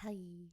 Hi.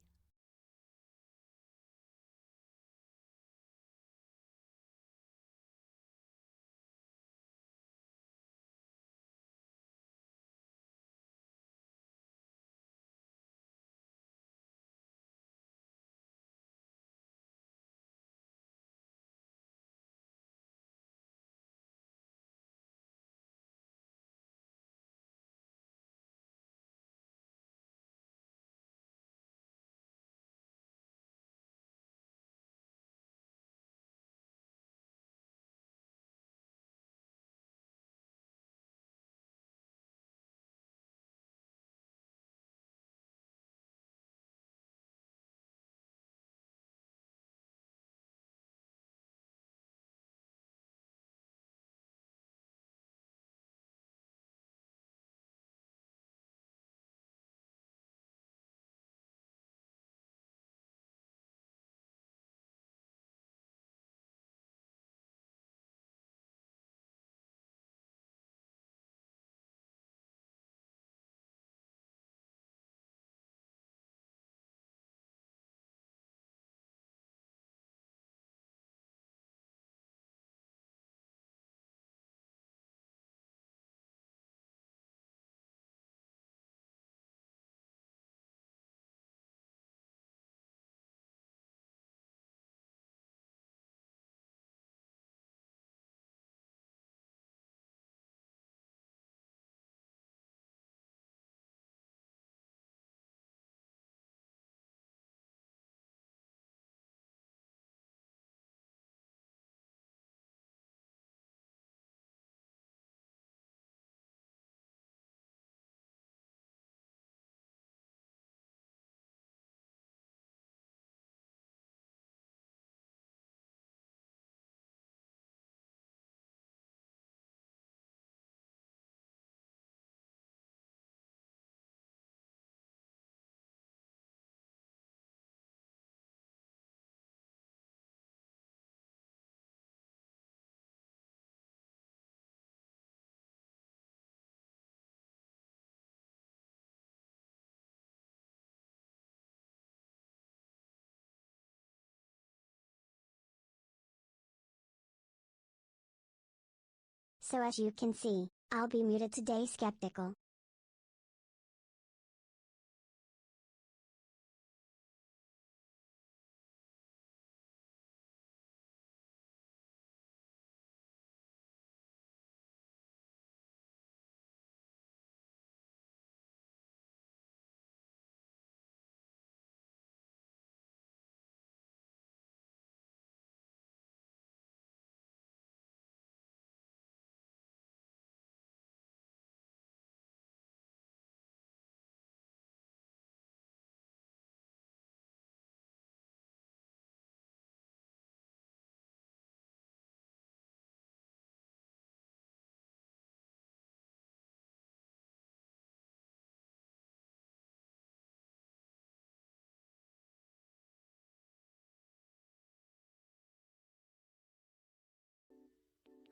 So as you can see, I'll be muted today skeptical.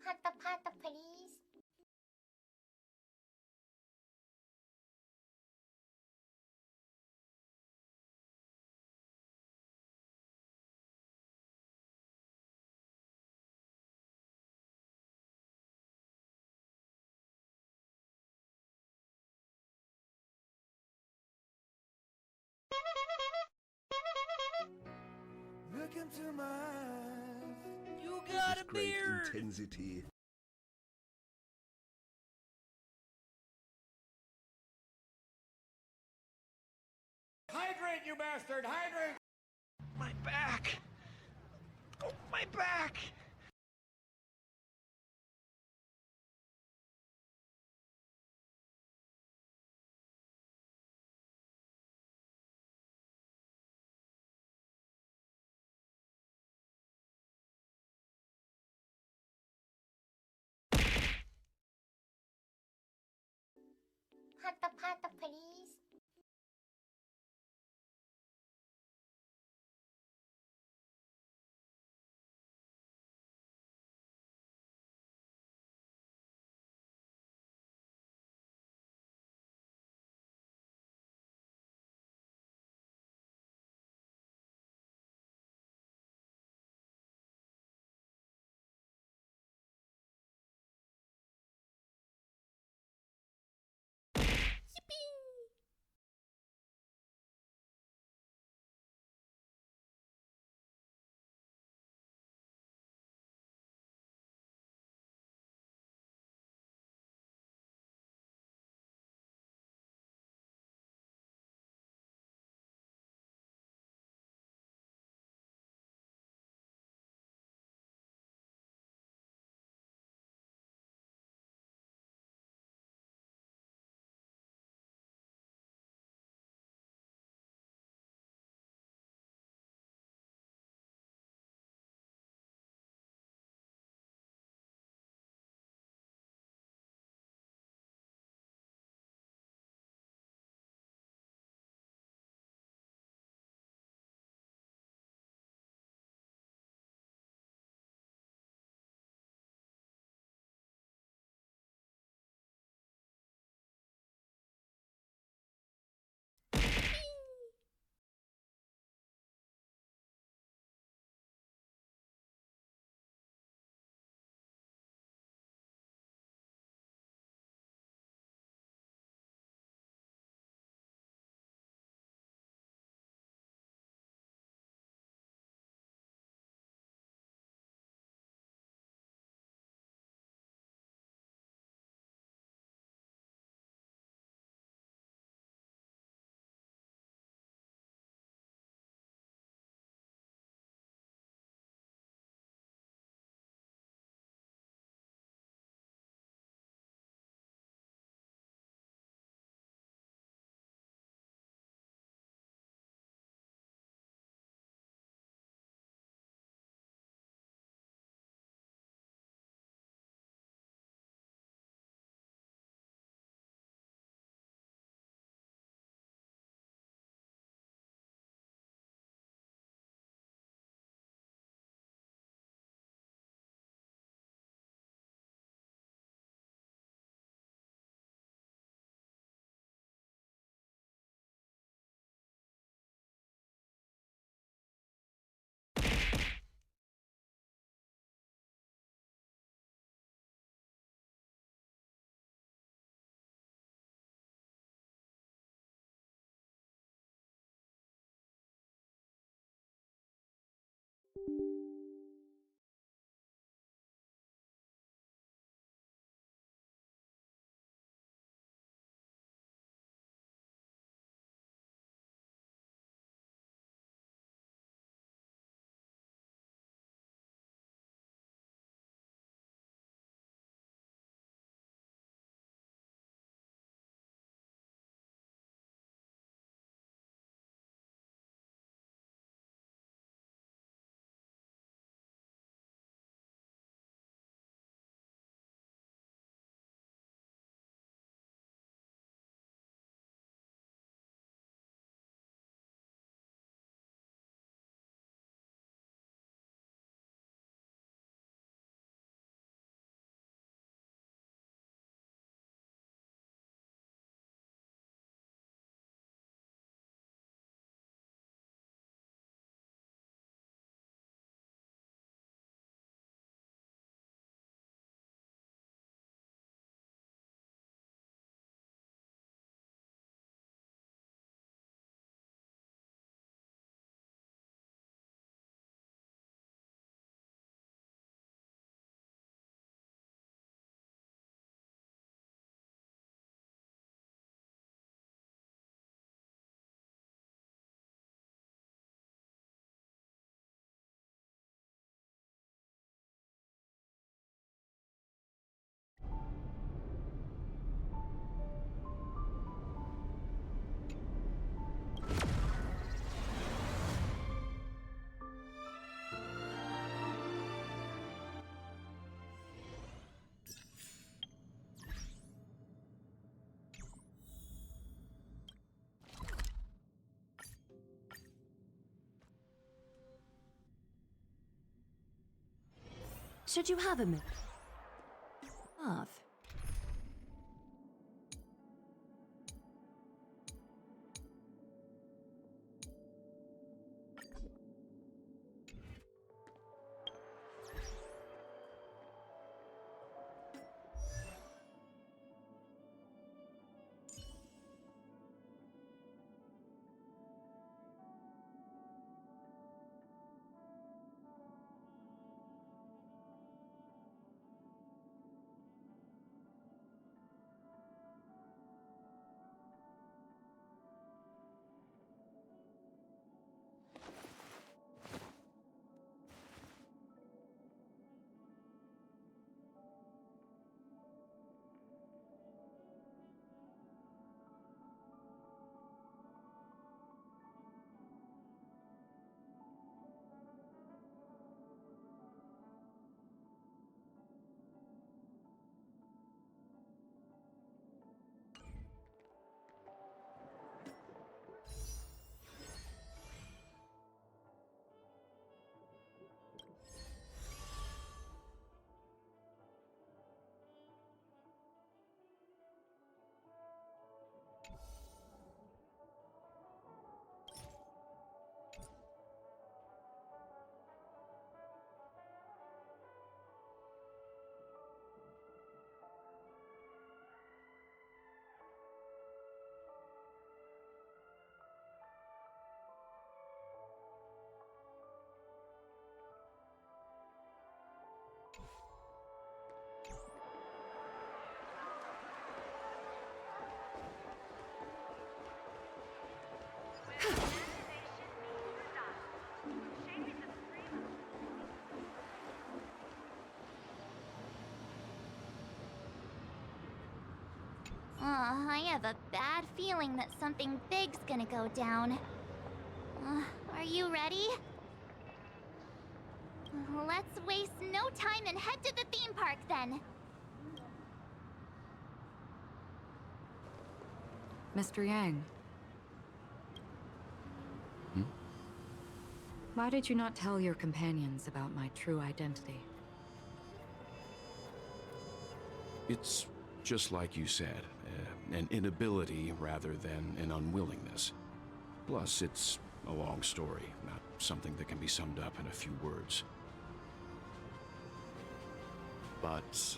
Hata pata, please. Look into my eyes. You got a Great beard! intensity. Hydrate, you bastard! Hydrate! My back! Oh, my back! Hata pata, please. Should you have a minute? Off. I have a bad feeling that something big's gonna go down. Are you ready? Let's waste no time and head to the theme park then. Mr. Yang. Why did you not tell your companions about my true identity? It's just like you said, an inability rather than an unwillingness. Plus, it's a long story, not something that can be summed up in a few words. But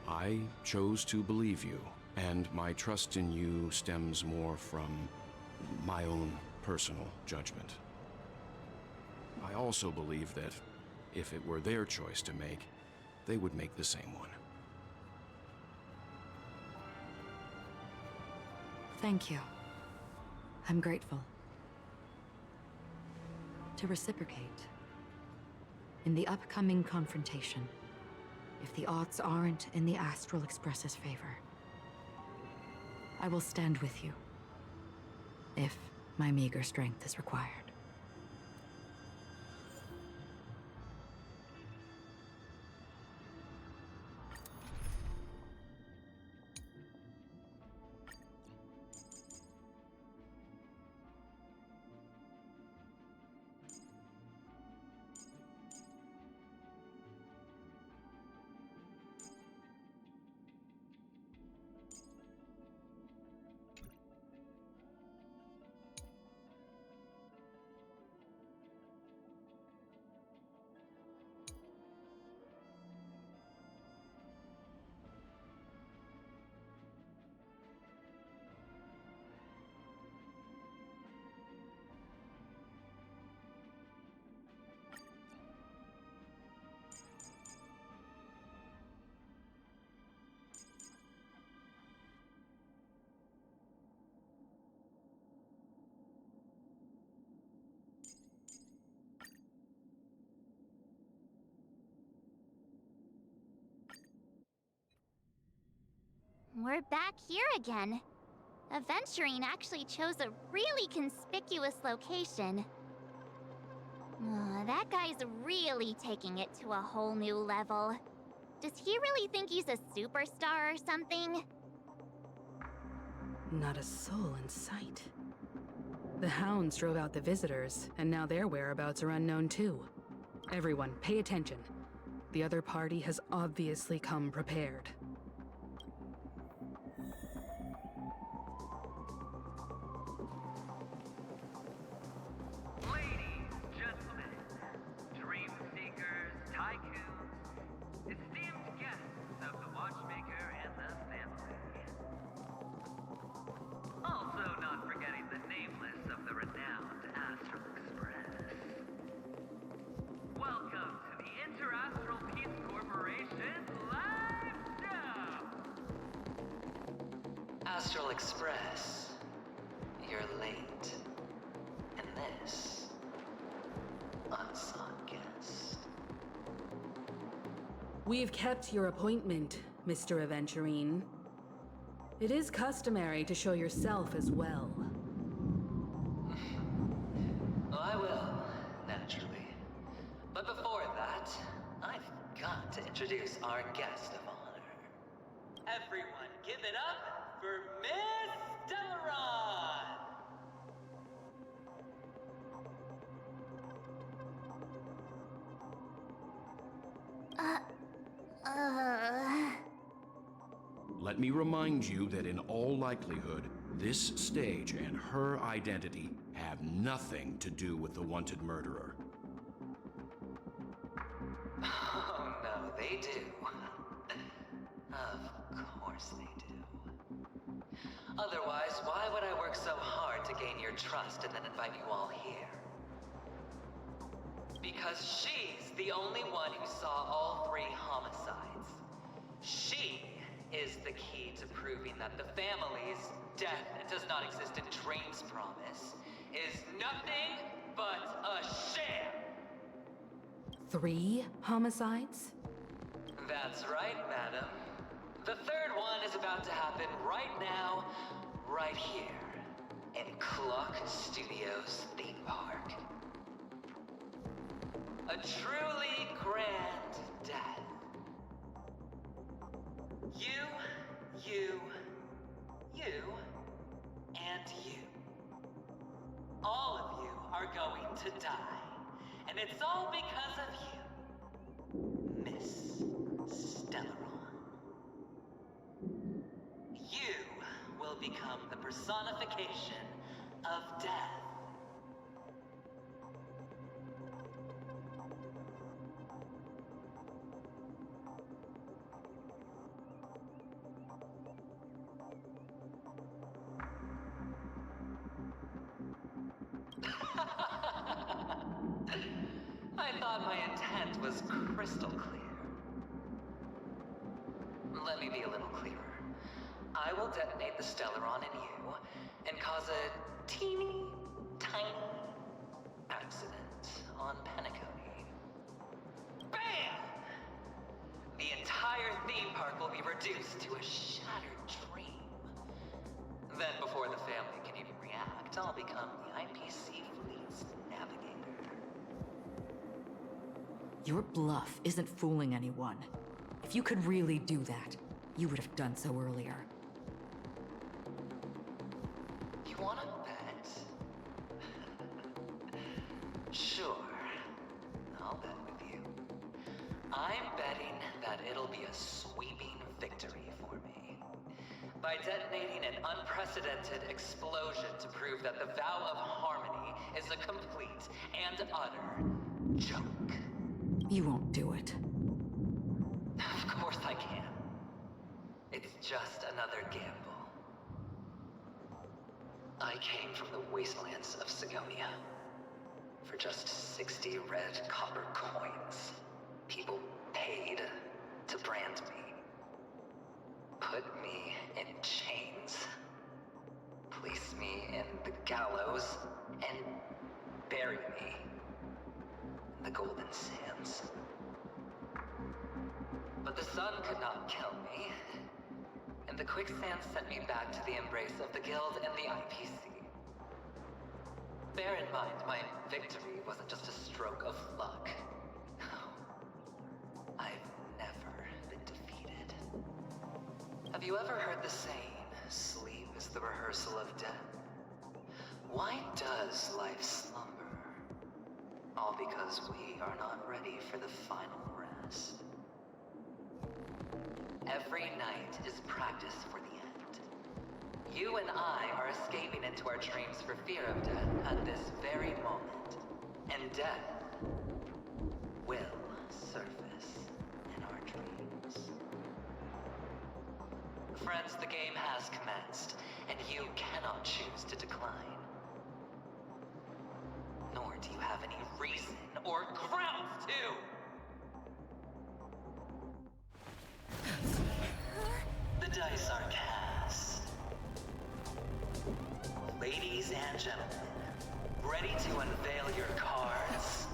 I chose to believe you, and my trust in you stems more from my own personal judgment. I also believe that if it were their choice to make, they would make the same one. Thank you. I'm grateful. To reciprocate, in the upcoming confrontation, if the odds aren't in the Astral Express's favor, I will stand with you, if my meager strength is required. We're back here again. Aventurine actually chose a really conspicuous location. That guy's really taking it to a whole new level. Does he really think he's a superstar or something? Not a soul in sight. The hounds drove out the visitors, and now their whereabouts are unknown too. Everyone, pay attention. The other party has obviously come prepared. Ladies, gentlemen, dream seekers, tycoons, esteemed guests of the Watchmaker and the family. Also not forgetting the nameless of the renowned Astral Express. Welcome to the Interastral Peace Corporation's live show! Astral Express, you're late. And this, unsung guest. We've kept your appointment, Mr. Aventurine. It is customary to show yourself as well. I will, naturally. But before that, I've got to introduce our guest of honor. Everyone, give it up for Miss Acheron! Let me remind you that in all likelihood, this stage and her identity have nothing to do with the wanted murderer. Oh no, they do. Of course they do. Otherwise, why would I work so hard to gain your trust and then invite you all here? Because she's the only one who saw all 3 homicides. She is the key to proving that the family's death does not exist in Drain's promise is nothing but a sham! 3 homicides? That's right, madam. The 3rd one is about to happen right now, right here, in Clock Studios theme park. A truly grand death. You, and you. All of you are going to die. And it's all because of you, Miss Stellaron. You will become the personification of death. I thought my intent was crystal clear. Let me be a little clearer. I will detonate the Stellaron in you and cause a teeny, tiny accident on Penacony. BAM! The entire theme park will be reduced to a shattered dream. Then before the family can even react, I'll become the IPC fleet's navigator. Your bluff isn't fooling anyone. If you could really do that, you would have done so earlier. You wanna bet? Sure. I'll bet with you. I'm betting that it'll be a sweeping victory for me. By detonating an unprecedented explosion to prove that the vow of harmony is a complete and utter joke. You won't do it. Of course I can. It's just another gamble. I came from the wastelands of Sigonia. For just 60 red copper coins, people paid to brand me. Put me in chains. Place me in the gallows and bury me in the golden sands. But the sun could not kill me, and the quicksand sent me back to the embrace of the Guild and the IPC. Bear in mind, my victory wasn't just a stroke of luck. I've never been defeated. Have you ever heard the saying, sleep is the rehearsal of death? Why does life slumber? All because we are not ready for the final rest. Every night is practice for the end. You and I are escaping into our dreams for fear of death at this very moment. And death will surface in our dreams. Friends, the game has commenced, and you cannot choose to decline. Nor do you have any reason or grounds to! The dice are cast. Ladies and gentlemen, ready to unveil your cards?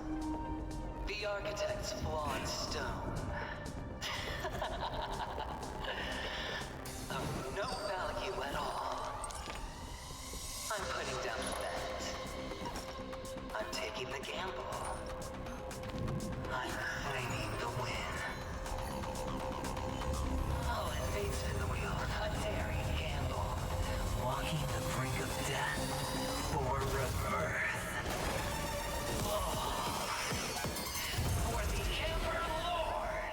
The architect's flawed stone. Of no value at all. I'm putting down the bet. I'm taking the gamble. I'm claiming the win. I'll invade the wheel, a daring gamble. Walking the brink of death for rebirth. For the Emperor Lord!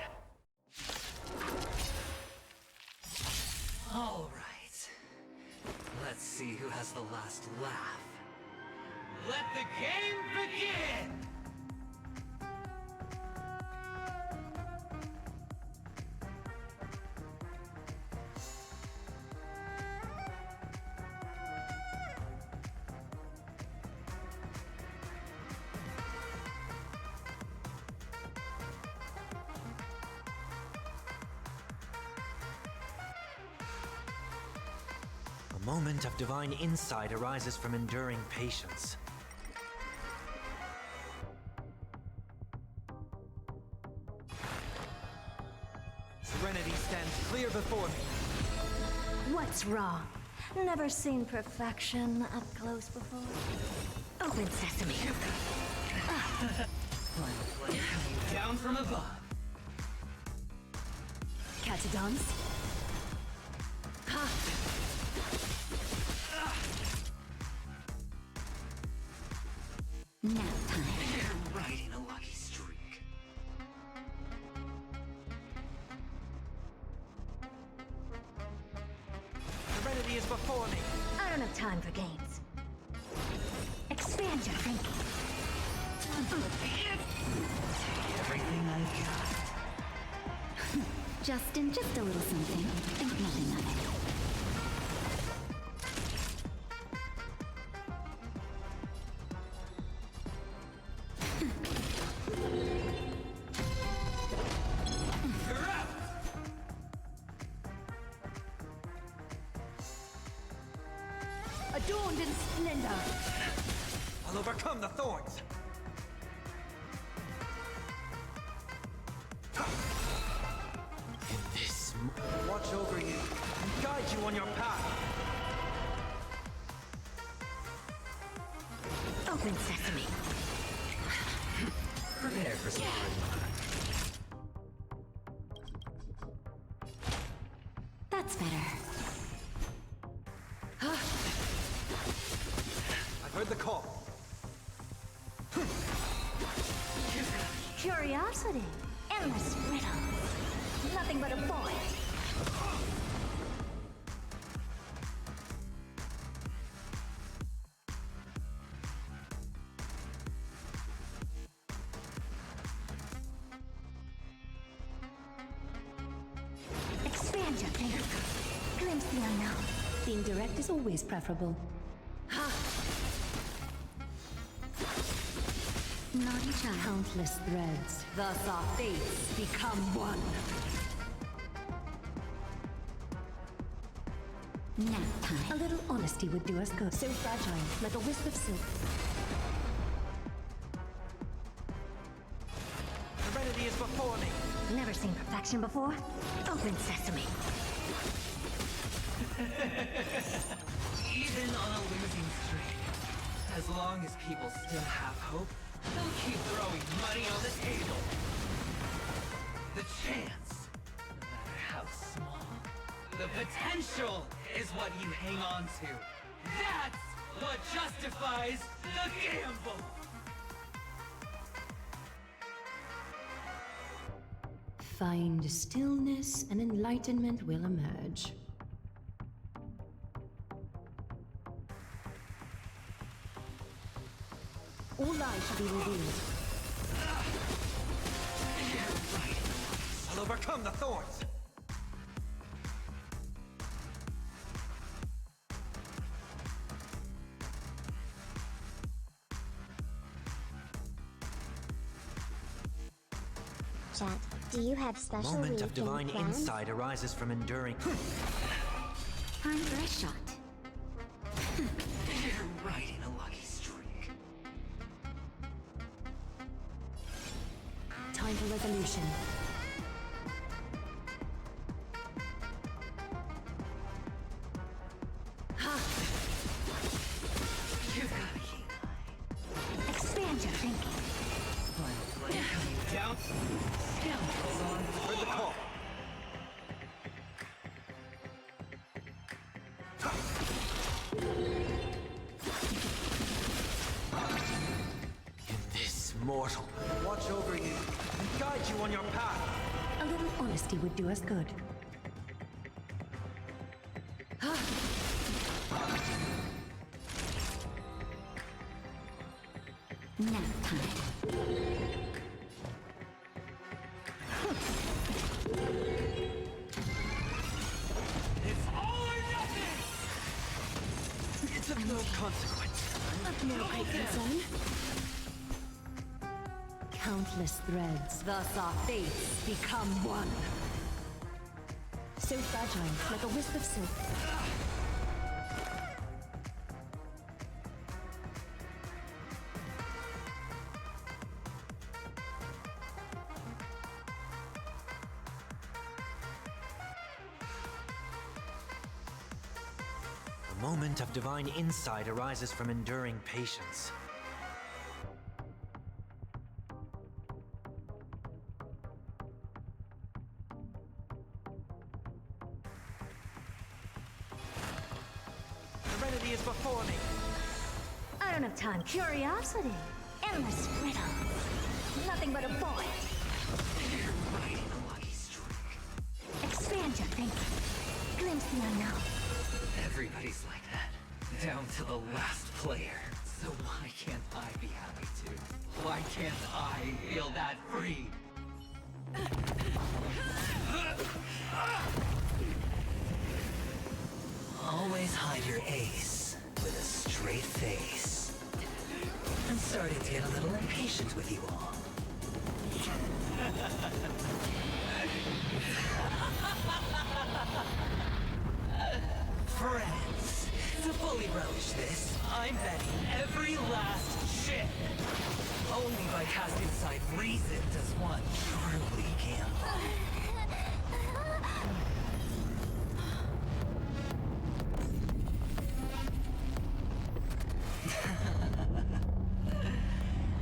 All right. Let's see who has the last laugh. Let the game begin! A moment of divine insight arises from enduring patience. Serenity stands clear before me. What's wrong? Never seen perfection up close before? Open sesame. Final flame coming down from above. Catadons? Ha! Nap time. You're riding a lucky streak. Serenity is before me. I don't have time for games. Expand your thinking. Everything I've got. Just a little something. Think nothing of it. adorned in splendor. I'll overcome the thorns. In this watch over you and guide you on your path. Open sesame. Prepare for some That's better. I've heard the call. Curiosity. Endless riddles. Nothing but a void. Expand your thinking. Glimpse the unknown. Being direct is always preferable. Naughty child. Countless threads. Thus our fates become one. Nap time. A little honesty would do us good. So fragile, like a wisp of silk. Serenity is before me. Never seen perfection before? Open sesame. Even on a losing streak, as long as people still have hope, they'll keep throwing money on the table. The chance, no matter how small, the potential is what you hang on to. That's what justifies the gamble! Find stillness and enlightenment will emerge. All lies shall be revealed. I'll overcome the thorns. Chat, do you have special Moment of weekend divine plans? insight arises from enduring. Time for a shot. You're riding a lucky streak. Time for resolution. You've got a keen eye. Expand your thinking. One blade coming down. Scoundrels on Heard the call. In this mortal. Watch over you and guide you on your path. A little honesty would do us good. Nap time. It's all or nothing. It's of no consequence. Of no great concern. Countless threads. Thus our fates become one. So fragile, like a wisp of silk. A moment of divine insight arises from enduring patience. Serenity is before me. I don't have time. Curiosity. Endless riddles. Nothing but a void. You're riding a lucky streak. Expand your thinking. Glimpse the unknown. Everybody's like that, down to the last player. So why can't I be happy too? Why can't I feel that free? Always hide your ace with a straight face. I'm starting to get a little impatient with you all. Friends, to fully relish this. I'm betting every last chip. Only by casting aside reason does one truly gamble.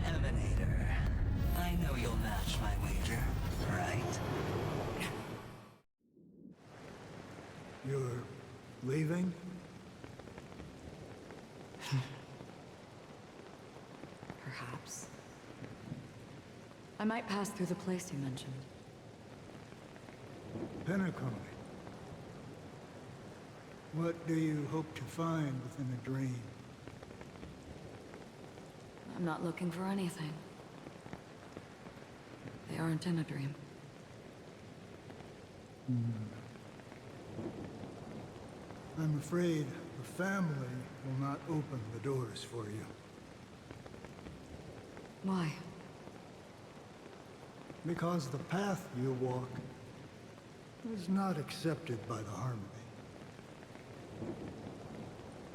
Emanator, I know you'll match my wager, right? You're leaving? Perhaps. I might pass through the place you mentioned. Penacony. What do you hope to find within a dream? I'm not looking for anything. They aren't in a dream. I'm afraid the family will not open the doors for you. Why? Because the path you walk is not accepted by the Harmony.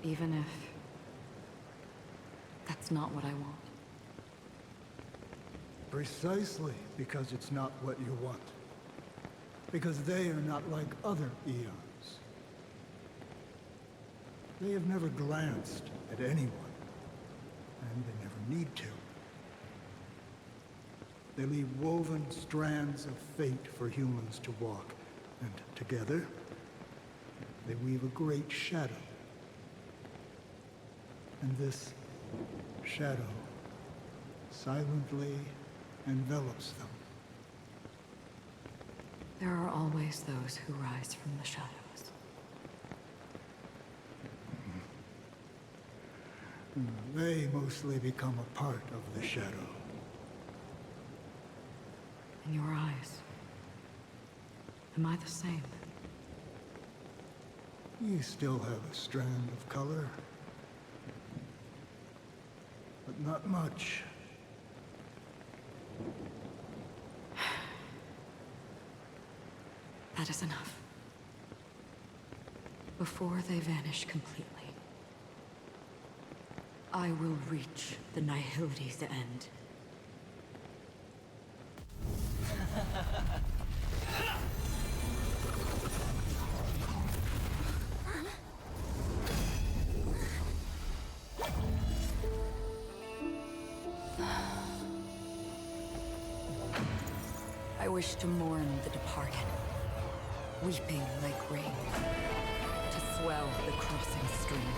Even if that's not what I want. Precisely because it's not what you want. Because they are not like other eons. They have never glanced at anyone, and they never need to. They leave woven strands of fate for humans to walk, and together, they weave a great shadow. And this shadow silently envelops them. There are always those who rise from the shadows. They mostly become a part of the shadow. In your eyes, am I the same? You still have a strand of color, but not much. That is enough. Before they vanish completely, I will reach the Nihility's end. I wish to mourn the departed, weeping like rain, to swell the crossing stream.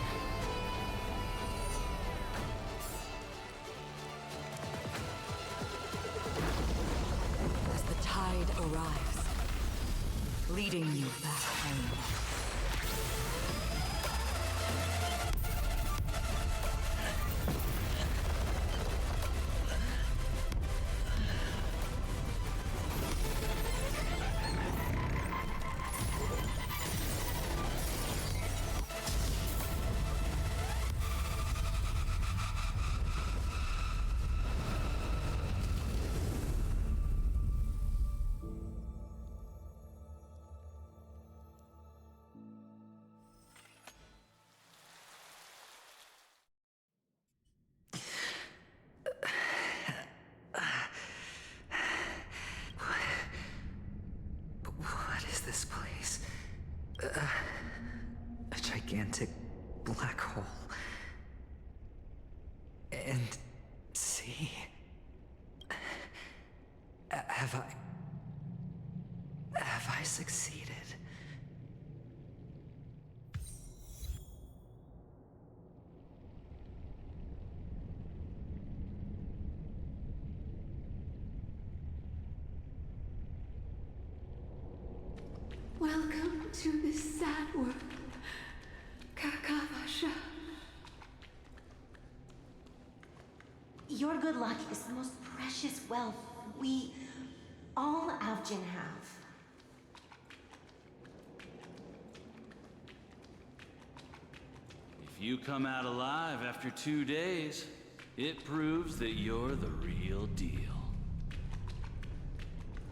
As the tide arrives, leading you back home. This place. A gigantic black hole. And see. Have I succeeded? Welcome to this sad world, Kakavasha. Your good luck is the most precious wealth we, all Avgin, have. If you come out alive after 2 days, it proves that you're the real deal.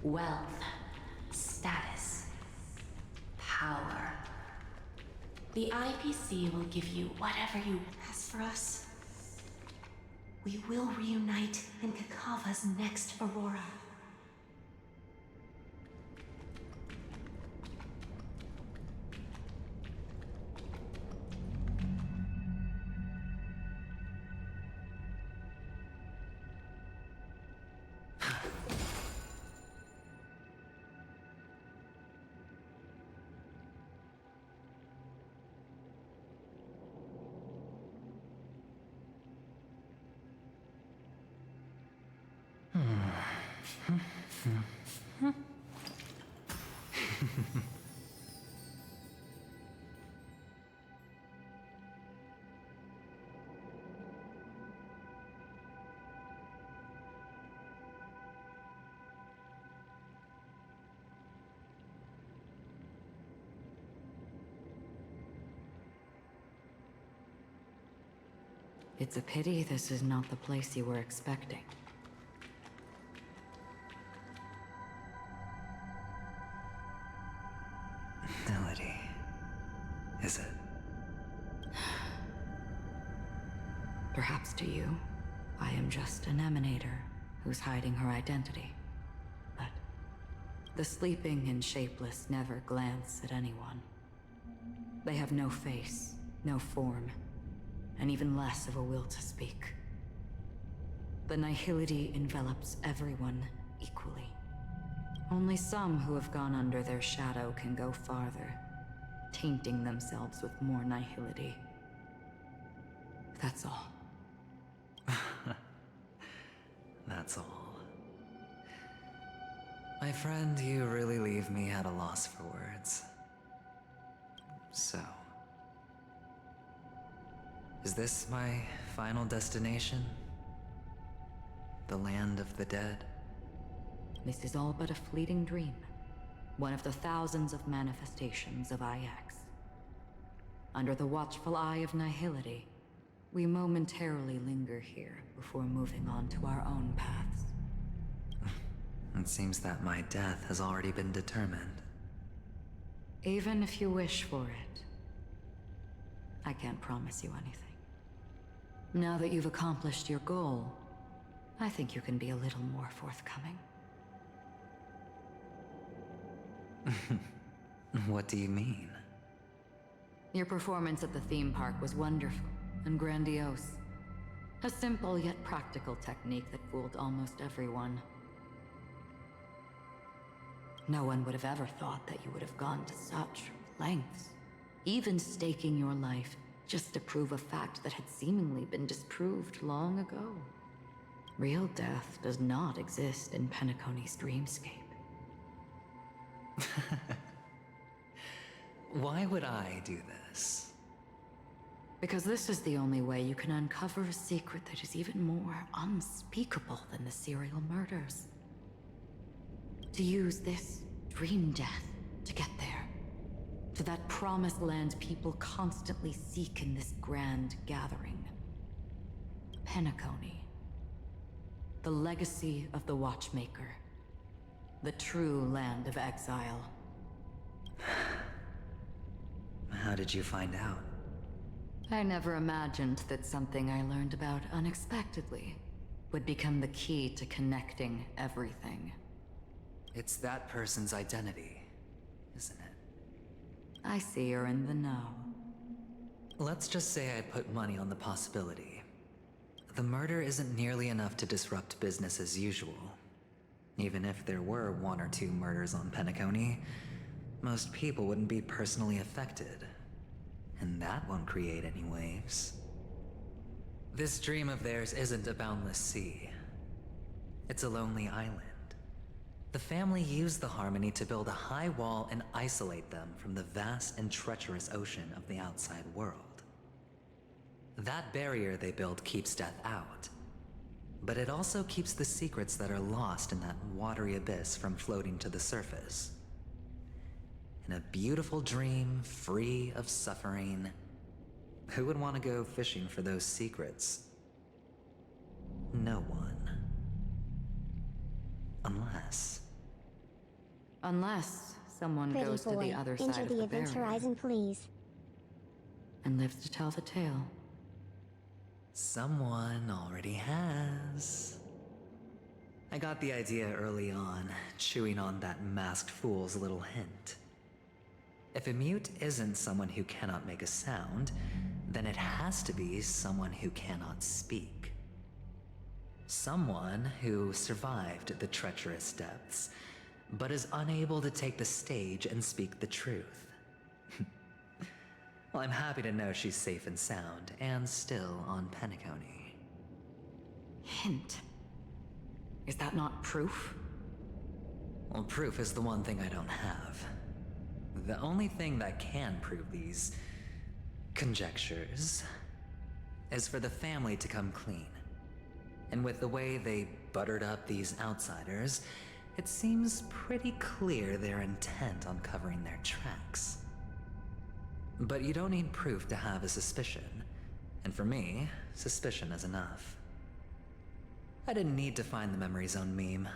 Wealth, status, power. The IPC will give you whatever you ask for us. We will reunite in Kakava's next Aurora. It's a pity this is not the place you were expecting. Melody. Is it? Perhaps to you, I am just an emanator who's hiding her identity. But the sleeping and shapeless never glance at anyone. They have no face, no form, and even less of a will to speak. The nihility envelops everyone equally. Only some who have gone under their shadow can go farther, tainting themselves with more nihility. That's all. That's all. My friend, you really leave me at a loss for words. So, is this my final destination? The land of the dead? This is all but a fleeting dream. One of the thousands of manifestations of IX. Under the watchful eye of nihility, we momentarily linger here before moving on to our own paths. It seems that my death has already been determined. Even if you wish for it, I can't promise you anything. Now that you've accomplished your goal, I think you can be a little more forthcoming. What do you mean? Your performance at the theme park was wonderful and grandiose. A simple yet practical technique that fooled almost everyone. No one would have ever thought that you would have gone to such lengths, even staking your life just to prove a fact that had seemingly been disproved long ago. Real death does not exist in Penacony's dreamscape. Why would I do this? Because this is the only way you can uncover a secret that is even more unspeakable than the serial murders. To use this dream death to get there. To that promised land people constantly seek in this grand gathering. Penacony. The legacy of the Watchmaker. The true land of exile. How did you find out? I never imagined that something I learned about unexpectedly would become the key to connecting everything. It's that person's identity, isn't it? I see you're in the know. Let's just say I put money on the possibility. The murder isn't nearly enough to disrupt business as usual. Even if there were 1 or 2 murders on Penacony, most people wouldn't be personally affected. And that won't create any waves. This dream of theirs isn't a boundless sea. It's a lonely island. The family used the Harmony to build a high wall and isolate them from the vast and treacherous ocean of the outside world. That barrier they built keeps death out. But it also keeps the secrets that are lost in that watery abyss from floating to the surface. In a beautiful dream, free of suffering, who would want to go fishing for those secrets? No one. Unless someone Pretty goes boy, to the other enter side of the the event barrier. horizon, please. and lives to tell the tale. Someone already has. I got the idea early on, chewing on that masked fool's little hint. If a mute isn't someone who cannot make a sound, then it has to be someone who cannot speak. Someone who survived the treacherous depths, but is unable to take the stage and speak the truth. Well, I'm happy to know she's safe and sound, and still on Penacony. Hint? Is that not proof? Well, proof is the one thing I don't have. The only thing that can prove these conjectures is for the family to come clean. And with the way they buttered up these outsiders, it seems pretty clear they're intent on covering their tracks. But you don't need proof to have a suspicion. And for me, suspicion is enough. I didn't need to find the Memory Zone meme.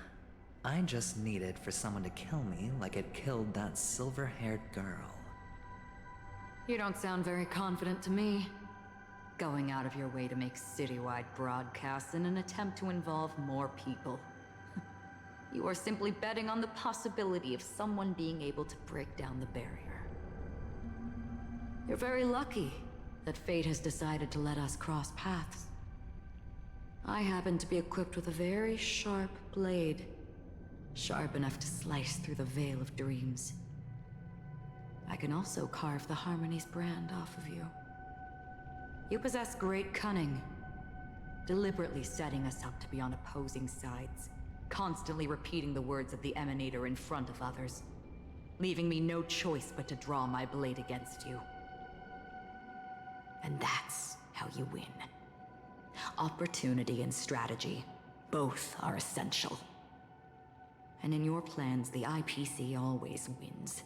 I just needed for someone to kill me like it killed that silver-haired girl. You don't sound very confident to me. Going out of your way to make citywide broadcasts in an attempt to involve more people. You are simply betting on the possibility of someone being able to break down the barrier. You're very lucky that fate has decided to let us cross paths. I happen to be equipped with a very sharp blade. Sharp enough to slice through the veil of dreams. I can also carve the Harmony's brand off of you. You possess great cunning, deliberately setting us up to be on opposing sides, constantly repeating the words of the Emanator in front of others, leaving me no choice but to draw my blade against you. And that's how you win. Opportunity and strategy, both are essential. And in your plans, the IPC always wins.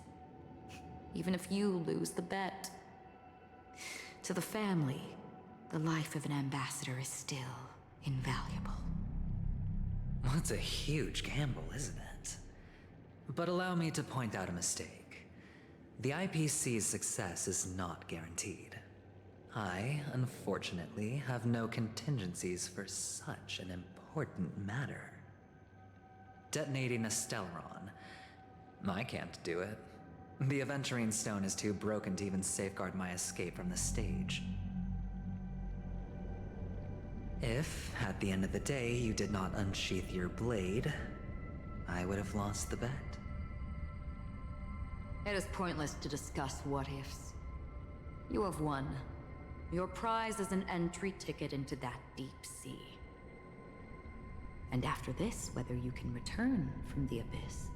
Even if you lose the bet. To the family, the life of an ambassador is still invaluable. Well, it's a huge gamble, isn't it? But allow me to point out a mistake. The IPC's success is not guaranteed. I, unfortunately, have no contingencies for such an important matter. Detonating a Stellaron. I can't do it. The Aventurine stone is too broken to even safeguard my escape from the stage. If, at the end of the day, you did not unsheath your blade, I would have lost the bet. It is pointless to discuss what-ifs. You have won. Your prize is an entry ticket into that deep sea. And after this, whether you can return from the abyss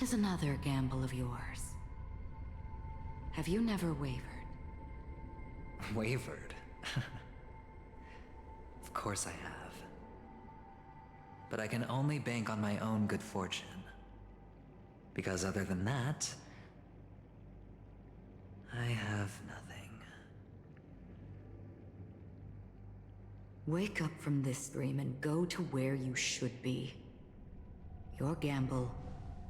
is another gamble of yours. Have you never wavered? Wavered? Of course I have. But I can only bank on my own good fortune. Because other than that, I have nothing. Wake up from this dream and go to where you should be. Your gamble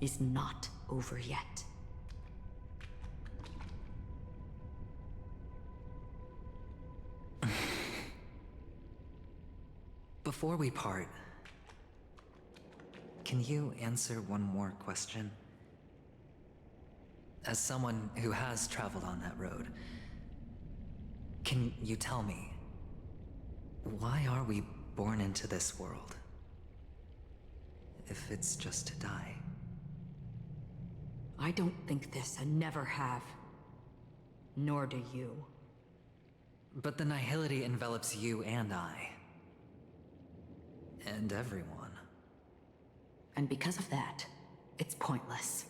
is not over yet. Before we part, can you answer one more question? As someone who has traveled on that road, can you tell me, why are we born into this world? If it's just to die. I don't think this and never have. Nor do you. But the nihility envelops you and I. And everyone. And because of that, it's pointless.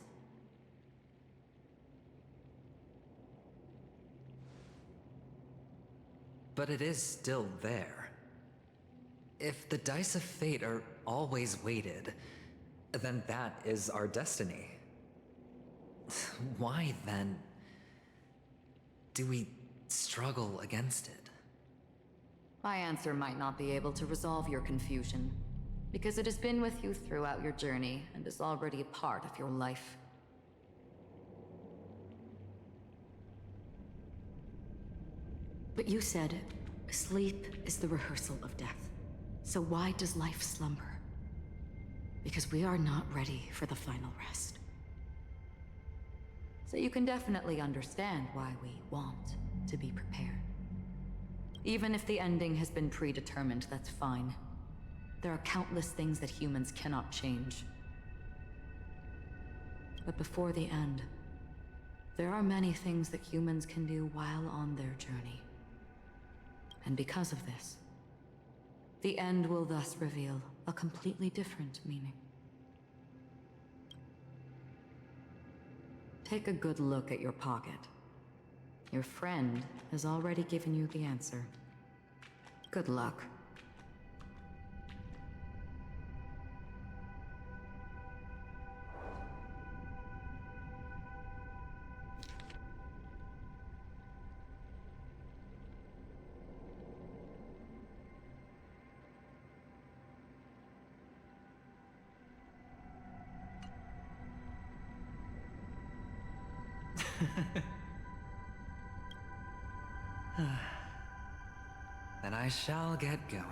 But it is still there. If the dice of fate are always weighted, then that is our destiny. Why, then, do we struggle against it? My answer might not be able to resolve your confusion, because it has been with you throughout your journey and is already a part of your life. But you said, sleep is the rehearsal of death. So why does life slumber? Because we are not ready for the final rest. So you can definitely understand why we want to be prepared. Even if the ending has been predetermined, that's fine. There are countless things that humans cannot change. But before the end, there are many things that humans can do while on their journey. And because of this, the end will thus reveal a completely different meaning. Take a good look at your pocket. Your friend has already given you the answer. Good luck. Then I shall get going.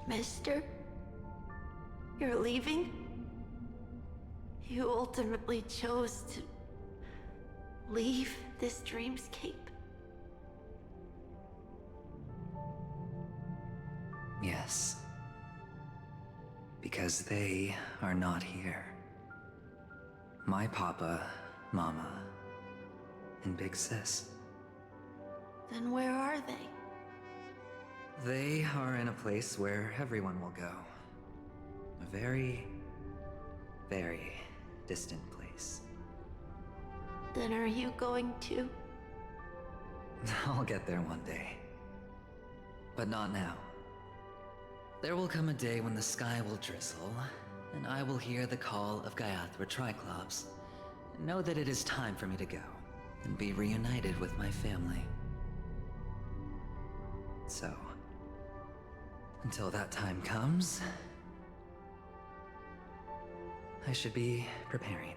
Mister? You're leaving? You ultimately chose to leave this dreamscape? Yes. Because they are not here. My papa, mama, and big sis. Then where are they? They are in a place where everyone will go. A very, very distant place. Then are you going to? I'll get there one day. But not now. There will come a day when the sky will drizzle, and I will hear the call of Gaiathra Triclops, and know that it is time for me to go, and be reunited with my family. So, until that time comes, I should be preparing.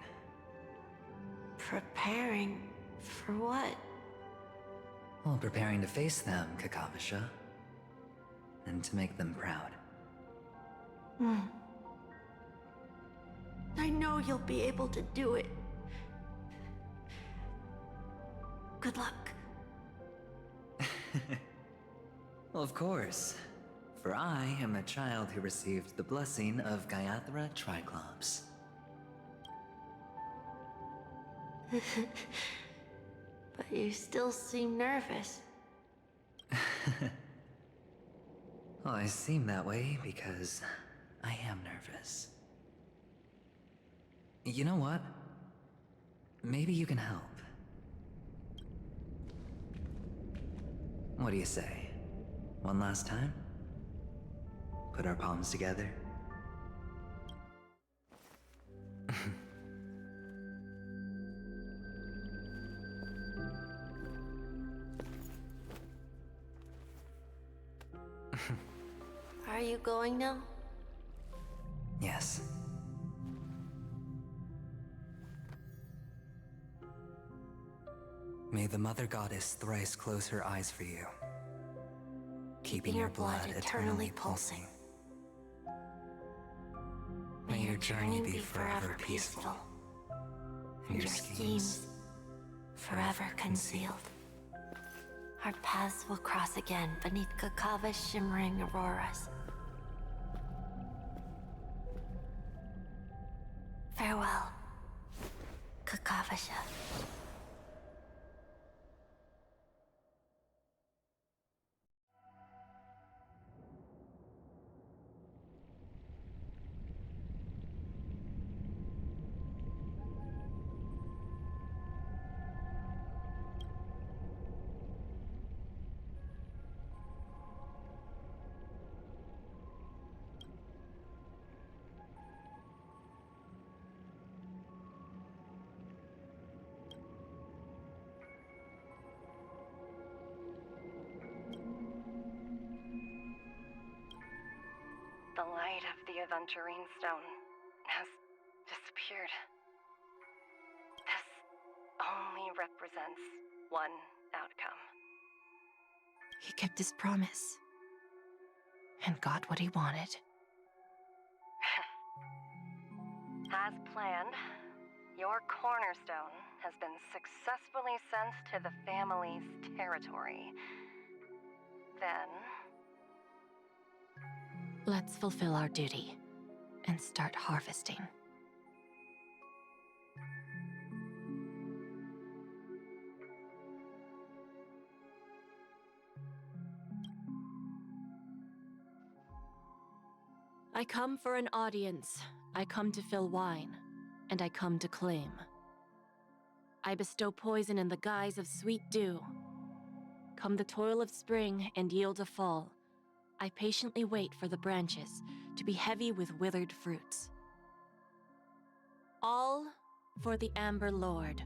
Preparing for what? Well, preparing to face them, Kakavasha. And to make them proud. I know you'll be able to do it. Good luck. Well, of course. For I am a child who received the blessing of Gaiathra Triclops. But you still seem nervous. Well, I seem that way because I am nervous. You know what? Maybe you can help. What do you say? One last time? Put our palms together? Are you going now? Yes. May the Mother Goddess thrice close her eyes for you, keeping your blood eternally pulsing. May your journey be forever peaceful, and your schemes forever concealed. Our paths will cross again beneath Kakava's shimmering auroras. Farewell, Kakavasha. The light of the Aventurine stone has disappeared. represents one outcome. He kept his promise. And got what he wanted. As planned, your cornerstone has been successfully sent to the family's territory. Then... let's fulfill our duty and start harvesting. I come for an audience. I come to fill wine, and I come to claim. I bestow poison in the guise of sweet dew. Come the toil of spring and yield a fall. I patiently wait for the branches to be heavy with withered fruits. All for the Amber Lord.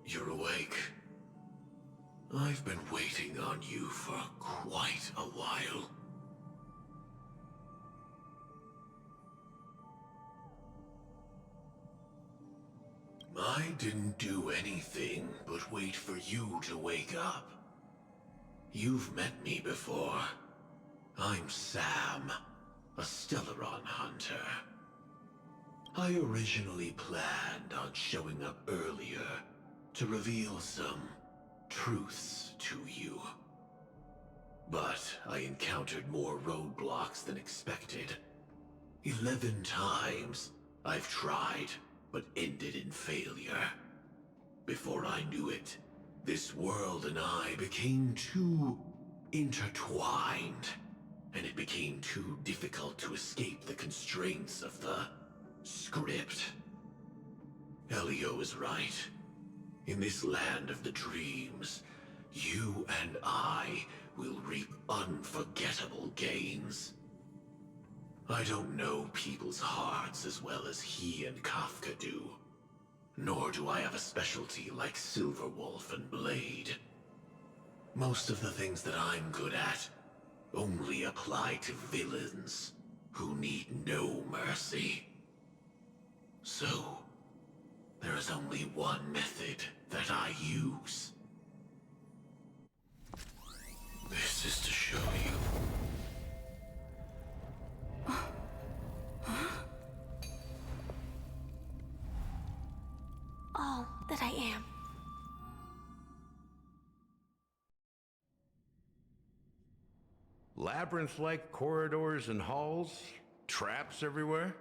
You're awake. I've been waiting on you for quite a while. I didn't do anything but wait for you to wake up. You've met me before. I'm Sam, a Stellaron hunter. I originally planned on showing up earlier to reveal some truths to you. But I encountered more roadblocks than expected. 11 times I've tried, but ended in failure. Before I knew it, this world and I became too intertwined, and it became too difficult to escape the constraints of the script. Elio is right. In this land of the dreams, you and I will reap unforgettable gains. I don't know people's hearts as well as he and Kafka do. Nor do I have a specialty like Silverwolf and Blade. Most of the things that I'm good at only apply to villains who need no mercy. So, there is only one method that I use. This is to show you. All that I am. Labyrinth-like corridors and halls? Traps everywhere?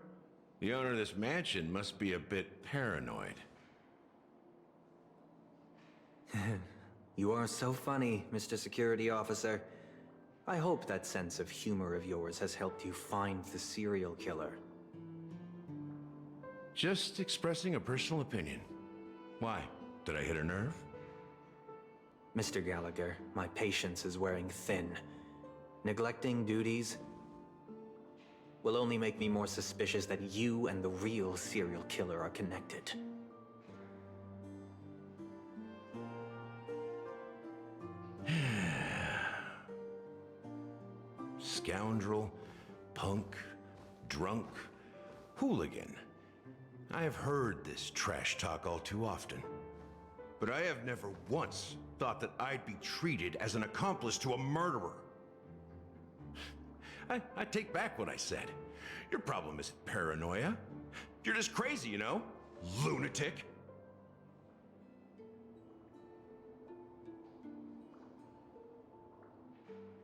The owner of this mansion must be a bit paranoid. You are so funny, Mr. Security Officer. I hope that sense of humor of yours has helped you find the serial killer. Just expressing a personal opinion. Why? Did I hit a nerve? Mr. Gallagher, my patience is wearing thin. Neglecting duties will only make me more suspicious that you and the real serial killer are connected. Scoundrel, punk, drunk, hooligan. I have heard this trash talk all too often. But I have never once thought that I'd be treated as an accomplice to a murderer. I take back what I said. Your problem isn't paranoia. You're just crazy, you know? Lunatic.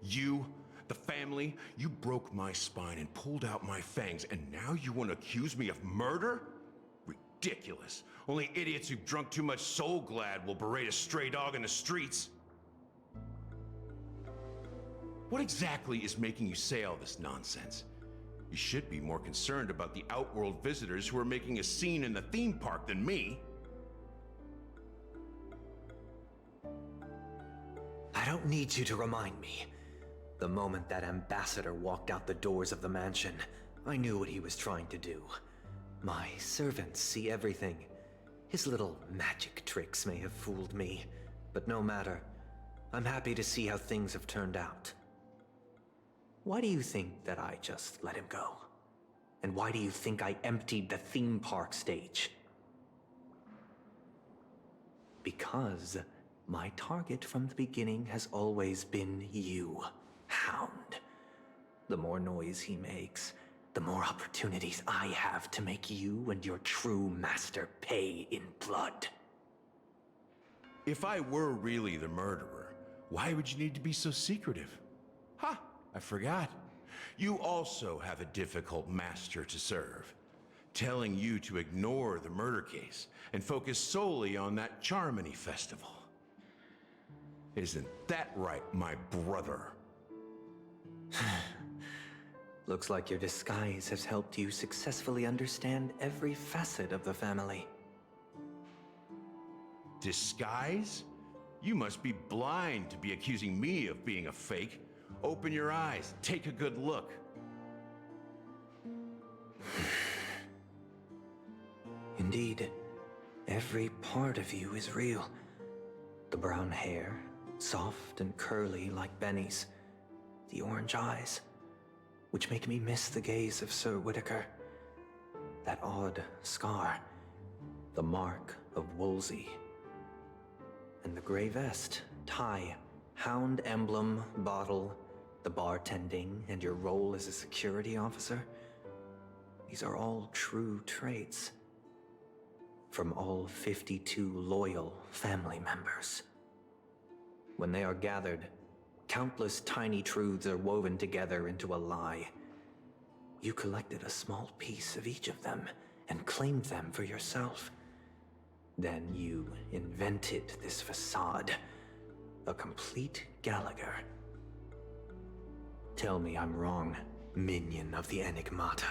You, the family, you broke my spine and pulled out my fangs, and now you want to accuse me of murder? Ridiculous. Only idiots who've drunk too much Soul Glad will berate a stray dog in the streets. What exactly is making you say all this nonsense? You should be more concerned about the Outworld visitors who are making a scene in the theme park than me. I don't need you to remind me. The moment that ambassador walked out the doors of the mansion, I knew what he was trying to do. My servants see everything. His little magic tricks may have fooled me, but no matter. I'm happy to see how things have turned out. Why do you think that I just let him go? And why do you think I emptied the theme park stage? Because my target from the beginning has always been you, Hound. The more noise he makes, the more opportunities I have to make you and your true master pay in blood. If I were really the murderer, why would you need to be so secretive? Ha! I forgot. You also have a difficult master to serve, telling you to ignore the murder case and focus solely on that Charmony festival. Isn't that right, my brother? Looks like your disguise has helped you successfully understand every facet of the family. Disguise? You must be blind to be accusing me of being a fake. Open your eyes, take a good look. Indeed, every part of you is real. The brown hair, soft and curly like Benny's. The orange eyes, which make me miss the gaze of Sir Whitaker. That odd scar, the mark of Wolsey. And the gray vest, tie, hound emblem, bottle, the bartending, and your role as a security officer. These are all true traits. From all 52 loyal family members. When they are gathered, countless tiny truths are woven together into a lie. You collected a small piece of each of them and claimed them for yourself. Then you invented this facade, a complete Gallagher. Tell me I'm wrong, minion of the Enigmata.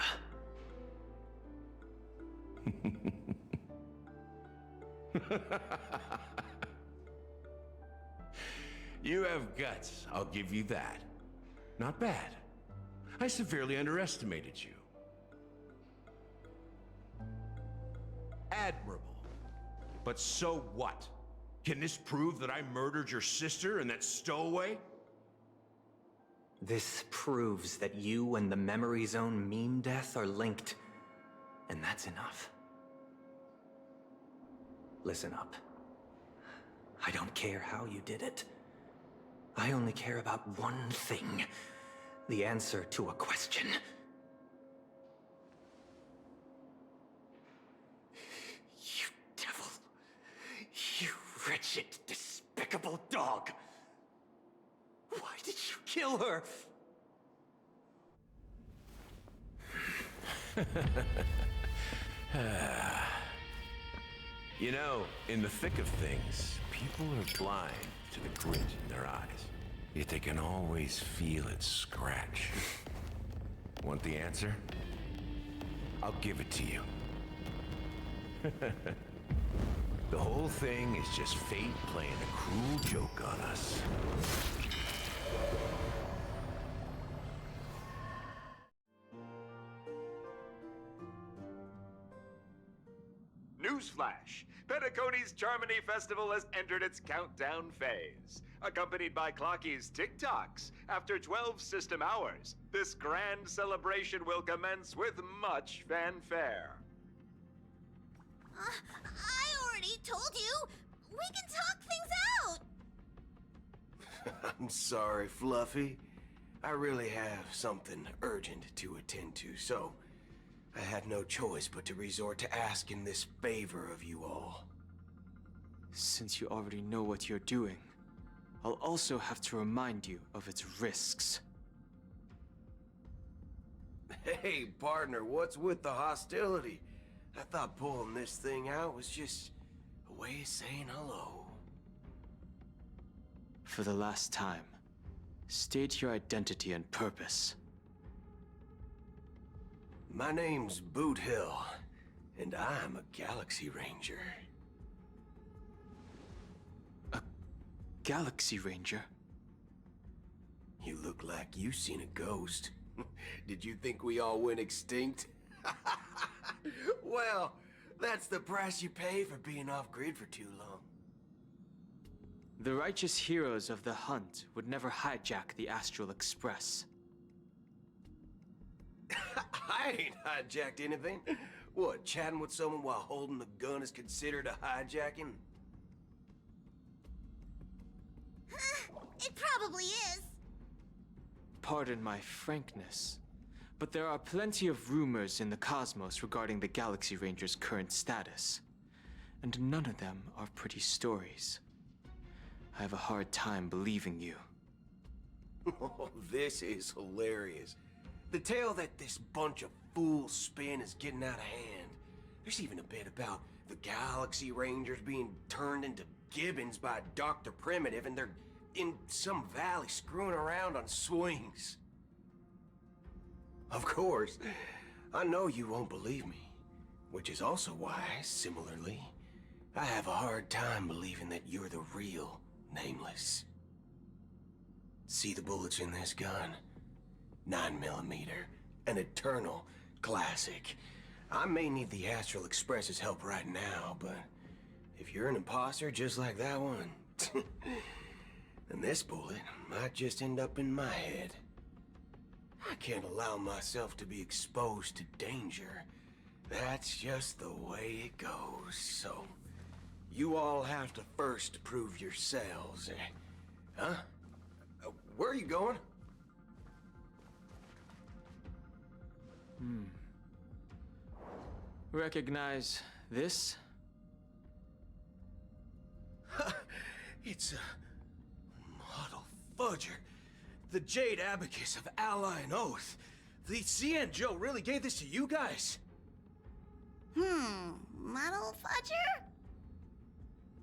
You have guts, I'll give you that. Not bad. I severely underestimated you. Admirable. But so what? Can this prove that I murdered your sister and that stowaway? This proves that you and the Memory Zone meme death are linked, and that's enough. Listen up. I don't care how you did it. I only care about one thing. The answer to a question. You devil. You wretched, despicable dog. Why did you kill her? You know, in the thick of things, people are blind to the grit in their eyes. Yet they can always feel it scratch. Want the answer? I'll give it to you. The whole thing is just fate playing a cruel joke on us. Newsflash! Penacony's Charmony Festival has entered its countdown phase. Accompanied by Clocky's TikToks, after 12 system hours, this grand celebration will commence with much fanfare. I already told you! We can talk things out! I'm sorry, Fluffy. I really have something urgent to attend to, so I had no choice but to resort to asking this favor of you all. Since you already know what you're doing, I'll also have to remind you of its risks. Hey, partner, what's with the hostility? I thought pulling this thing out was just a way of saying hello. For the last time, state your identity and purpose. My name's Boot Hill, and I'm a Galaxy Ranger. A Galaxy Ranger? You look like you seen a ghost. Did you think we all went extinct? Well, that's the price you pay for being off-grid for too long. The righteous heroes of the hunt would never hijack the Astral Express. I ain't hijacked anything. What, chatting with someone while holding the gun is considered a hijacking? It probably is. Pardon my frankness, but there are plenty of rumors in the cosmos regarding the Galaxy Ranger's current status, and none of them are pretty stories. I have a hard time believing you. Oh, this is hilarious. The tale that this bunch of fools spin is getting out of hand. There's even a bit about the Galaxy Rangers being turned into gibbons by Dr. Primitive, and they're in some valley screwing around on swings. Of course, I know you won't believe me, which is also why, similarly, I have a hard time believing that you're the real Nameless. See the bullets in this gun? 9mm, an eternal classic. I may need the Astral Express's help right now, but if you're an imposter just like that one, then this bullet might just end up in my head. I can't allow myself to be exposed to danger. That's just the way it goes, so you all have to first prove yourselves, Huh? Where are you going? Recognize this? It's a model fudger. The Jade Abacus of Ally and Oath. The CN Joe really gave this to you guys? Model fudger?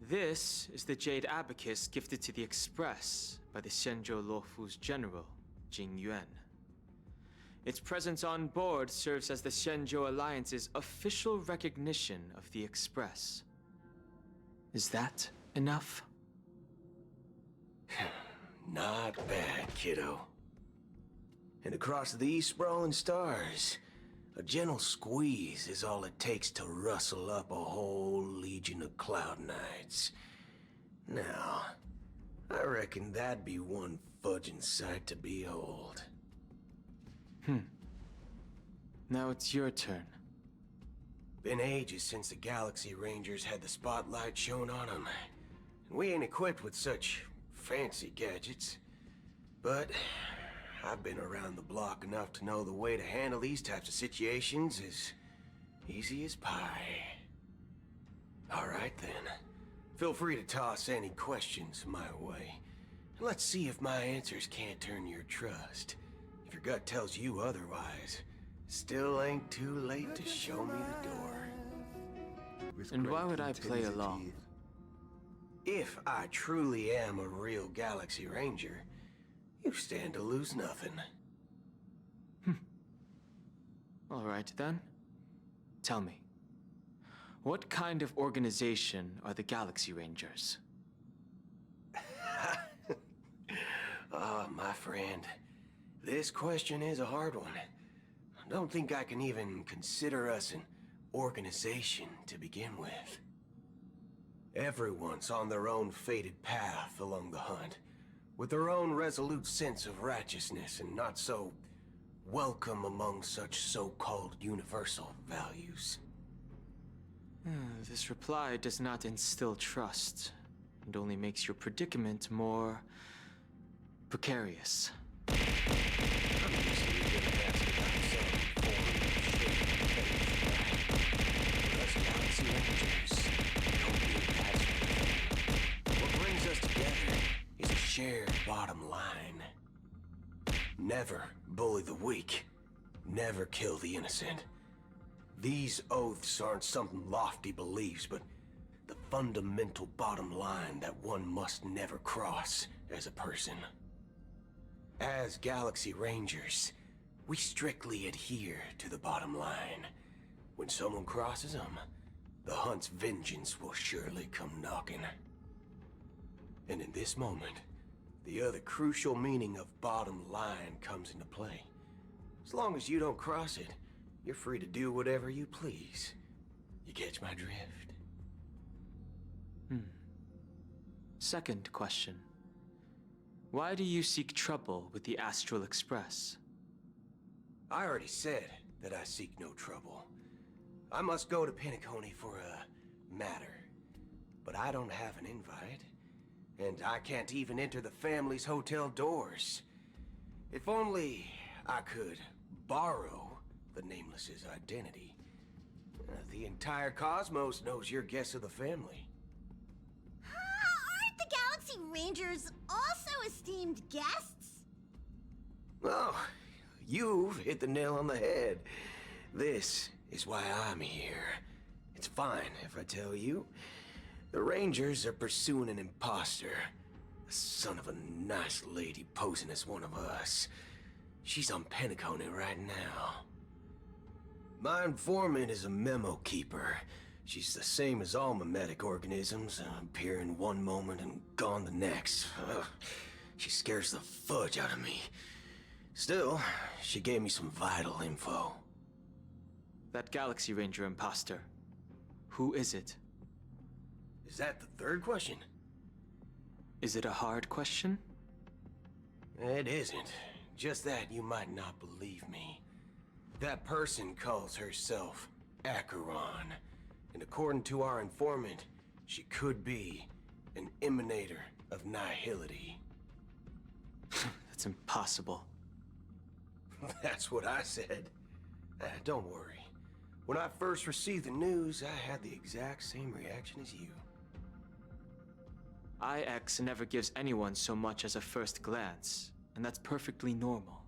This is the Jade Abacus gifted to the Express by the Shenzhou Luofu's general, Jing Yuan. Its presence on board serves as the Shenzhou Alliance's official recognition of the Express. Is that enough? Not bad, kiddo. And across these sprawling stars, a gentle squeeze is all it takes to rustle up a whole legion of Cloud Knights. Now, I reckon that'd be one fudging sight to behold. Now it's your turn. Been ages since the Galaxy Rangers had the spotlight shown on them. And we ain't equipped with such fancy gadgets. But I've been around the block enough to know the way to handle these types of situations is easy as pie. All right then. Feel free to toss any questions my way. Let's see if my answers can't turn your trust. If your gut tells you otherwise, still ain't too late to show me the door. And why would I play along? If I truly am a real Galaxy Ranger, you stand to lose nothing. All right then. Tell me, what kind of organization are the Galaxy Rangers? Oh, my friend. This question is a hard one. I don't think I can even consider us an organization to begin with. Everyone's on their own fated path along the hunt, with their own resolute sense of righteousness and not so welcome among such so-called universal values. This reply does not instill trust, and only makes your predicament more precarious. What brings us together is a bottom line. Never bully the weak. Never kill the innocent. These oaths aren't some lofty beliefs, but the fundamental bottom line that one must never cross as a person. As Galaxy Rangers, we strictly adhere to the bottom line. When someone crosses them, the hunt's vengeance will surely come knocking. And in this moment, the other crucial meaning of bottom line comes into play. As long as you don't cross it, you're free to do whatever you please. You catch my drift? Second question. Why do you seek trouble with the Astral Express? I already said that I seek no trouble. I must go to Penacony for a matter. But I don't have an invite. And I can't even enter the family's hotel doors. If only I could borrow the Nameless's identity. The entire cosmos knows you're guests of the family. Aren't the Galaxy Rangers also esteemed guests? Oh, you've hit the nail on the head. This is why I'm here. It's fine if I tell you. The Rangers are pursuing an imposter. A son of a nice lady posing as one of us. She's on Penacony right now. My informant is a memo keeper. She's the same as all mimetic organisms, appearing one moment and gone the next. She scares the fudge out of me. Still, she gave me some vital info. That Galaxy Ranger imposter. Who is it? Is that the third question? Is it a hard question? It isn't. Just that you might not believe me. That person calls herself Acheron. And according to our informant, she could be an emanator of nihility. That's impossible. That's what I said. Don't worry. When I first received the news, I had the exact same reaction as you. IX never gives anyone so much as a first glance, and that's perfectly normal.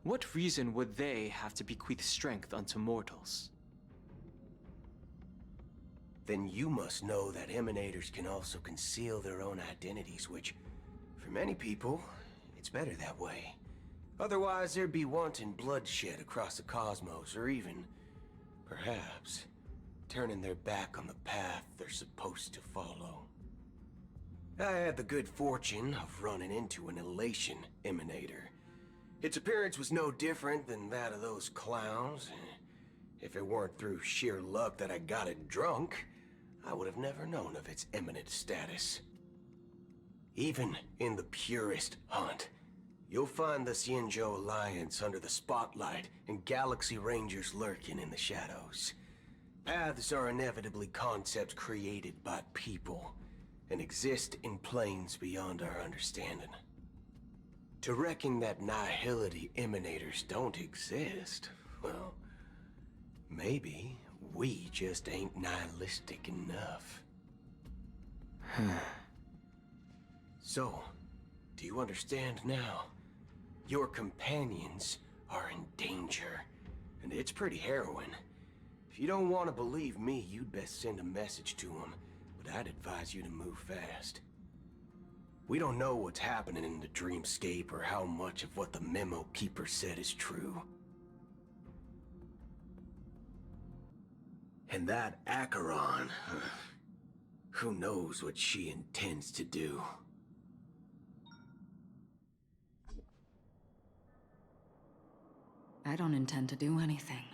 What reason would they have to bequeath strength unto mortals? Then you must know that emanators can also conceal their own identities, which, for many people, it's better that way. Otherwise, there'd be wanton bloodshed across the cosmos, or even, perhaps, turning their back on the path they're supposed to follow. I had the good fortune of running into an elation emanator. Its appearance was no different than that of those clowns. If it weren't through sheer luck that I got it drunk, I would have never known of its eminent status. Even in the purest hunt, you'll find the Xianzhou Alliance under the spotlight and Galaxy Rangers lurking in the shadows. Paths are inevitably concepts created by people and exist in planes beyond our understanding. To reckon that nihility emanators don't exist, well, maybe we just ain't nihilistic enough. So, do you understand now? Your companions are in danger, and it's pretty harrowing. If you don't want to believe me, you'd best send a message to them, but I'd advise you to move fast. We don't know what's happening in the dreamscape or how much of what the memo keeper said is true. And that Acheron, who knows what she intends to do? I don't intend to do anything.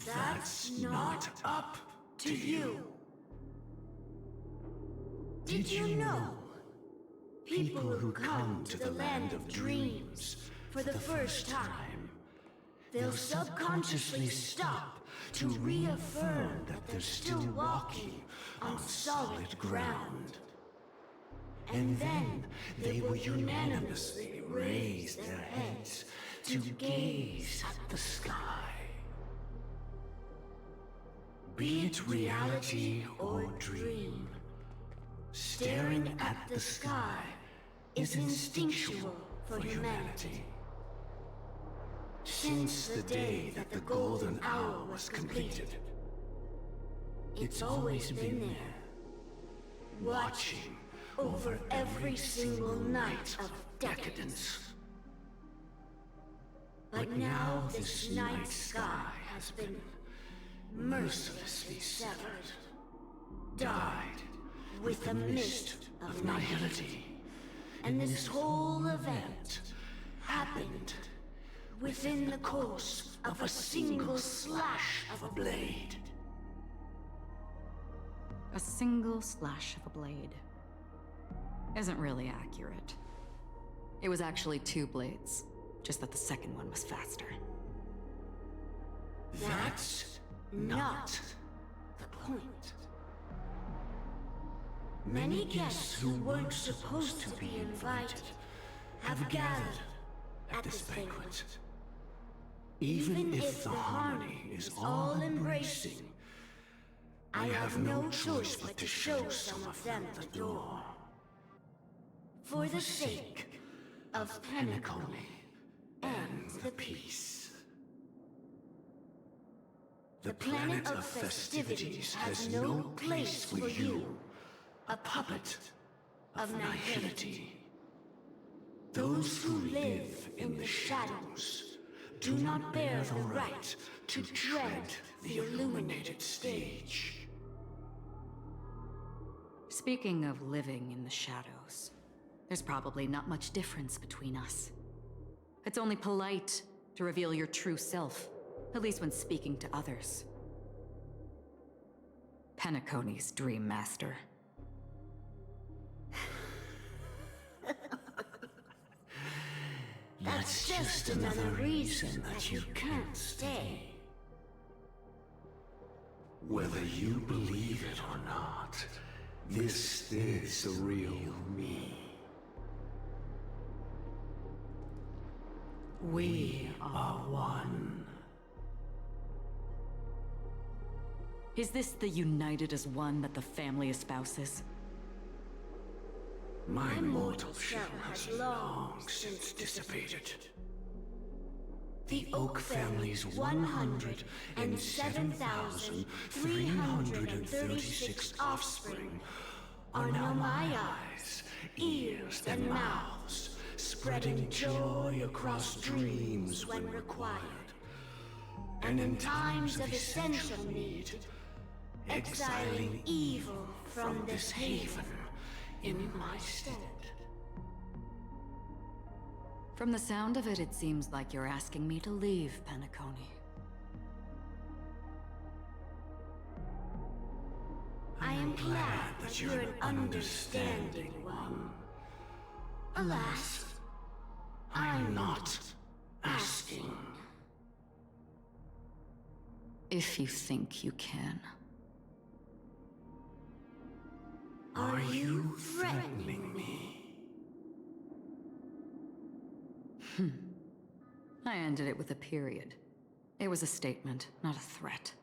That's not up to you. Did you know? People who come to the land of dreams for the first time, they'll subconsciously stop to reaffirm that they're still walking on solid ground. And then they will unanimously raise their heads to gaze at the sky. Be it reality or dream, staring at the sky is instinctual for humanity. Since the day that the golden hour was completed, it's always been there, watching over every single night of decadence. But now this night sky has been mercilessly severed, dyed with a mist of nihility. And this whole event happened within the course of a single slash of a blade. A single slash of a blade isn't really accurate. It was actually 2 blades, just that the second one was faster. That's not the point. Many guests who weren't supposed to be invited have gathered at this banquet. Even if the harmony is all-embracing, I have no choice but to show some of them the door. For the sake of Penacony and the peace. The planet of festivities has no place for you, a puppet of nihility. Those who live in the shadows do not bear the right to tread the illuminated stage. Speaking of living in the shadows, there's probably not much difference between us. It's only polite to reveal your true self, at least when speaking to others. Penacony's Dream Master. That's just another reason that you can't stay. Whether you believe it or not, this is the real me. We are one. Is this the united as one that the family espouses? My mortal shell has long since dissipated. The Oak family's 107,336 offspring are now my eyes, ears, and mouths, spreading joy across dreams when required. And in times of essential need, exiling evil from this haven in my stead. From the sound of it, it seems like you're asking me to leave Penacony. I am glad that you're an understanding one. Alas, I'm not asking. If you think you can. Are you threatening me? I ended it with a period. It was a statement, not a threat.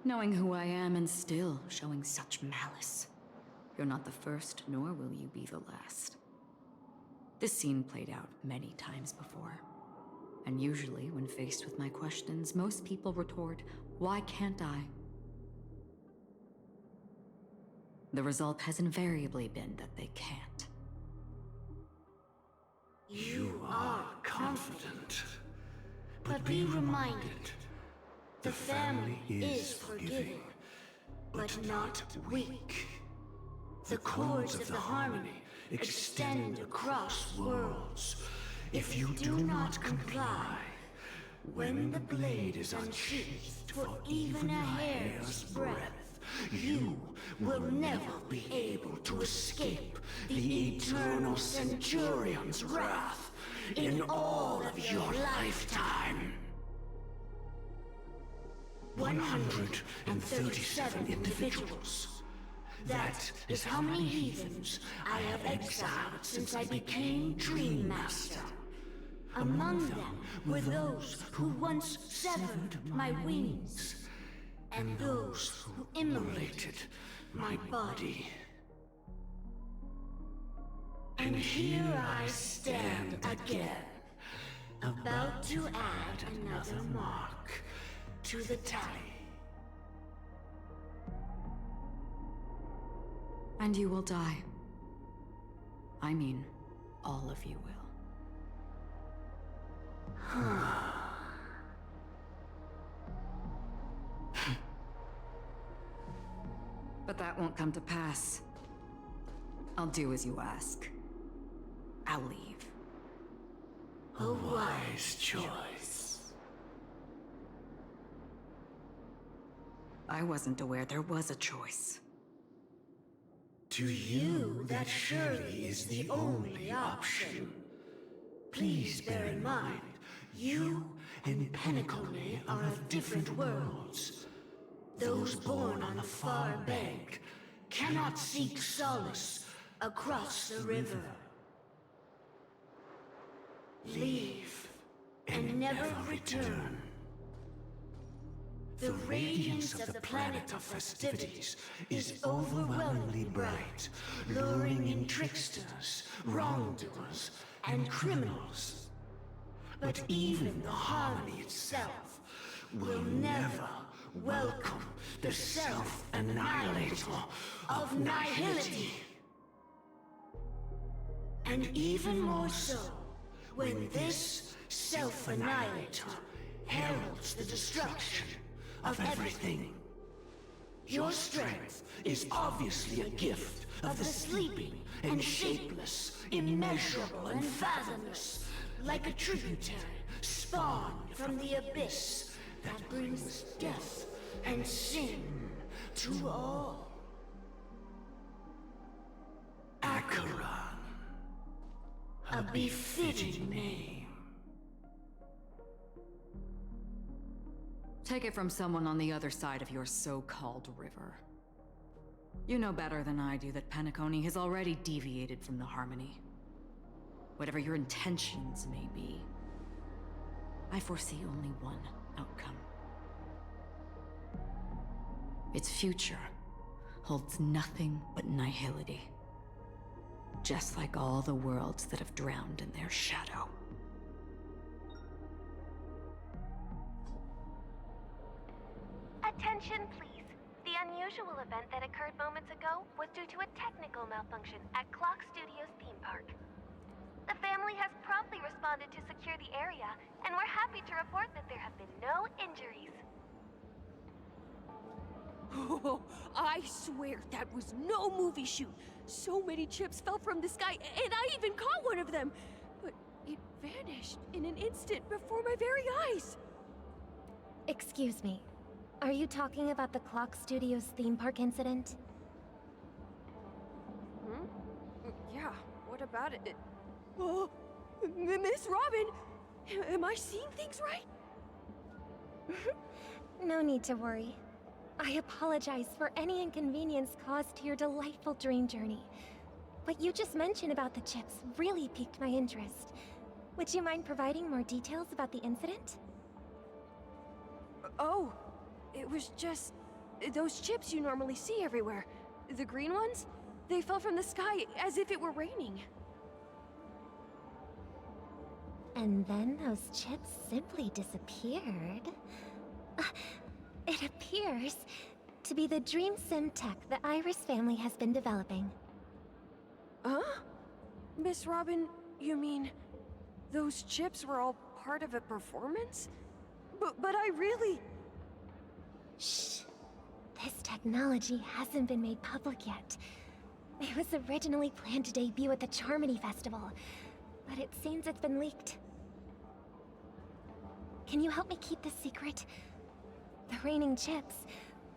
Knowing who I am and still showing such malice. You're not the first, nor will you be the last. This scene played out many times before. And usually, when faced with my questions, most people retort, "Why can't I?" The result has invariably been that they can't. You are confident. But be reminded, the family is forgiving, but not weak. The cords of the harmony extend across worlds. If you do not comply, when the blade is unsheathed for even a hair's breadth, you will never be able to escape the eternal Centurion's wrath in all of your lifetime. 137 individuals. That is how many heathens I have exiled since I became Dream Master. Among them were those who once severed my wings, and those who immolated my body. And here I stand again, about to add another mark to the tally. And you will die. I mean, all of you will. But that won't come to pass. I'll do as you ask. I'll leave. A wise choice. I wasn't aware there was a choice. To you, that surely is the only option. Please bear in mind, you and Penacony are of different worlds. Those born on the far bank cannot seek solace across the river. Leave and never return. The radiance of the planet of festivities is overwhelmingly bright, luring in tricksters, wrongdoers, and criminals. But even the harmony itself will never welcome the self-annihilator of nihility. And even more so, when this self-annihilator heralds the destruction of everything. Your strength is obviously a gift of the sleeping and shapeless, immeasurable and fathomless, like a tributary spawned from the abyss that brings death and sin to all. Acheron, a befitting name. Take it from someone on the other side of your so-called river. You know better than I do that Penacony has already deviated from the harmony. Whatever your intentions may be, I foresee only one outcome. Its future holds nothing but nihility. Just like all the worlds that have drowned in their shadow. Attention, please. The unusual event that occurred moments ago was due to a technical malfunction at Clock Studios theme park. The family has promptly responded to secure the area, and we're happy to report that there have been no injuries. Oh, I swear that was no movie shoot. So many chips fell from the sky, and I even caught one of them. But it vanished in an instant before my very eyes. Excuse me. Are you talking about the Clock Studios theme park incident? Hmm? Yeah, what about it? Oh, Miss Robin! Am I seeing things right? No need to worry. I apologize for any inconvenience caused to your delightful dream journey. What you just mentioned about the chips really piqued my interest. Would you mind providing more details about the incident? Oh, it was just those chips you normally see everywhere. The green ones? They fell from the sky as if it were raining. And then those chips simply disappeared. It appears to be the dream sim tech the Iris family has been developing. Huh? Miss Robin, you mean those chips were all part of a performance? But I really... Shh. This technology hasn't been made public yet. It was originally planned to debut at the Charmony Festival, but it seems it's been leaked. Can you help me keep this secret? The raining chips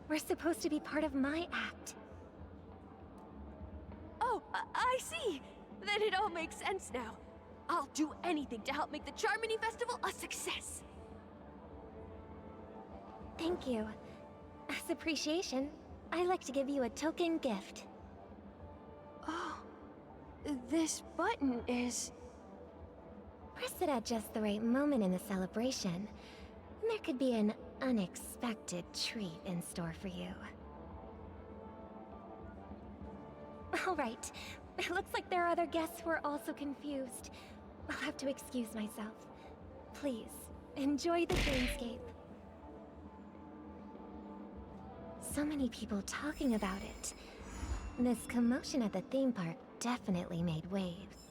were supposed to be part of my act. Oh, I see! Then it all makes sense now. I'll do anything to help make the Charmony Festival a success! Thank you. As appreciation, I'd like to give you a token gift. Oh, this button is... Press it at just the right moment in the celebration, and there could be an unexpected treat in store for you. All right, It looks like there are other guests who are also confused. I'll have to excuse myself. Please, enjoy the dreamscape. So many people talking about it. This commotion at the theme park definitely made waves.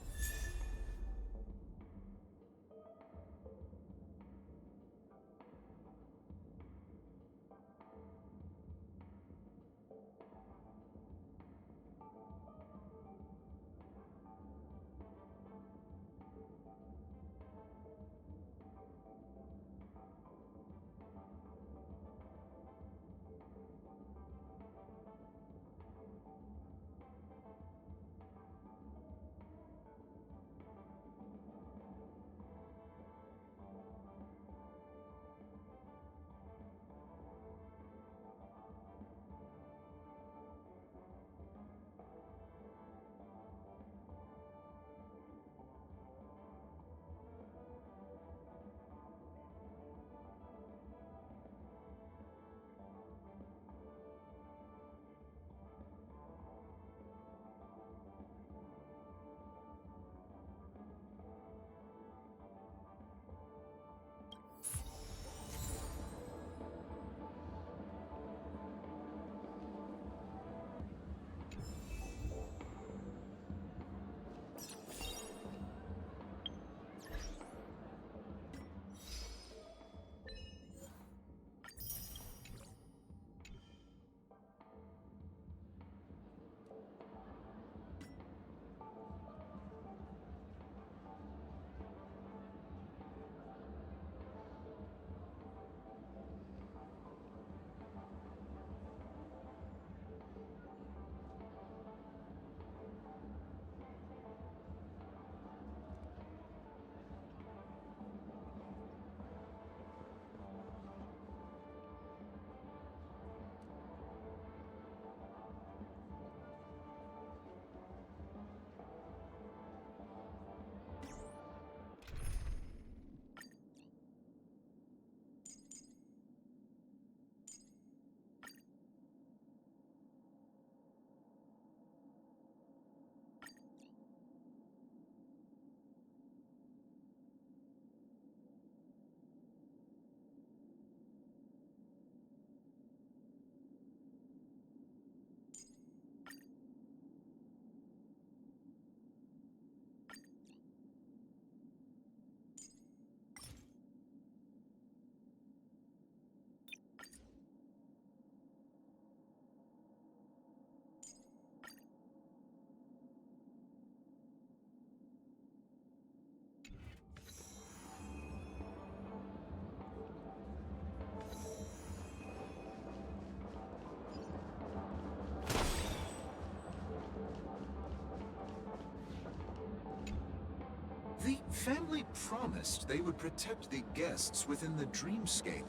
The family promised they would protect the guests within the dreamscape,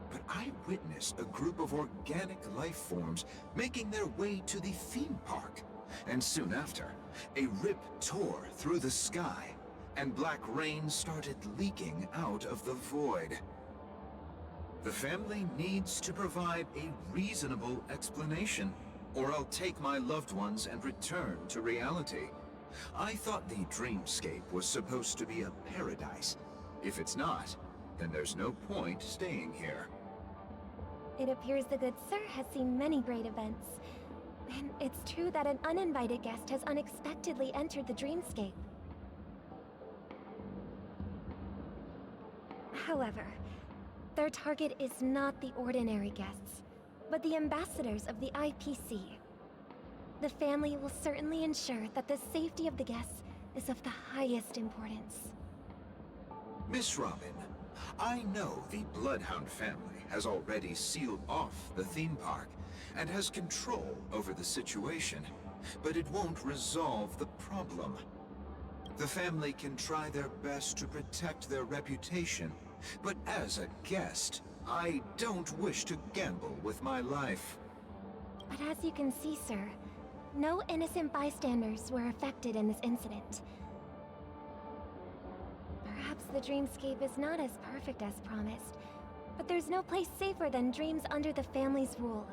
but I witnessed a group of organic life forms making their way to the theme park. And soon after, a rip tore through the sky, and black rain started leaking out of the void. The family needs to provide a reasonable explanation, or I'll take my loved ones and return to reality. I thought the dreamscape was supposed to be a paradise. If it's not, then there's no point staying here. It appears the good sir has seen many great events. And it's true that an uninvited guest has unexpectedly entered the dreamscape. However, their target is not the ordinary guests, but the ambassadors of the IPC. The family will certainly ensure that the safety of the guests is of the highest importance. Miss Robin, I know the Bloodhound family has already sealed off the theme park and has control over the situation, but it won't resolve the problem. The family can try their best to protect their reputation, but as a guest, I don't wish to gamble with my life. But as you can see, sir, no innocent bystanders were affected in this incident. Perhaps the dreamscape is not as perfect as promised, but there's no place safer than dreams under the family's rule.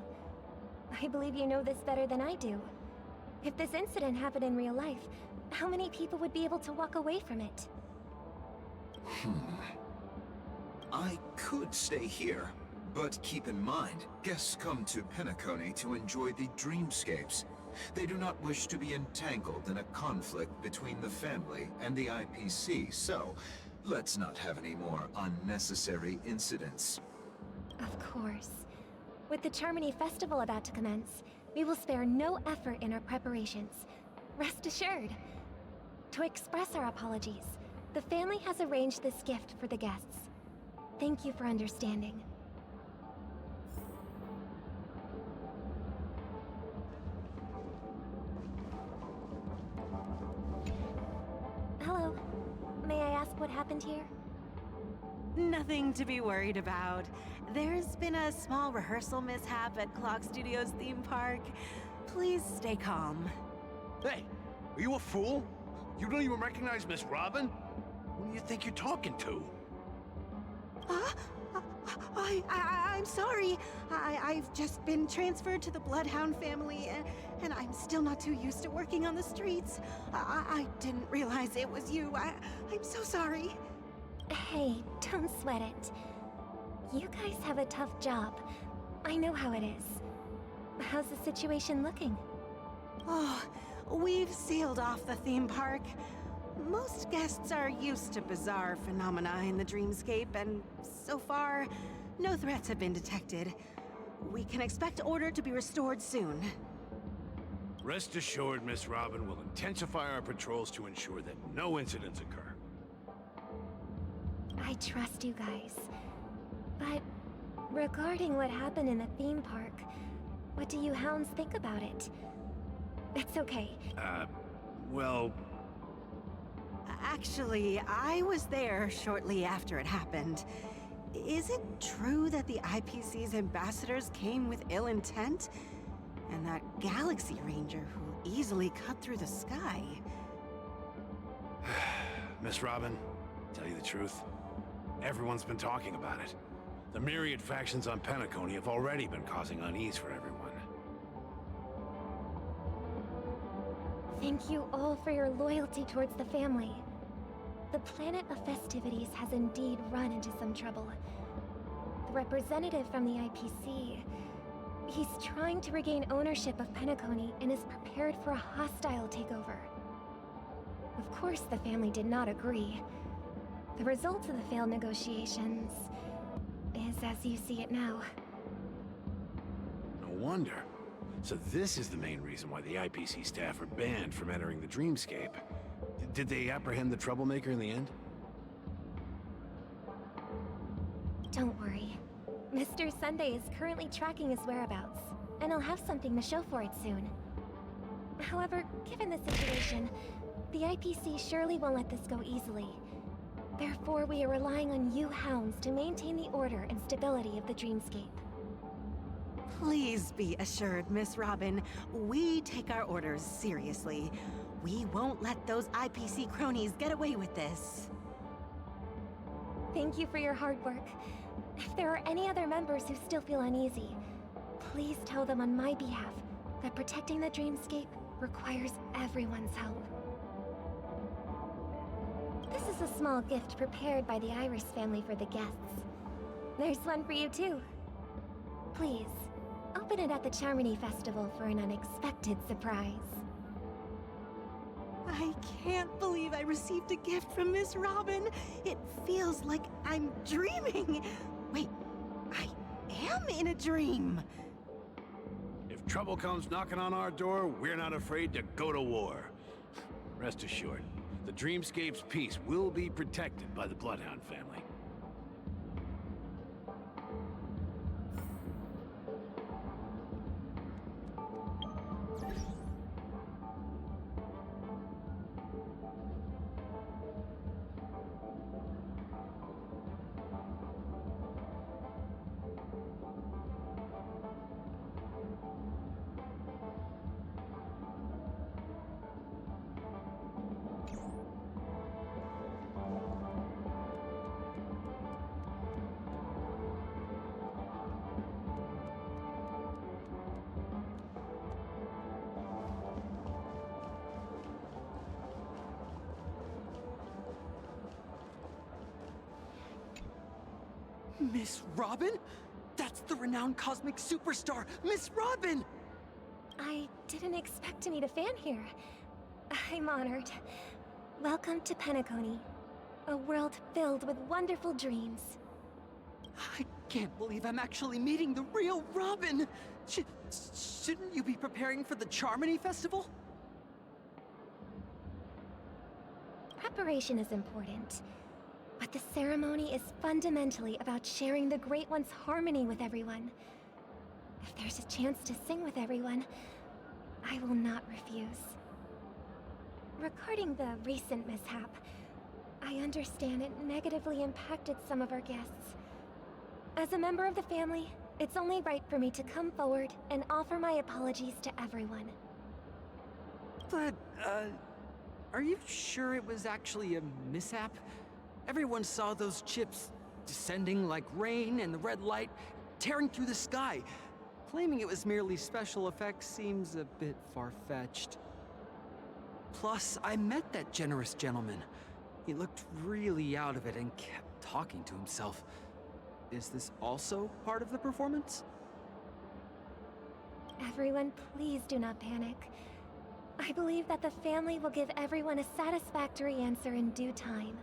I believe you know this better than I do. If this incident happened in real life, how many people would be able to walk away from it? I could stay here, but keep in mind, guests come to Penacony to enjoy the dreamscapes. They do not wish to be entangled in a conflict between the family and the IPC, so let's not have any more unnecessary incidents. Of course. With the Charmony Festival about to commence, we will spare no effort in our preparations. Rest assured. To express our apologies, the family has arranged this gift for the guests. Thank you for understanding. Hello. May I ask what happened here? Nothing to be worried about. There's been a small rehearsal mishap at Clock Studios theme park. Please stay calm. Hey, are you a fool? You don't even recognize Miss Robin? Who do you think you're talking to? I'm sorry. I've just been transferred to the Bloodhound family, and I'm still not too used to working on the streets. I didn't realize it was you. I'm so sorry. Hey, don't sweat it. You guys have a tough job. I know how it is. How's the situation looking? Oh, we've sealed off the theme park. Most guests are used to bizarre phenomena in the dreamscape, and so far, no threats have been detected. We can expect order to be restored soon. Rest assured, Miss Robin will intensify our patrols to ensure that no incidents occur. I trust you guys. But regarding what happened in the theme park, what do you hounds think about it? It's okay. Well... Actually, I was there shortly after it happened. Is it true that the IPC's ambassadors came with ill intent? And that Galaxy Ranger who easily cut through the sky? Miss Robin, tell you the truth, everyone's been talking about it. The myriad factions on Penacony have already been causing unease for everyone. Thank you all for your loyalty towards the family. The planet of festivities has indeed run into some trouble. The representative from the IPC... he's trying to regain ownership of Penacony and is prepared for a hostile takeover. Of course, the family did not agree. The result of the failed negotiations is as you see it now. No wonder. So this is the main reason why the IPC staff are banned from entering the dreamscape. Did they apprehend the troublemaker in the end? Don't worry. Mr. Sunday is currently tracking his whereabouts, and I'll have something to show for it soon. However, given the situation, the IPC surely won't let this go easily. Therefore, we are relying on you hounds to maintain the order and stability of the dreamscape. Please be assured, Miss Robin, we take our orders seriously. We won't let those IPC cronies get away with this. Thank you for your hard work. If there are any other members who still feel uneasy, please tell them on my behalf that protecting the dreamscape requires everyone's help. This is a small gift prepared by the Iris family for the guests. There's one for you too. Please, open it at the Charmony Festival for an unexpected surprise. I can't believe I received a gift from Miss Robin. It feels like I'm dreaming. Wait, I am in a dream. If trouble comes knocking on our door, we're not afraid to go to war. Rest assured, the Dreamscape's peace will be protected by the Bloodhound family. Miss Robin? That's the renowned cosmic superstar, Miss Robin! I didn't expect to meet a fan here. I'm honored. Welcome to Penacony, a world filled with wonderful dreams. I can't believe I'm actually meeting the real Robin! Shouldn't you be preparing for the Charmony Festival? Preparation is important, but the ceremony is fundamentally about sharing the Great One's harmony with everyone. If there's a chance to sing with everyone, I will not refuse. Regarding the recent mishap, I understand it negatively impacted some of our guests. As a member of the family, it's only right for me to come forward and offer my apologies to everyone. But, are you sure it was actually a mishap? Everyone saw those chips descending like rain and the red light tearing through the sky. Claiming it was merely special effects seems a bit far-fetched. Plus, I met that generous gentleman. He looked really out of it and kept talking to himself. Is this also part of the performance? Everyone, please do not panic. I believe that the family will give everyone a satisfactory answer in due time.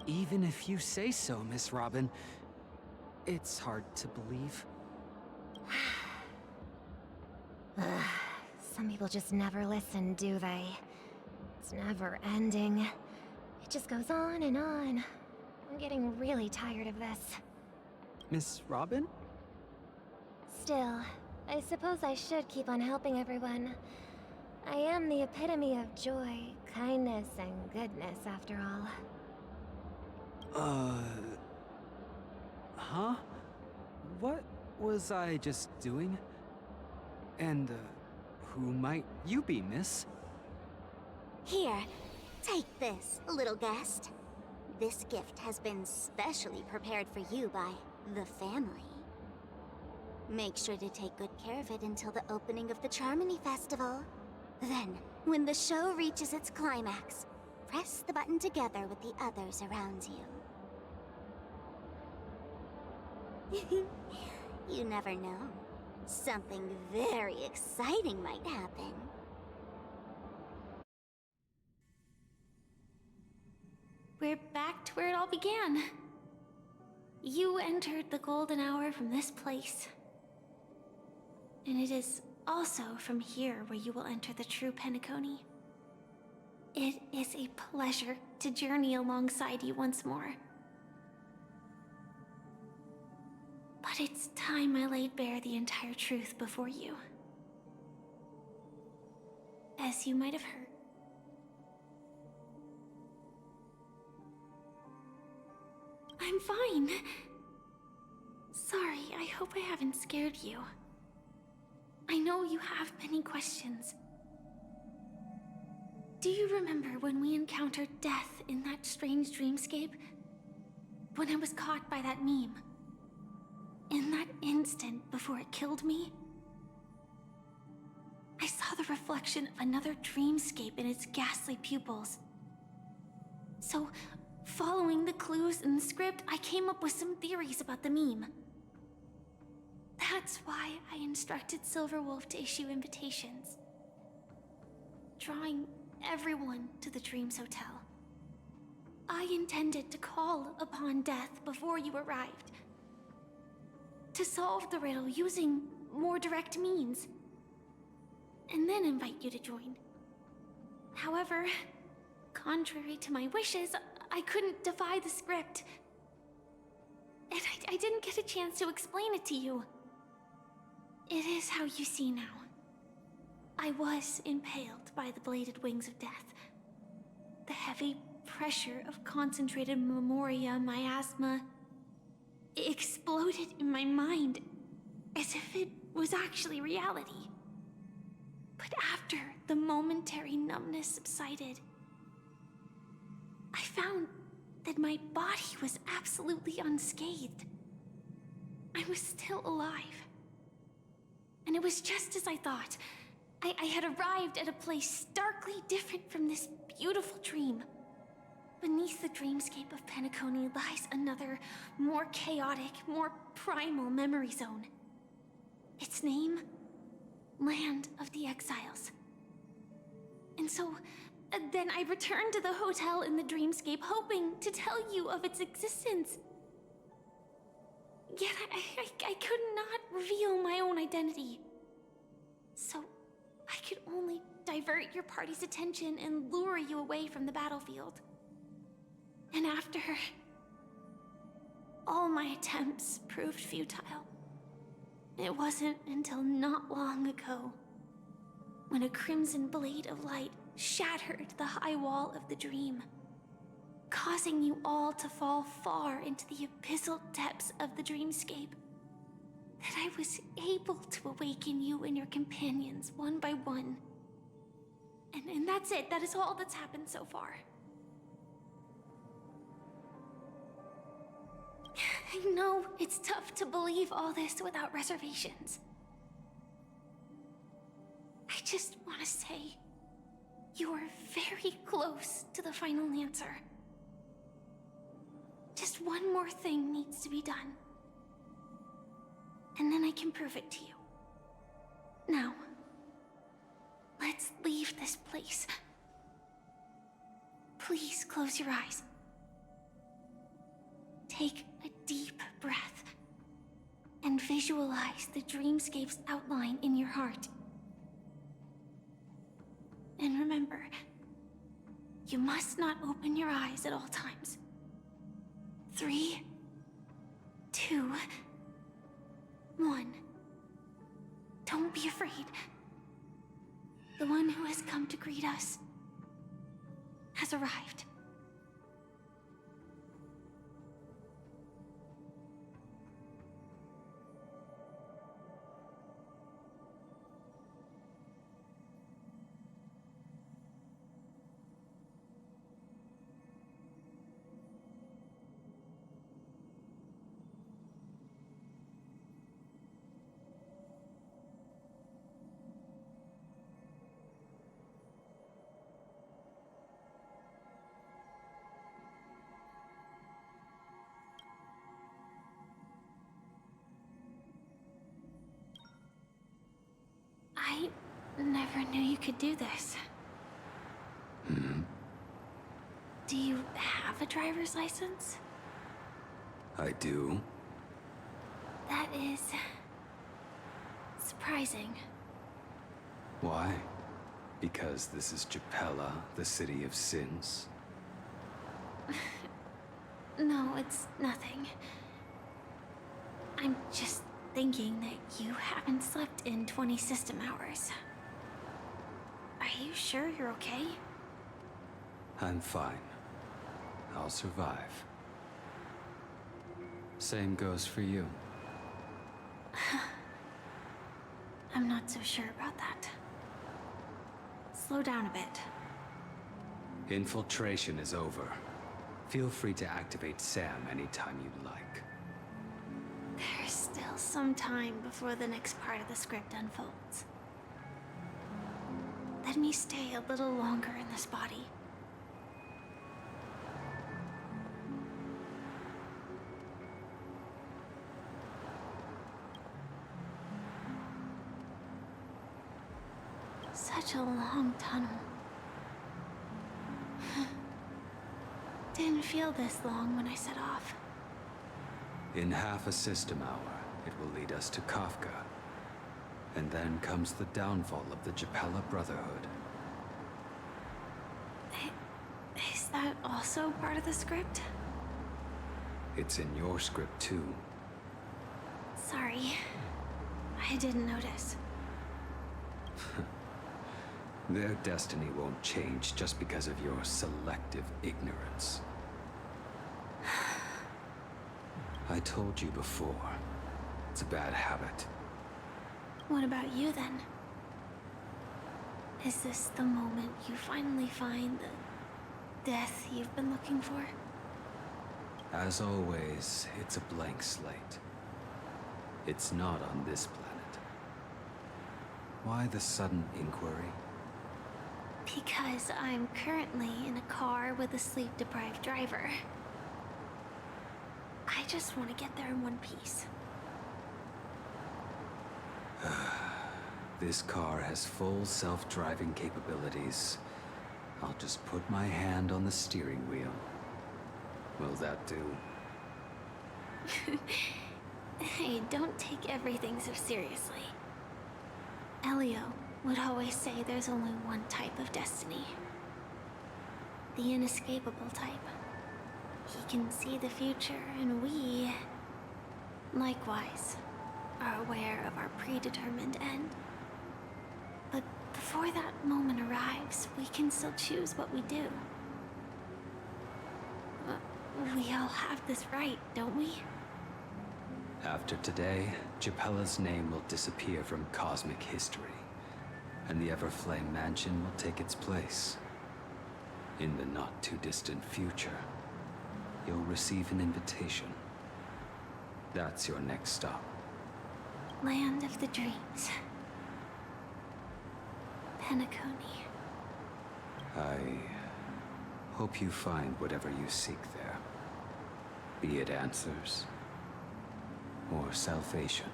Even if you say so, Miss Robin, it's hard to believe. Some people just never listen, do they? It's never ending. It just goes on and on. I'm getting really tired of this. Miss Robin? Still, I suppose I should keep on helping everyone. I am the epitome of joy, kindness, and goodness, after all. Huh? What was I just doing? And, who might you be, miss? Here, take this, little guest. This gift has been specially prepared for you by the family. Make sure to take good care of it until the opening of the Charmony Festival. Then, when the show reaches its climax, press the button together with the others around you. You never know. Something very exciting might happen. We're back to where it all began. You entered the golden hour from this place. And it is also from here where you will enter the true Penacony. It is a pleasure to journey alongside you once more. But it's time I laid bare the entire truth before you. As you might have heard, I'm fine. Sorry, I hope I haven't scared you. I know you have many questions. Do you remember when we encountered death in that strange dreamscape? When I was caught by that meme? In that instant before it killed me? I saw the reflection of another dreamscape in its ghastly pupils. So, following the clues in the script, I came up with some theories about the meme. That's why I instructed Silverwolf to issue invitations, drawing everyone to the Dreams Hotel. I intended to call upon death before you arrived, to solve the riddle using more direct means, and then invite you to join. However, contrary to my wishes, I couldn't defy the script. And I didn't get a chance to explain it to you. It is how you see now. I was impaled by the bladed wings of death. The heavy pressure of concentrated memoria miasma exploded in my mind as if it was actually reality. But after the momentary numbness subsided, I found that my body was absolutely unscathed. I was still alive. And it was just as I thought. I had arrived at a place starkly different from this beautiful dream. beneath the dreamscape of Penacony lies another, more chaotic, more primal memory zone. Its name? Land of the Exiles. And so, then I returned to the hotel in the dreamscape, hoping to tell you of its existence. Yet I could not reveal my own identity. So, I could only divert your party's attention and lure you away from the battlefield. And after all my attempts proved futile, it wasn't until not long ago when a crimson blade of light shattered the high wall of the dream, causing you all to fall far into the abyssal depths of the dreamscape, that I was able to awaken you and your companions one by one. And that's it. That is all that's happened so far. I know it's tough to believe all this without reservations. I just want to say, you are very close to the final answer. Just one more thing needs to be done. And then I can prove it to you. Now, let's leave this place. Please close your eyes. Take a deep breath and visualize the dreamscape's outline in your heart. And remember, you must not open your eyes at all times. 3, 2, 1. Don't be afraid. The one who has come to greet us has arrived. I never knew you could do this. Do you have a driver's license? I do. That is surprising. Why? Because this is Japella, the city of sins? No, it's nothing. I'm just thinking that you haven't slept in 20 system hours. Are you sure you're okay? I'm fine. I'll survive. Same goes for you. I'm not so sure about that. Slow down a bit. Infiltration is over. Feel free to activate Sam anytime you'd like. There's still some time before the next part of the script unfolds. Let me stay a little longer in this body. Such a long tunnel. Didn't feel this long when I set off. In half a system hour, it will lead us to Kafka. And then comes the downfall of the Japella Brotherhood. Is that also part of the script? It's in your script too. Sorry. I didn't notice. Their destiny won't change just because of your selective ignorance. I told you before, it's a bad habit. What about you then? Is this the moment you finally find the death you've been looking for? As always, it's a blank slate. It's not on this planet. Why the sudden inquiry? Because I'm currently in a car with a sleep-deprived driver. I just want to get there in one piece. This car has full self-driving capabilities. I'll just put my hand on the steering wheel. Will that do? Hey, don't take everything so seriously. Elio would always say there's only one type of destiny. The inescapable type. He can see the future, and we, likewise, are aware of our predetermined end. But before that moment arrives, we can still choose what we do. We all have this right, don't we? After today, Japella's name will disappear from cosmic history, and the Everflame Mansion will take its place. In the not-too-distant future, you'll receive an invitation. That's your next stop. Land of the Dreams. Penacony. I hope you find whatever you seek there. Be it answers or salvation.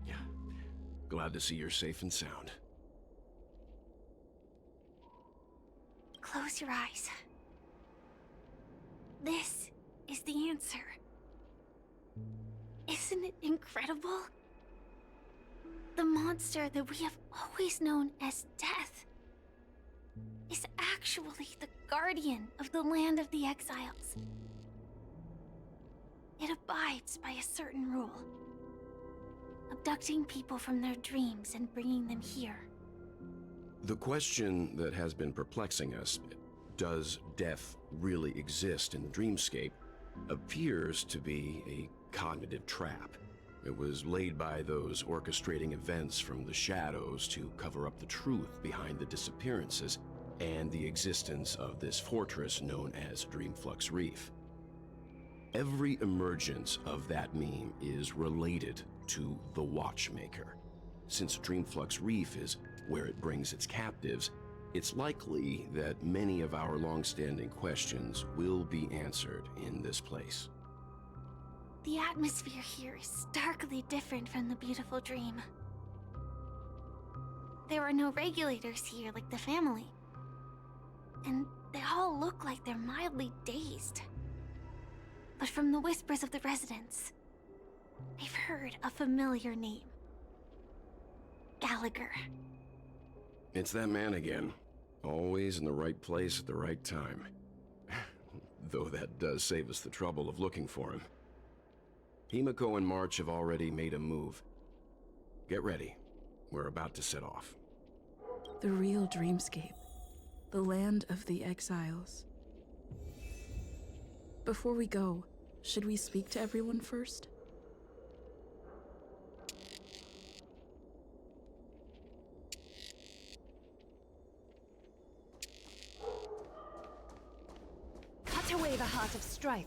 Yeah. Glad to see you're safe and sound. Close your eyes. This is the answer. Isn't it incredible? The monster that we have always known as Death is actually the guardian of the land of the exiles. It abides by a certain rule. Abducting people from their dreams and bringing them here. The question that has been perplexing us, does death really exist in the dreamscape, appears to be a cognitive trap. It was laid by those orchestrating events from the shadows to cover up the truth behind the disappearances and the existence of this fortress known as Dreamflux Reef. Every emergence of that meme is related to the Watchmaker. Since Dreamflux Reef is where it brings its captives, it's likely that many of our long-standing questions will be answered in this place. The atmosphere here is starkly different from the beautiful dream. There are no regulators here like the family. And they all look like they're mildly dazed. But from the whispers of the residents, I've heard a familiar name. Gallagher. It's that man again. Always in the right place at the right time. Though that does save us the trouble of looking for him. Himiko and March have already made a move. Get ready. We're about to set off. The real dreamscape. The land of the exiles. Before we go, should we speak to everyone first? Cut away the heart of strife.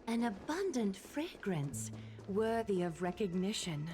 An abundant fragrance, worthy of recognition.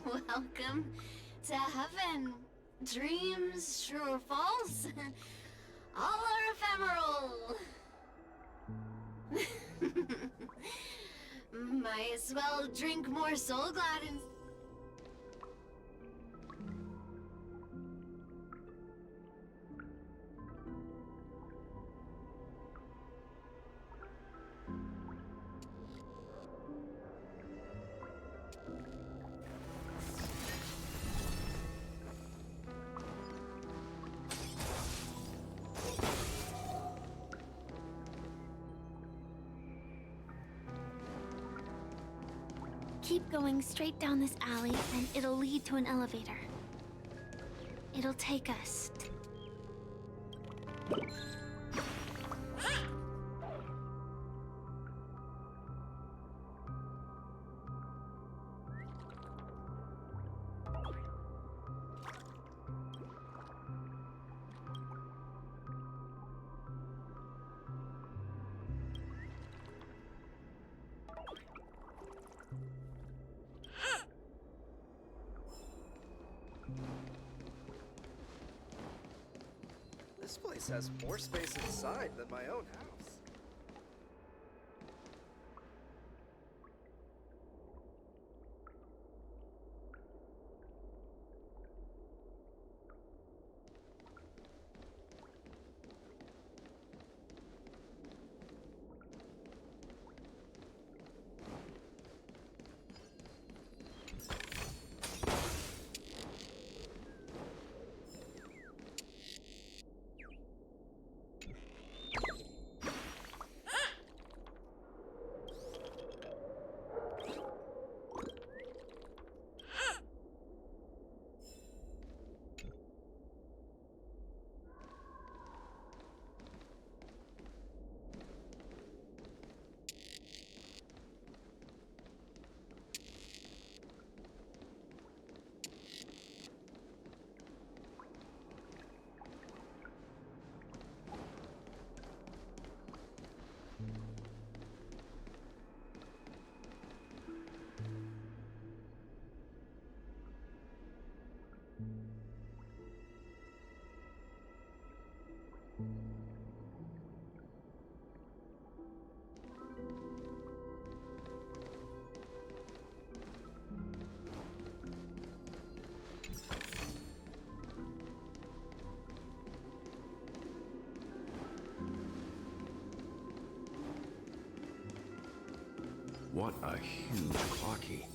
Welcome to heaven. Dreams, true or false, all are ephemeral. Might as well drink more Soul Gladden. Keep going straight down this alley, and it'll lead to an elevator. It'll take us This place has more space inside than my own house. What a huge clocky.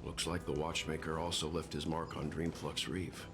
Looks like the watchmaker also left his mark on Dreamflux Reef.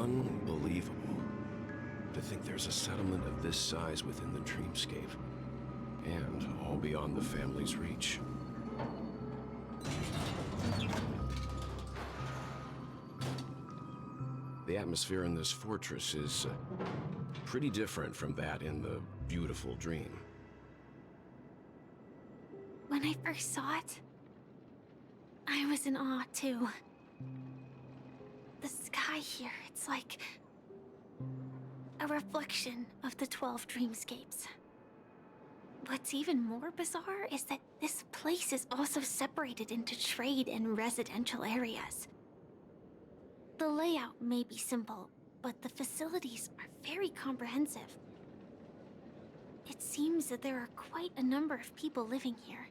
Unbelievable. To think there's a settlement of this size within the dreamscape. And all beyond the family's reach. The atmosphere in this fortress is pretty different from that in the beautiful dream. When I first saw it, I was in awe too. The sky here, it's like a reflection of the 12 dreamscapes. What's even more bizarre is that this place is also separated into trade and residential areas. The layout may be simple, but the facilities are very comprehensive. It seems that there are quite a number of people living here.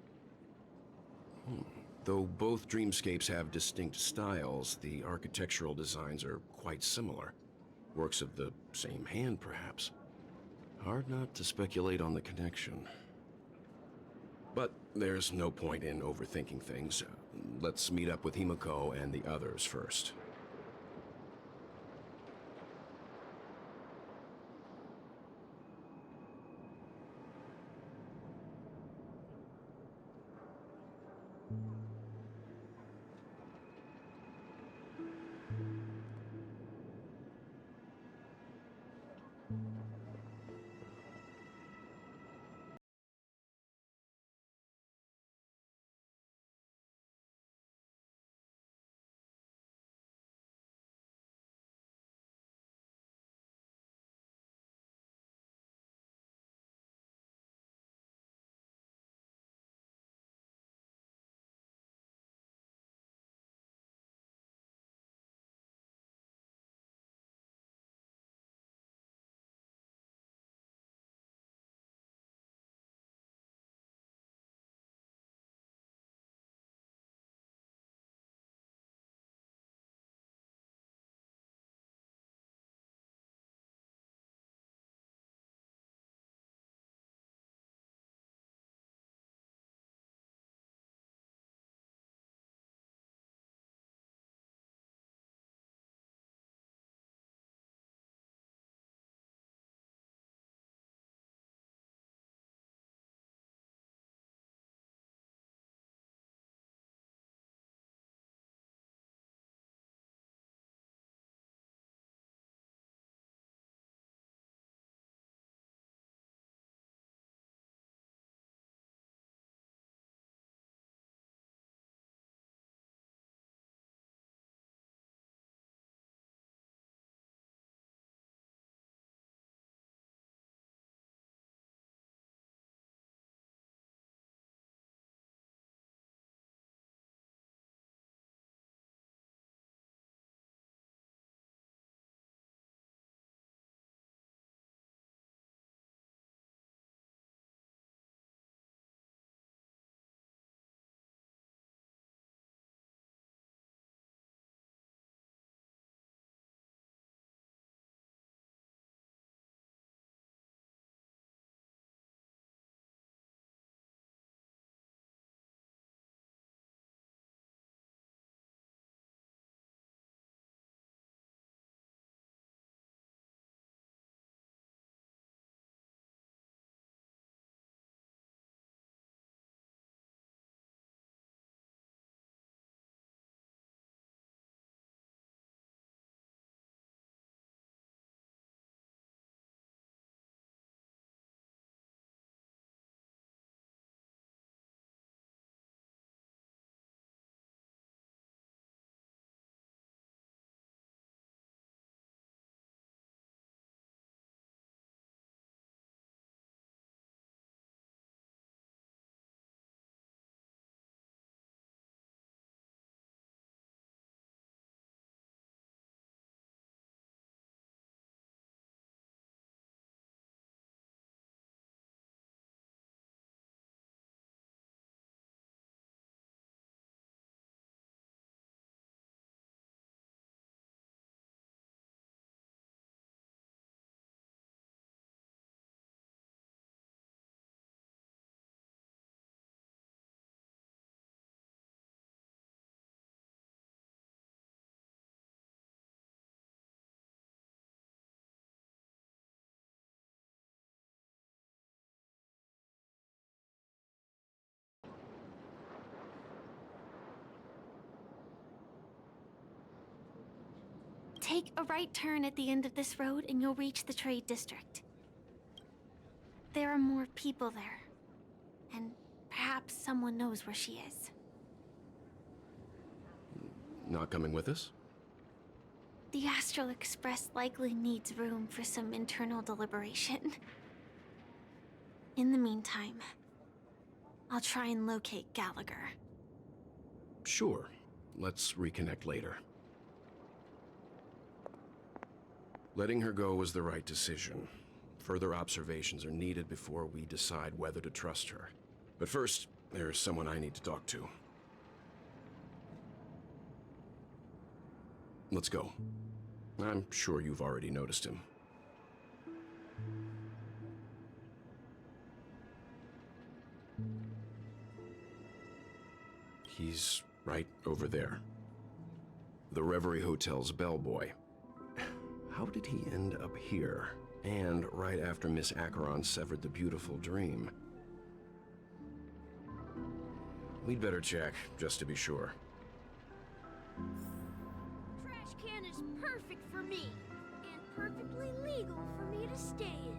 Though both dreamscapes have distinct styles, the architectural designs are quite similar. Works of the same hand, perhaps. Hard not to speculate on the connection. But there's no point in overthinking things. Let's meet up with Himiko and the others first. Take a right turn at the end of this road and you'll reach the trade district. There are more people there, and perhaps someone knows where she is. Not coming with us? The Astral Express likely needs room for some internal deliberation. In the meantime, I'll try and locate Gallagher. Sure. Let's reconnect later. Letting her go was the right decision. Further observations are needed before we decide whether to trust her. But first, there's someone I need to talk to. Let's go. I'm sure you've already noticed him. He's right over there. The Reverie Hotel's bellboy. How did he end up here? And right after Miss Acheron severed the beautiful dream. We'd better check, just to be sure. Trash can is perfect for me, and perfectly legal for me to stay in.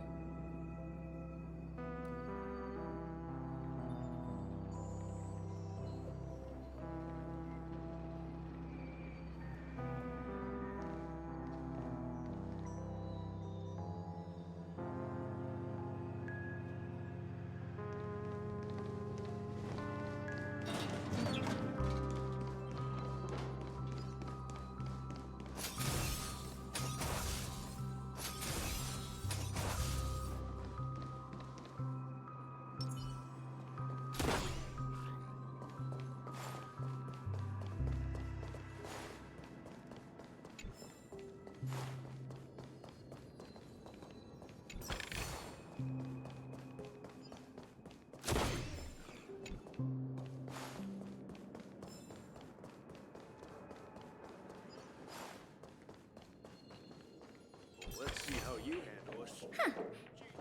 Let's see how you handle it. Huh.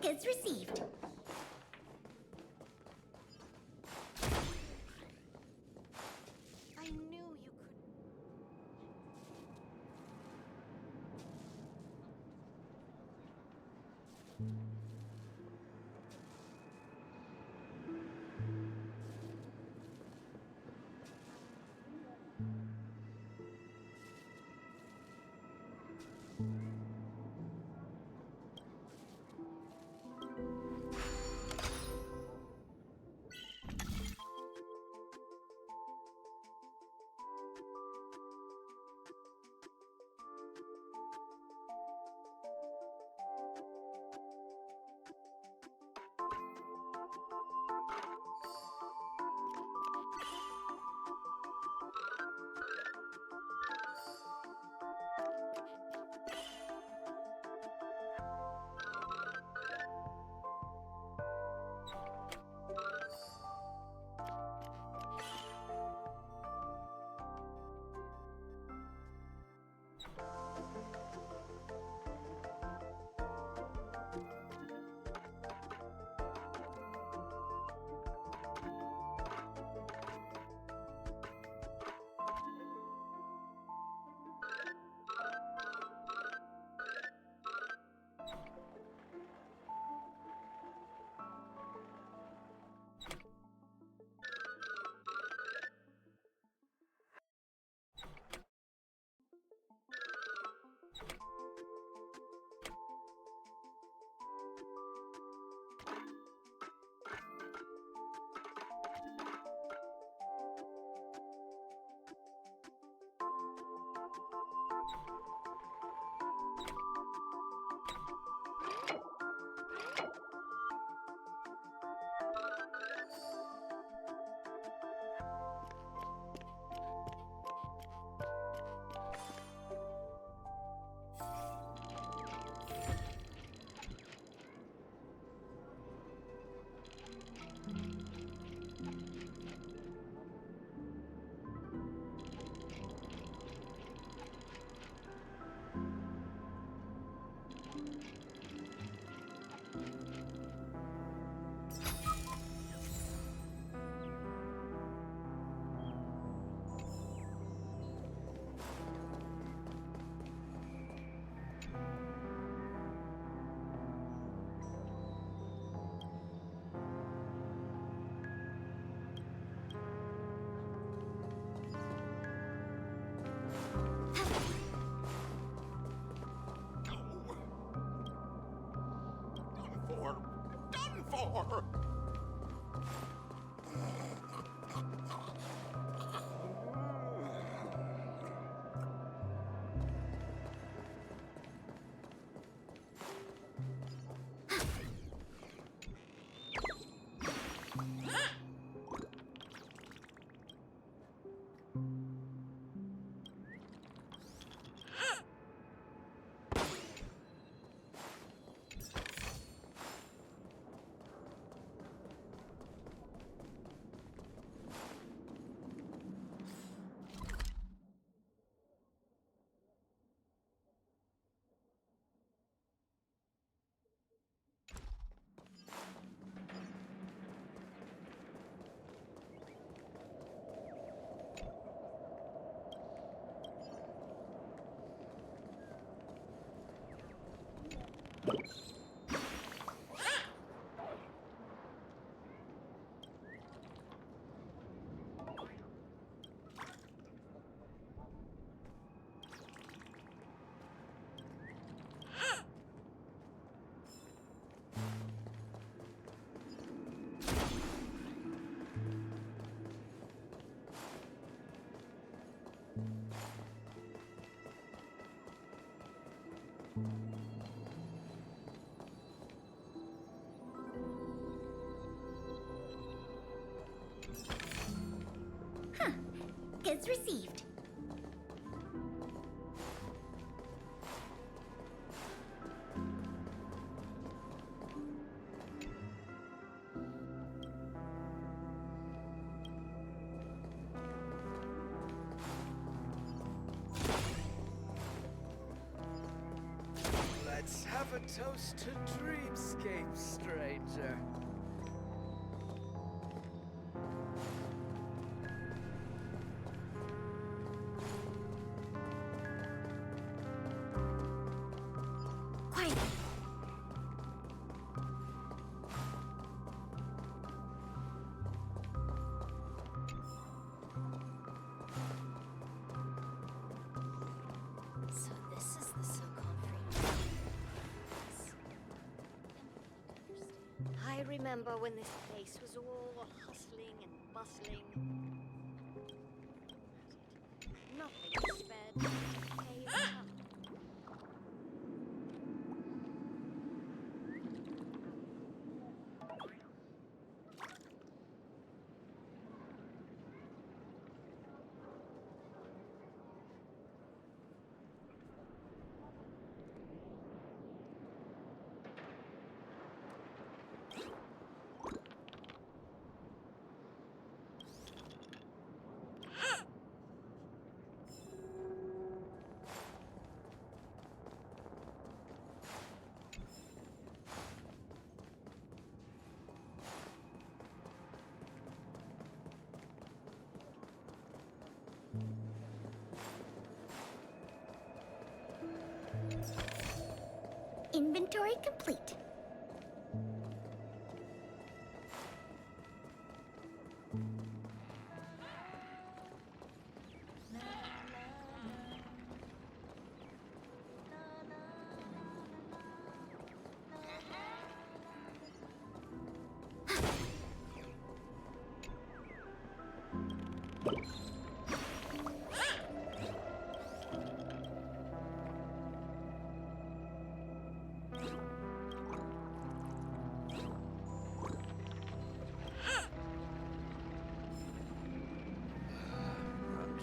Goods received. I knew you could. more! Goods received. Let's have a toast to dreamscape, stranger. Quiet. So this is the so-called freedom. I remember when this place was all hustling and bustling. Nothing was spared to pay the town. Inventory complete.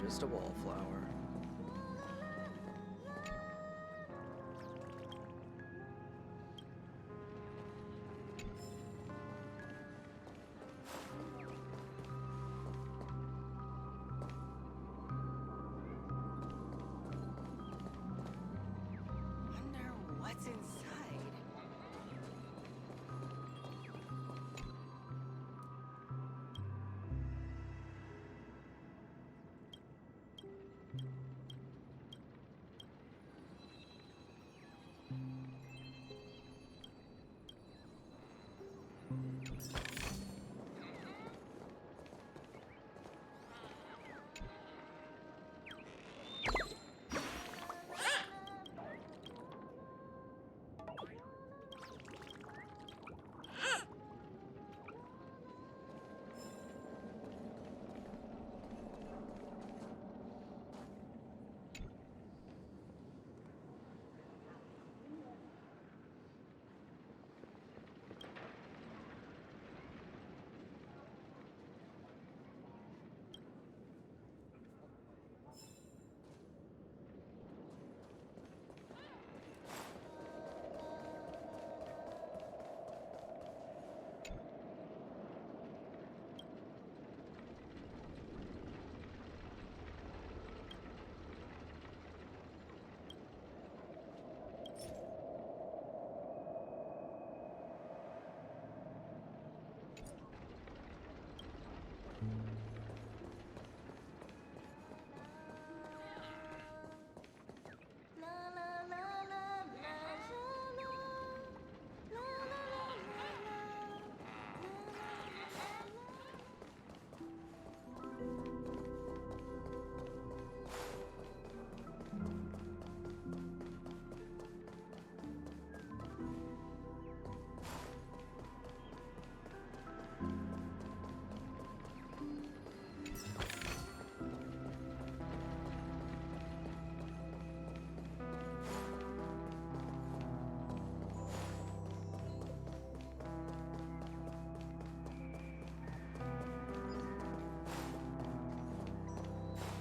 Just a wallflower. Wonder what's inside.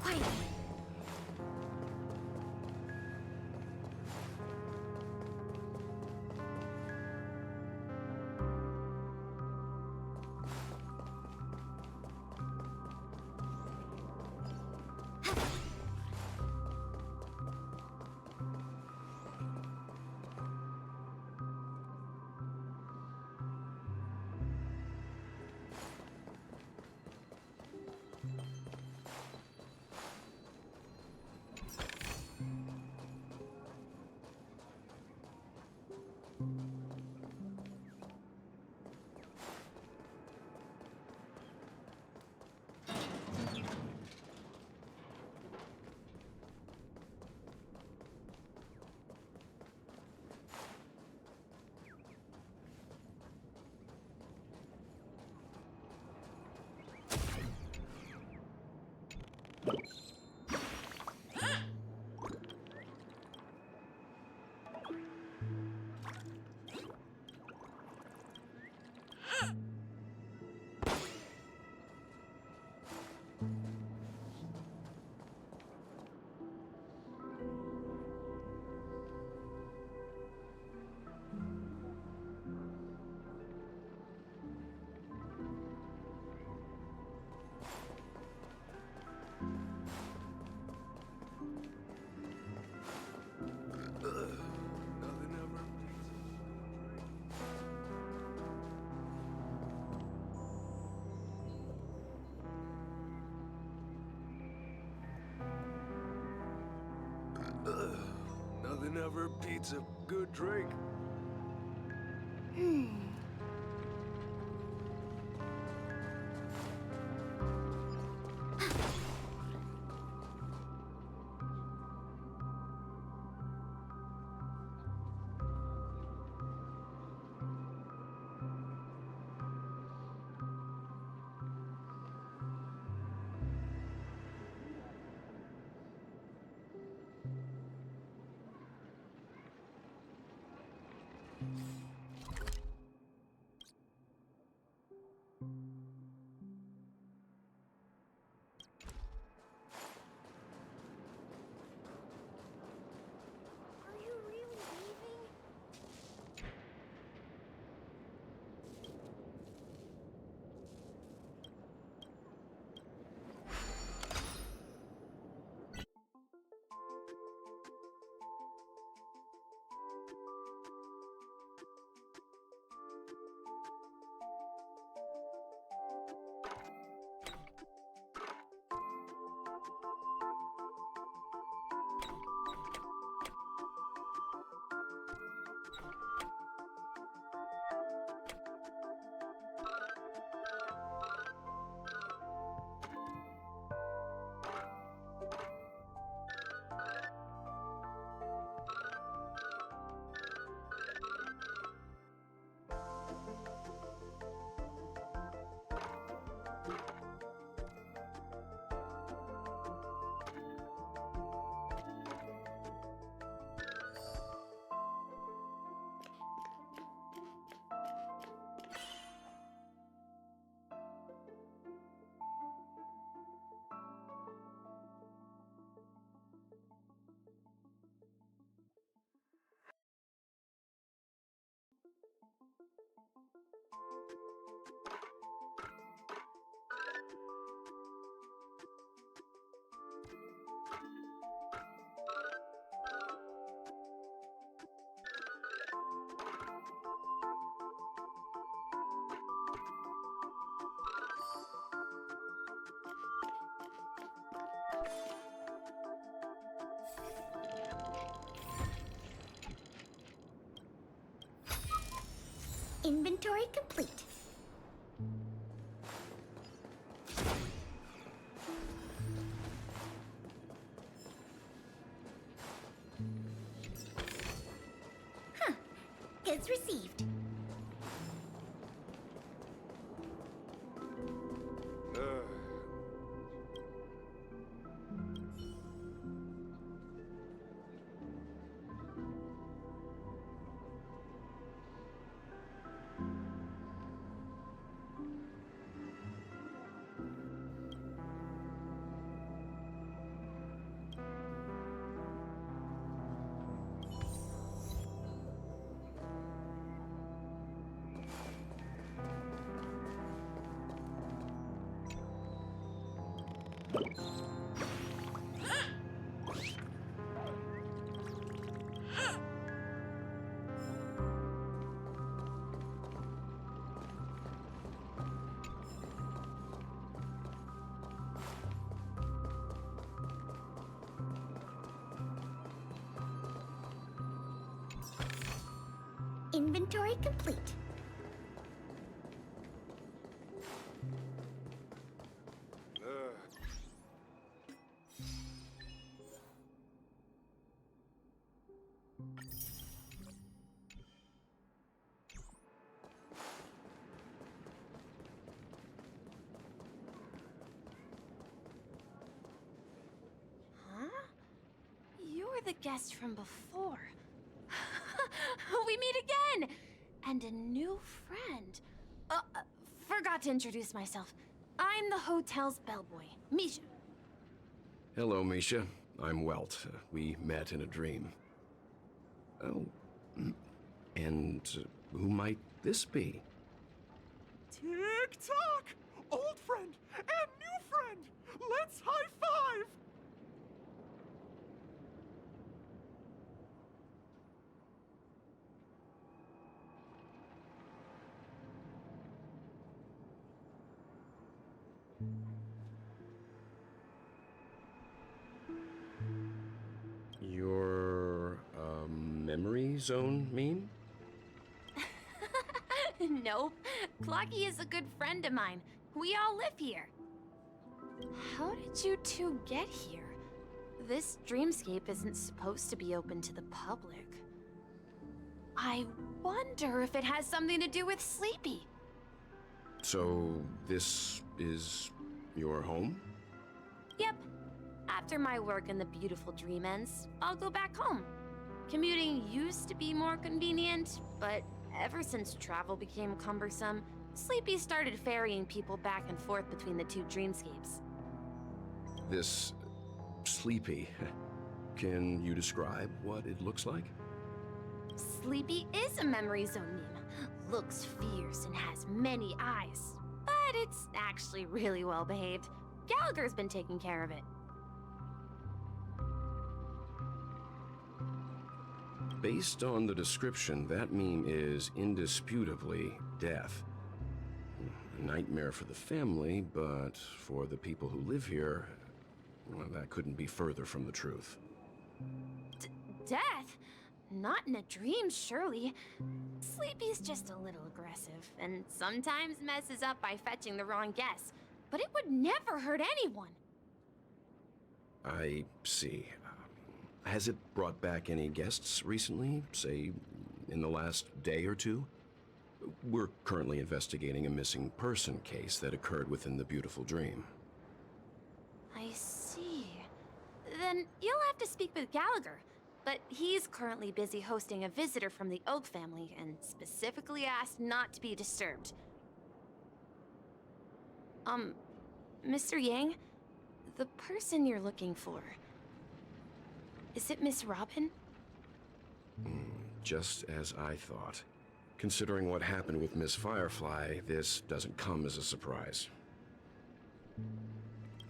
Quiet. Nothing ever beats a good drink. Inventory complete. Huh. Goods received. Inventory complete. Huh? You're the guest from before. We meet again! And a new friend. Forgot to introduce myself. I'm the hotel's bellboy, Misha. Hello, Misha. I'm Welt. We met in a dream. Oh, and who might this be? Tick-tock! Old friend and new friend! Let's high-five! Your, memory zone meme? Nope. Clocky is a good friend of mine. We all live here. How did you two get here? This dreamscape isn't supposed to be open to the public. I wonder if it has something to do with Sleepy. So, this is your home? Yep. After my work in the beautiful dream ends, I'll go back home. Commuting used to be more convenient, but ever since travel became cumbersome, Sleepy started ferrying people back and forth between the two dreamscapes. This Sleepy. Can you describe what it looks like? Sleepy is a memory zone meme. Looks fierce and has many eyes. But it's actually really well behaved. Gallagher's been taking care of it. Based on the description, that meme is indisputably death. A nightmare for the family, but for the people who live here, well, that couldn't be further from the truth. Death? Not in a dream, surely. Sleepy's just a little aggressive, and sometimes messes up by fetching the wrong guess. But it would never hurt anyone. I see. Has it brought back any guests recently, say, in the last day or two? We're currently investigating a missing person case that occurred within the beautiful dream. I see. Then you'll have to speak with Gallagher. But he's currently busy hosting a visitor from the Oak family and specifically asked not to be disturbed. Mr. Yang, the person you're looking for, is it Miss Robin? Just as I thought. Considering what happened with Miss Firefly, this doesn't come as a surprise.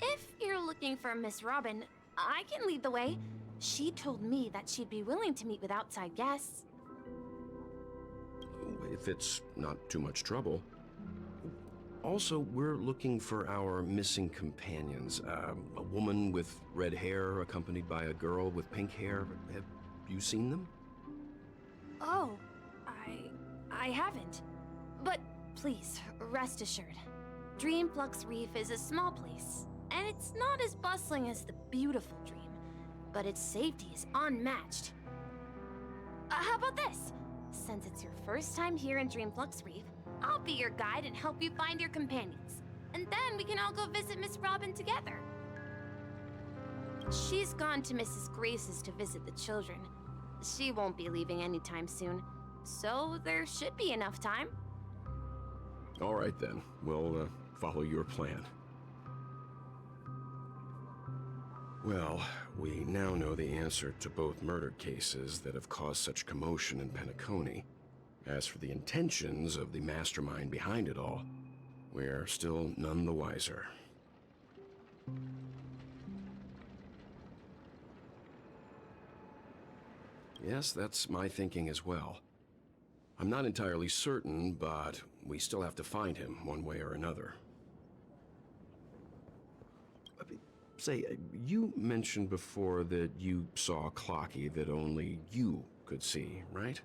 If you're looking for Miss Robin, I can lead the way. She told me that she'd be willing to meet with outside guests. If it's not too much trouble. Also, we're looking for our missing companions. A woman with red hair accompanied by a girl with pink hair. Have you seen them? Oh, I haven't. But please, rest assured. Dreamflux Reef is a small place, and it's not as bustling as the beautiful dream. But its safety is unmatched. How about this? Since it's your first time here in Dreamflux Reef, I'll be your guide and help you find your companions. And then we can all go visit Miss Robin together. She's gone to Mrs. Grace's to visit the children. She won't be leaving anytime soon, so there should be enough time. All right then, we'll follow your plan. Well, we now know the answer to both murder cases that have caused such commotion in Penacony. As for the intentions of the mastermind behind it all, we're still none the wiser. Yes, that's my thinking as well. I'm not entirely certain, but we still have to find him one way or another. Say, you mentioned before that you saw Clocky that only you could see, right?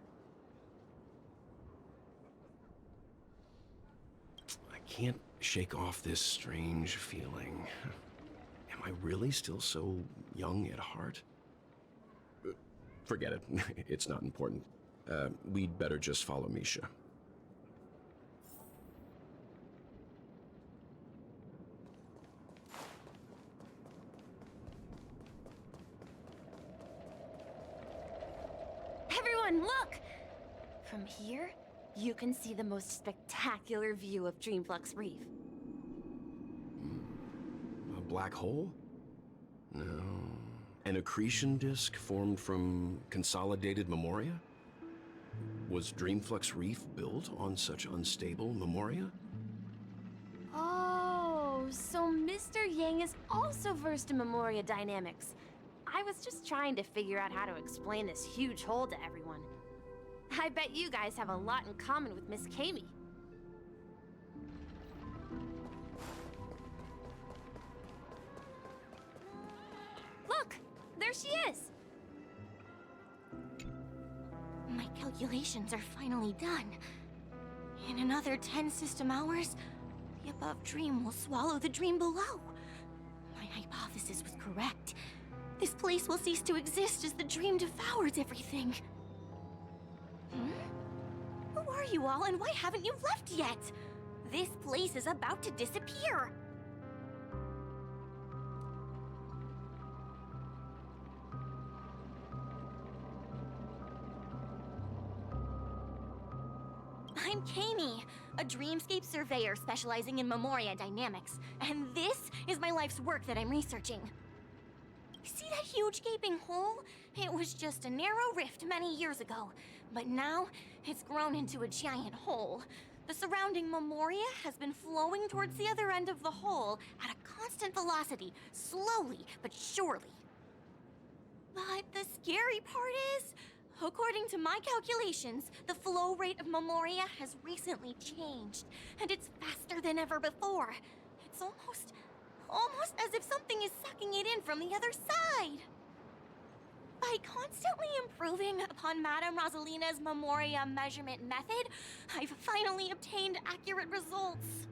I can't shake off this strange feeling. Am I really still so young at heart? Forget it. It's not important. We'd better just follow Misha. Everyone, look! From here, you can see the most spectacular view of Dreamflux Reef. A black hole? No. An accretion disk formed from consolidated memoria? Was Dreamflux Reef built on such unstable memoria? Oh, so Mr. Yang is also versed in memoria dynamics. I was just trying to figure out how to explain this huge hole to everyone. I bet you guys have a lot in common with Miss Kami. Look! There she is! My calculations are finally done. In another 10 system hours, the above dream will swallow the dream below. My hypothesis was correct. This place will cease to exist as the dream devours everything. Who are you all, and why haven't you left yet? This place is about to disappear. I'm Kami, a dreamscape surveyor specializing in memoria dynamics, and this is my life's work that I'm researching. See that huge gaping hole? It was just a narrow rift many years ago, but now it's grown into a giant hole. The surrounding memoria has been flowing towards the other end of the hole at a constant velocity, slowly but surely. But the scary part is, according to my calculations, the flow rate of memoria has recently changed, and it's faster than ever before. It's almost as if something is sucking it in from the other side. By constantly improving upon Madame Rosalina's memoria measurement method, I've finally obtained accurate results.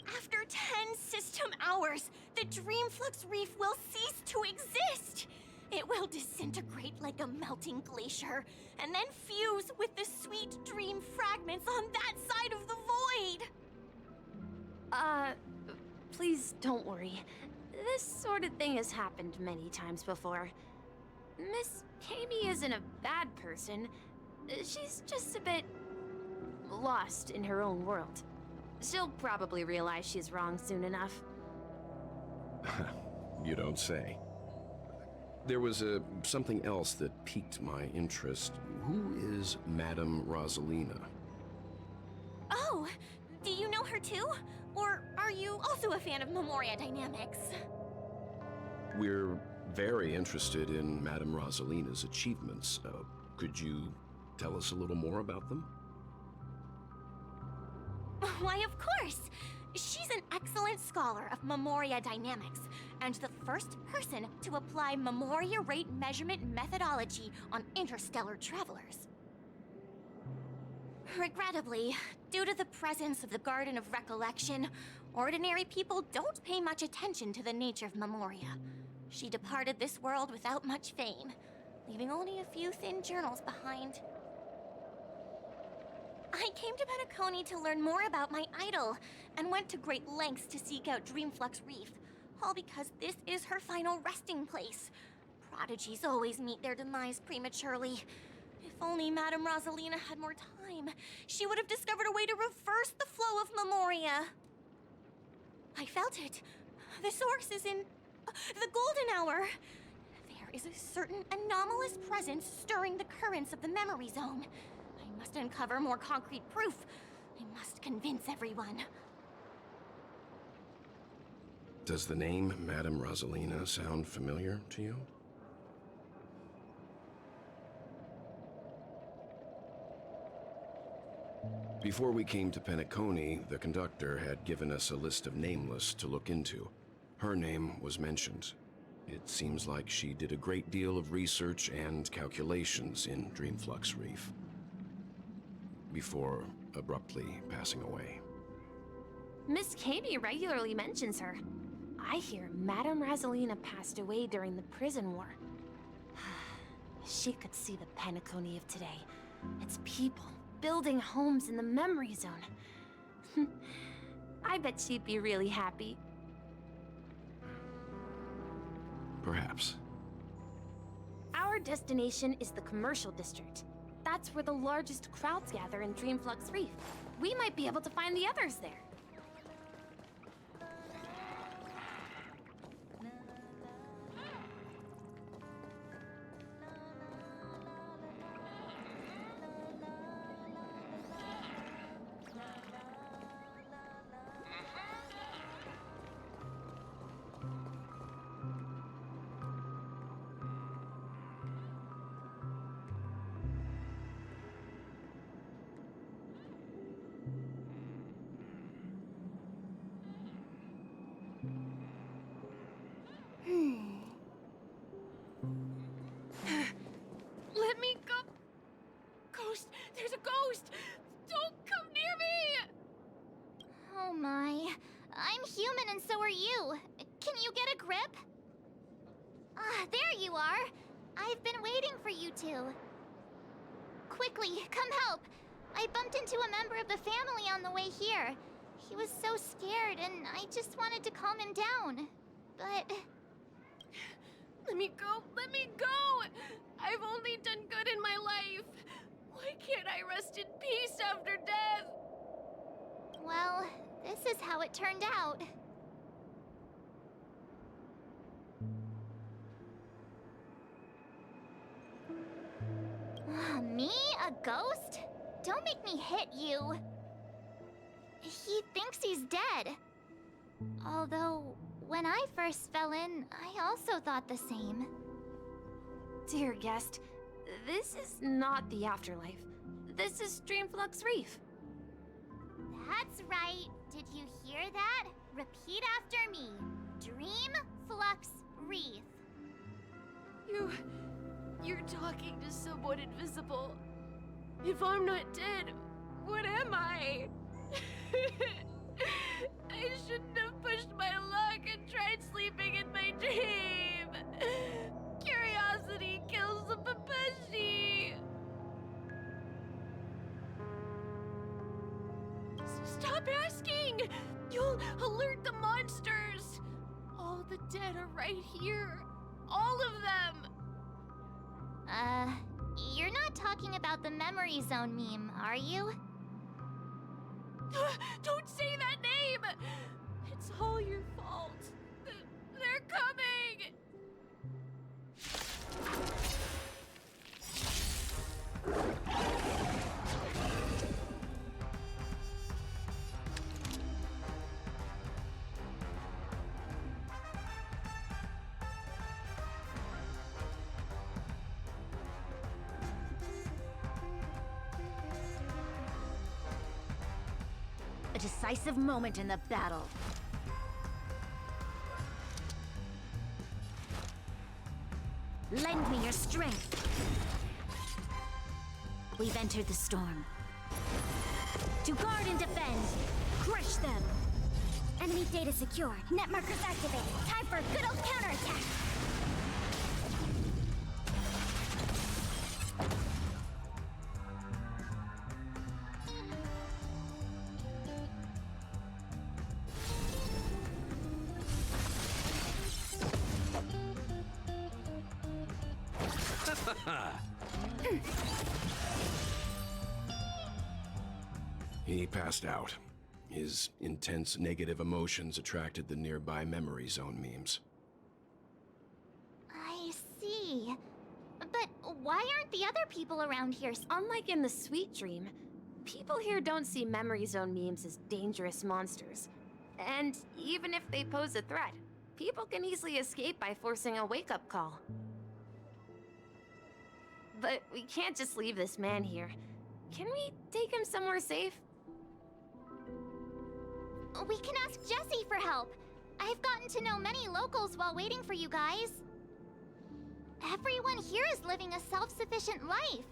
After 10 system hours, the Dreamflux Reef will cease to exist. It will disintegrate like a melting glacier, and then fuse with the sweet dream fragments on that side of the void. Please don't worry. This sort of thing has happened many times before. Miss Kami isn't a bad person. She's just a bit lost in her own world. She'll probably realize she's wrong soon enough. You don't say. There was something else that piqued my interest. Who is Madame Rosalina? Oh, do you know her too? Or are you also a fan of memoria dynamics? We're very interested in Madame Rosalina's achievements. Could you tell us a little more about them? Why, of course! She's an excellent scholar of memoria dynamics, and the first person to apply memoria rate measurement methodology on interstellar travelers. Regrettably, due to the presence of the Garden of Recollection, ordinary people don't pay much attention to the nature of memoria. She departed this world without much fame, leaving only a few thin journals behind. I came to Penacony to learn more about my idol, and went to great lengths to seek out Dreamflux Reef, all because this is her final resting place. Prodigies always meet their demise prematurely. If only Madame Rosalina had more time, she would have discovered a way to reverse the flow of memoria. I felt it. The source is in the golden hour. There is a certain anomalous presence stirring the currents of the memory zone. I must uncover more concrete proof. I must convince everyone. Does the name Madame Rosalina sound familiar to you? Before we came to Penacony, the conductor had given us a list of nameless to look into. Her name was mentioned. It seems like she did a great deal of research and calculations in Dreamflux Reef, before abruptly passing away. Miss Katie regularly mentions her. I hear Madame Rosalina passed away during the prison war. She could see the Penacony of today. Its people building homes in the memory zone. I bet she'd be really happy. Perhaps. Our destination is the commercial district. That's where the largest crowds gather in Dreamflux Reef. We might be able to find the others there. Let me go. Ghost, there's a ghost. Don't come near me. Oh my. I'm human and so are you. Can you get a grip? Ah, there you are. I've been waiting for you two. Quickly, come help. I bumped into a member of the family on the way here. He was so scared and I just wanted to calm him down. But... Let me go! Let me go! I've only done good in my life. Why can't I rest in peace after death? well, this is how it turned out. Me? A ghost? Don't make me hit you. He thinks he's dead. Although, when I first fell in, I also thought the same. Dear guest, this is not the afterlife. This is Dreamflux Reef. That's right. Did you hear that? Repeat after me. Dreamflux Reef. You're talking to someone invisible. If I'm not dead, what am I? I shouldn't have pushed my luck and tried sleeping in my dream. Curiosity kills the Papeshi. Stop asking! You'll alert the monsters. All the dead are right here. All of them. You're not talking about the memory zone meme, are you? Don't say that name! It's all your fault. They're coming! A decisive moment in the battle. Lend me your strength. We've entered the storm. To guard and defend. Crush them. Enemy data secured. Net markers activated. Time for a good old counterattack. He passed out. His intense negative emotions attracted the nearby memory zone memes. I see. But why aren't the other people around here? Unlike in the Sweet Dream, people here don't see memory zone memes as dangerous monsters. And even if they pose a threat, people can easily escape by forcing a wake-up call. But we can't just leave this man here. Can we take him somewhere safe? We can ask Jessie for help. I've gotten to know many locals while waiting for you guys. Everyone here is living a self-sufficient life.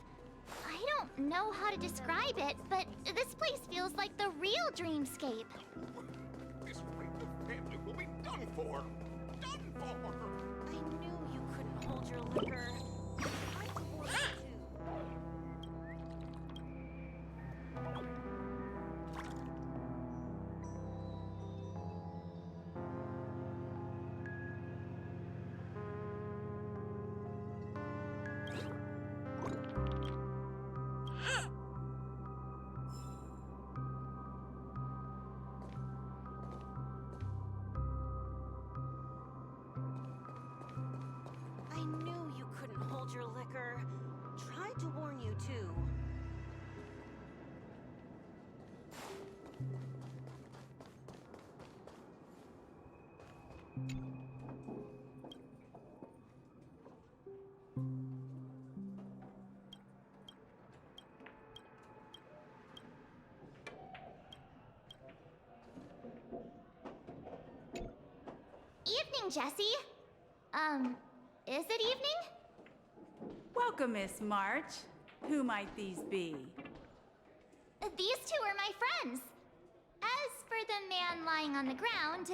I don't know how to describe it, but this place feels like the real dreamscape. This family will be done for. Done for. I knew you couldn't hold your liquor. I knew you couldn't hold your liquor. Tried to warn you too. Evening, Jessie. Is it evening? Welcome, Miss March. Who might these be? These two are my friends. As for the man lying on the ground,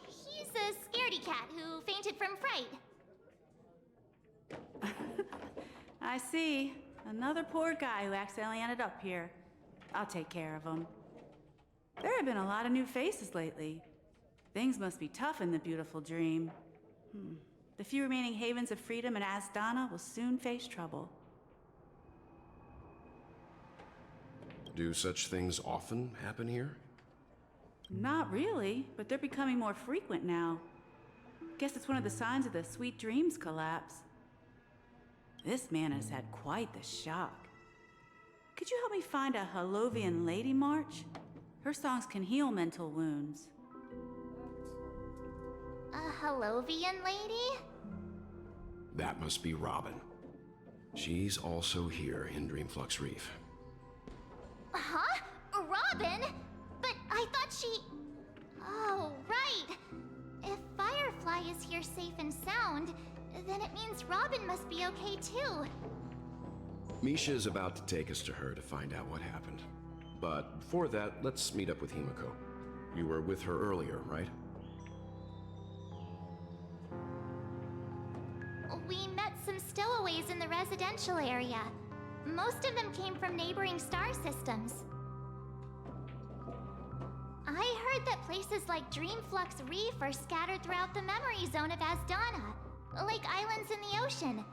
he's a scaredy cat who fainted from fright. I see. Another poor guy who accidentally ended up here. I'll take care of him. There have been a lot of new faces lately. Things must be tough in the beautiful dream. The few remaining havens of freedom in Asdana will soon face trouble. Do such things often happen here? Not really, but they're becoming more frequent now. Guess it's one of the signs of the Sweet Dreams collapse. This man has had quite the shock. Could you help me find a Halovian lady, March? Her songs can heal mental wounds. A Halovian lady? That must be Robin. She's also here in Dreamflux Reef. Huh? Robin? But I thought she... Oh, right. If Firefly is here safe and sound, then it means Robin must be okay too. Misha is about to take us to her to find out what happened. But before that, let's meet up with Himiko. You were with her earlier, right? We met some stowaways in the residential area. Most of them came from neighboring star systems. I heard that places like Dreamflux Reef are scattered throughout the memory zone of Asdana, like islands in the ocean.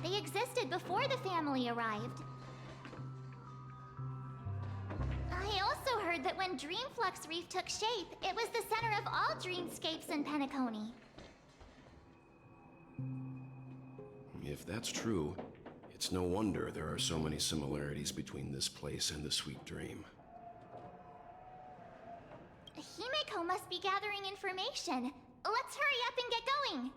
They existed before the family arrived. I also heard that when Dreamflux Reef took shape, it was the center of all dreamscapes in Penacony. If that's true, it's no wonder there are so many similarities between this place and the Sweet Dream. Himiko must be gathering information. Let's hurry up and get going.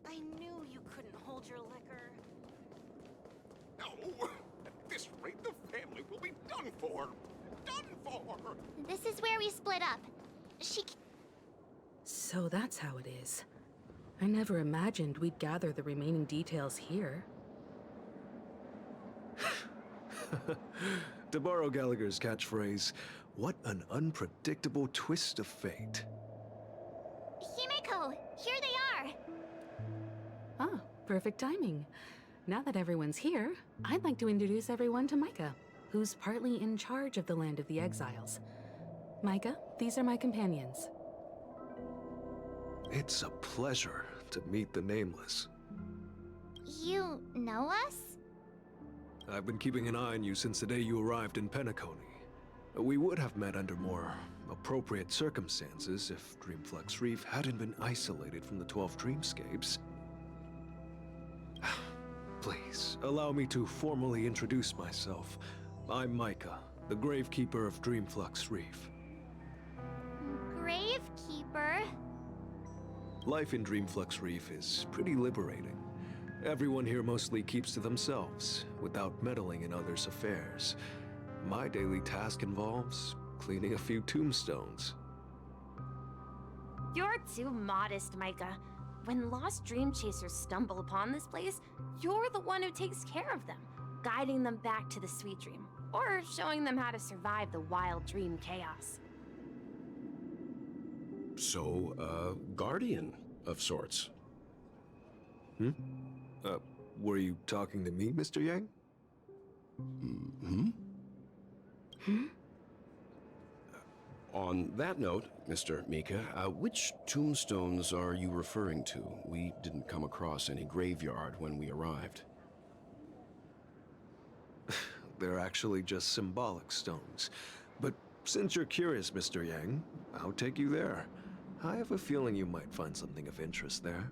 I knew you couldn't hold your liquor. No! At this rate, the family will be done for. Done for! This is where we split up. So that's how it is. I never imagined we'd gather the remaining details here. To borrow Gallagher's catchphrase, what an unpredictable twist of fate. Himiko, here they are. Ah, perfect timing. Now that everyone's here, I'd like to introduce everyone to Micah, who's partly in charge of the Land of the Exiles. Micah, these are my companions. It's a pleasure to meet the Nameless. You know us? I've been keeping an eye on you since the day you arrived in Penacony. We would have met under more appropriate circumstances if Dreamflux Reef hadn't been isolated from the 12 dreamscapes. Please, allow me to formally introduce myself. I'm Micah, the Gravekeeper of Dreamflux Reef. Gravekeeper? Life in Dreamflux Reef is pretty liberating. Everyone here mostly keeps to themselves, without meddling in others' affairs. My daily task involves cleaning a few tombstones. You're too modest, Micah. When lost dream chasers stumble upon this place, you're the one who takes care of them, guiding them back to the sweet dream, or showing them how to survive the wild dream chaos. So, guardian of sorts. Were you talking to me, Mr. Yang? On that note, Mr. Mika, which tombstones are you referring to? We didn't come across any graveyard when we arrived. They're actually just symbolic stones. But since you're curious, Mr. Yang, I'll take you there. I have a feeling you might find something of interest there.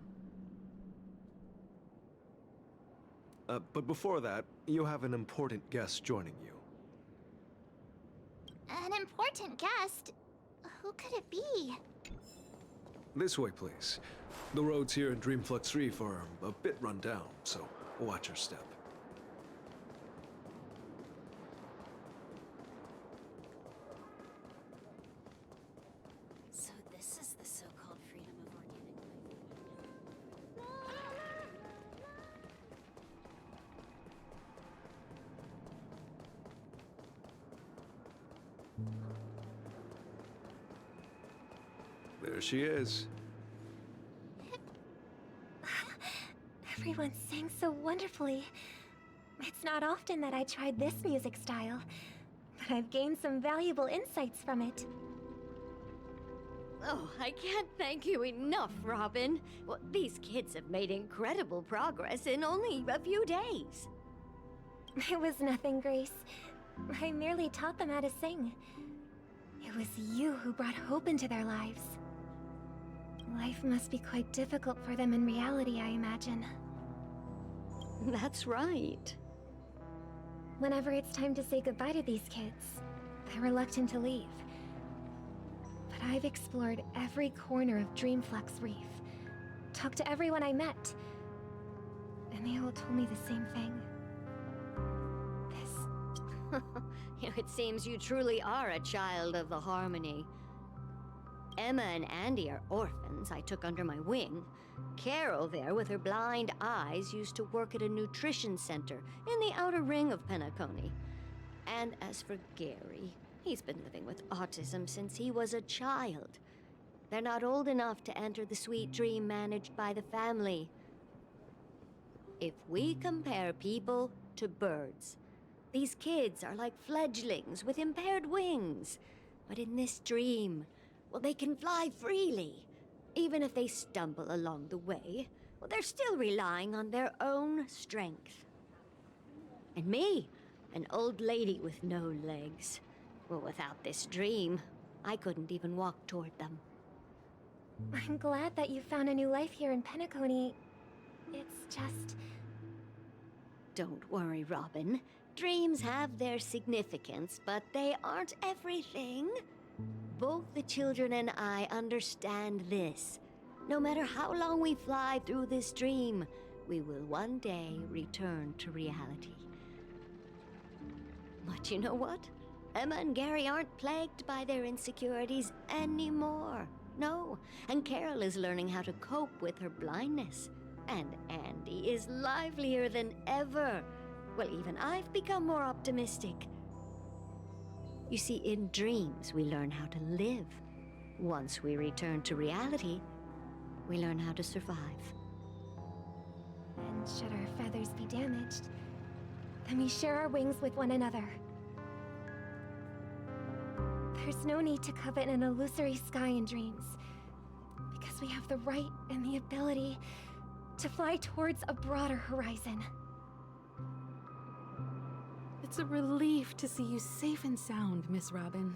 But before that, you have an important guest joining you. An important guest? Who could it be? This way, please. The roads here in Dreamflux Reef are a bit run down, so watch your step. So this is the so-called freedom of organic There she is. Everyone sang so wonderfully. It's not often that I tried this music style, but I've gained some valuable insights from it. Oh, I can't thank you enough, Robin. Well, these kids have made incredible progress in only a few days. It was nothing, Grace. I merely taught them how to sing. It was you who brought hope into their lives. Life must be quite difficult for them in reality, I imagine. That's right. Whenever it's time to say goodbye to these kids, they're reluctant to leave. But I've explored every corner of Dreamflux Reef, talked to everyone I met, and they all told me the same thing. It seems you truly are a child of the Harmony. Emma and Andy are orphans I took under my wing. Carol there, with her blind eyes, used to work at a nutrition center in the outer ring of Penacony. And as for Gary, he's been living with autism since he was a child. They're not old enough to enter the sweet dream managed by the family. If we compare people to birds, these kids are like fledglings with impaired wings. But in this dream, well, they can fly freely. Even if they stumble along the way, well, they're still relying on their own strength. And me, an old lady with no legs. Well, without this dream, I couldn't even walk toward them. I'm glad that you found a new life here in Penacony. It's just... Don't worry, Robin. Dreams have their significance, but they aren't everything. Both the children and I understand this. No matter how long we fly through this dream, we will one day return to reality. But you know what? Emma and Gary aren't plagued by their insecurities anymore. No, and Carol is learning how to cope with her blindness. And Andy is livelier than ever. Well, even I've become more optimistic. You see, in dreams, we learn how to live. Once we return to reality, we learn how to survive. And should our feathers be damaged, then we share our wings with one another. There's no need to covet an illusory sky in dreams, because we have the right and the ability to fly towards a broader horizon. It's a relief to see you safe and sound, Miss Robin.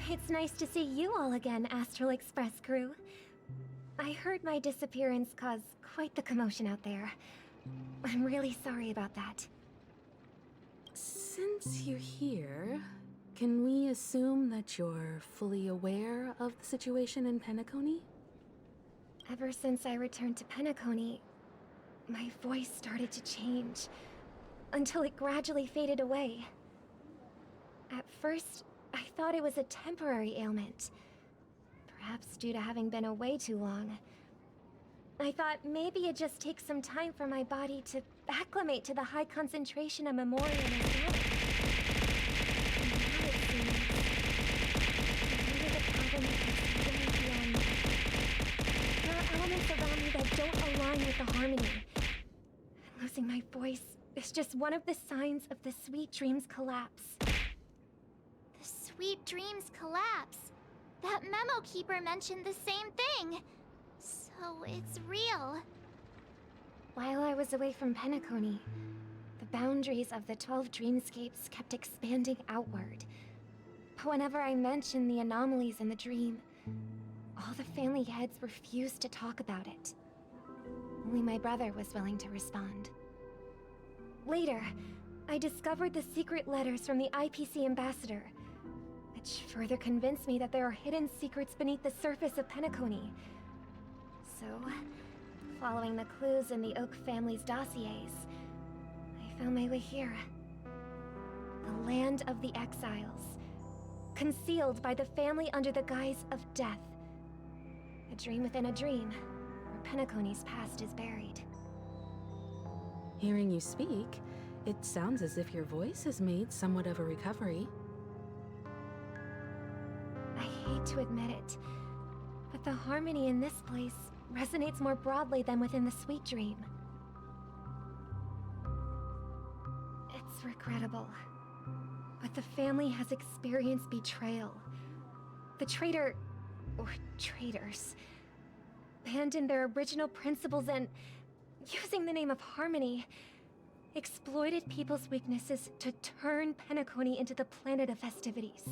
It's nice to see you all again, Astral Express crew. I heard my disappearance caused quite the commotion out there. I'm really sorry about that. Since you're here, can we assume that you're fully aware of the situation in Penacony? Ever since I returned to Penacony, my voice started to change, until it gradually faded away. At first, I thought it was a temporary ailment, perhaps due to having been away too long. I thought maybe it just takes some time for my body to acclimate to the high concentration of memoria and organic. Now it seems maybe the problem is going beyond me. There are elements around me that don't align with the harmony. Losing my voice is just one of the signs of the Sweet Dreams collapse. The Sweet Dreams collapse. That memo keeper mentioned the same thing. So it's real. While I was away from Penacony, the boundaries of the 12 dreamscapes kept expanding outward. But whenever I mentioned the anomalies in the dream, all the family heads refused to talk about it. Only my brother was willing to respond. Later, I discovered the secret letters from the IPC ambassador, which further convinced me that there are hidden secrets beneath the surface of Penacony. So, following the clues in the Oak family's dossiers, I found my way here. The land of the exiles, concealed by the family under the guise of death. A dream within a dream, where Penacony's past is buried. Hearing you speak, it sounds as if your voice has made somewhat of a recovery. I hate to admit it, but the harmony in this place resonates more broadly than within the Sweet Dream. It's regrettable, but the family has experienced betrayal. The traitor, or traitors, abandoned their original principles and, using the name of harmony, exploited people's weaknesses to turn Penacony into the planet of festivities,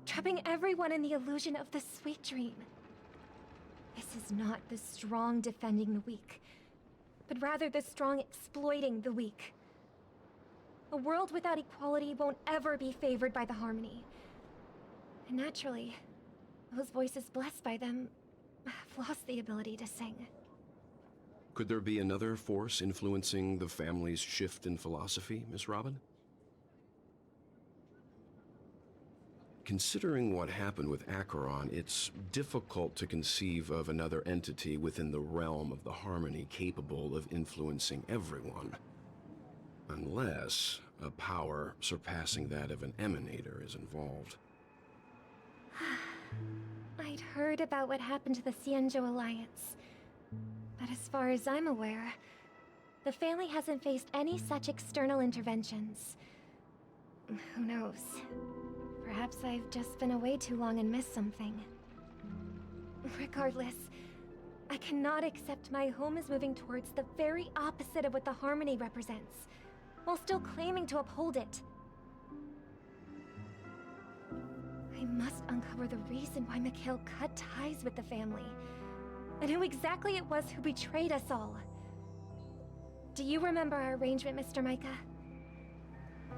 trapping everyone in the illusion of the Sweet Dream. This is not the strong defending the weak, but rather the strong exploiting the weak. A world without equality won't ever be favored by the harmony. And naturally, those voices blessed by them have lost the ability to sing. Could there be another force influencing the family's shift in philosophy, Miss Robin? Considering what happened with Acheron, it's difficult to conceive of another entity within the realm of the harmony capable of influencing everyone. Unless a power surpassing that of an emanator is involved. I'd heard about what happened to the Xianzhou Alliance, but as far as I'm aware, the family hasn't faced any such external interventions. Who knows? Perhaps I've just been away too long and missed something. Regardless, I cannot accept my home is moving towards the very opposite of what the harmony represents, while still claiming to uphold it. I must uncover the reason why Mikhail cut ties with the family, and who exactly it was who betrayed us all. Do you remember our arrangement, Mr. Micah?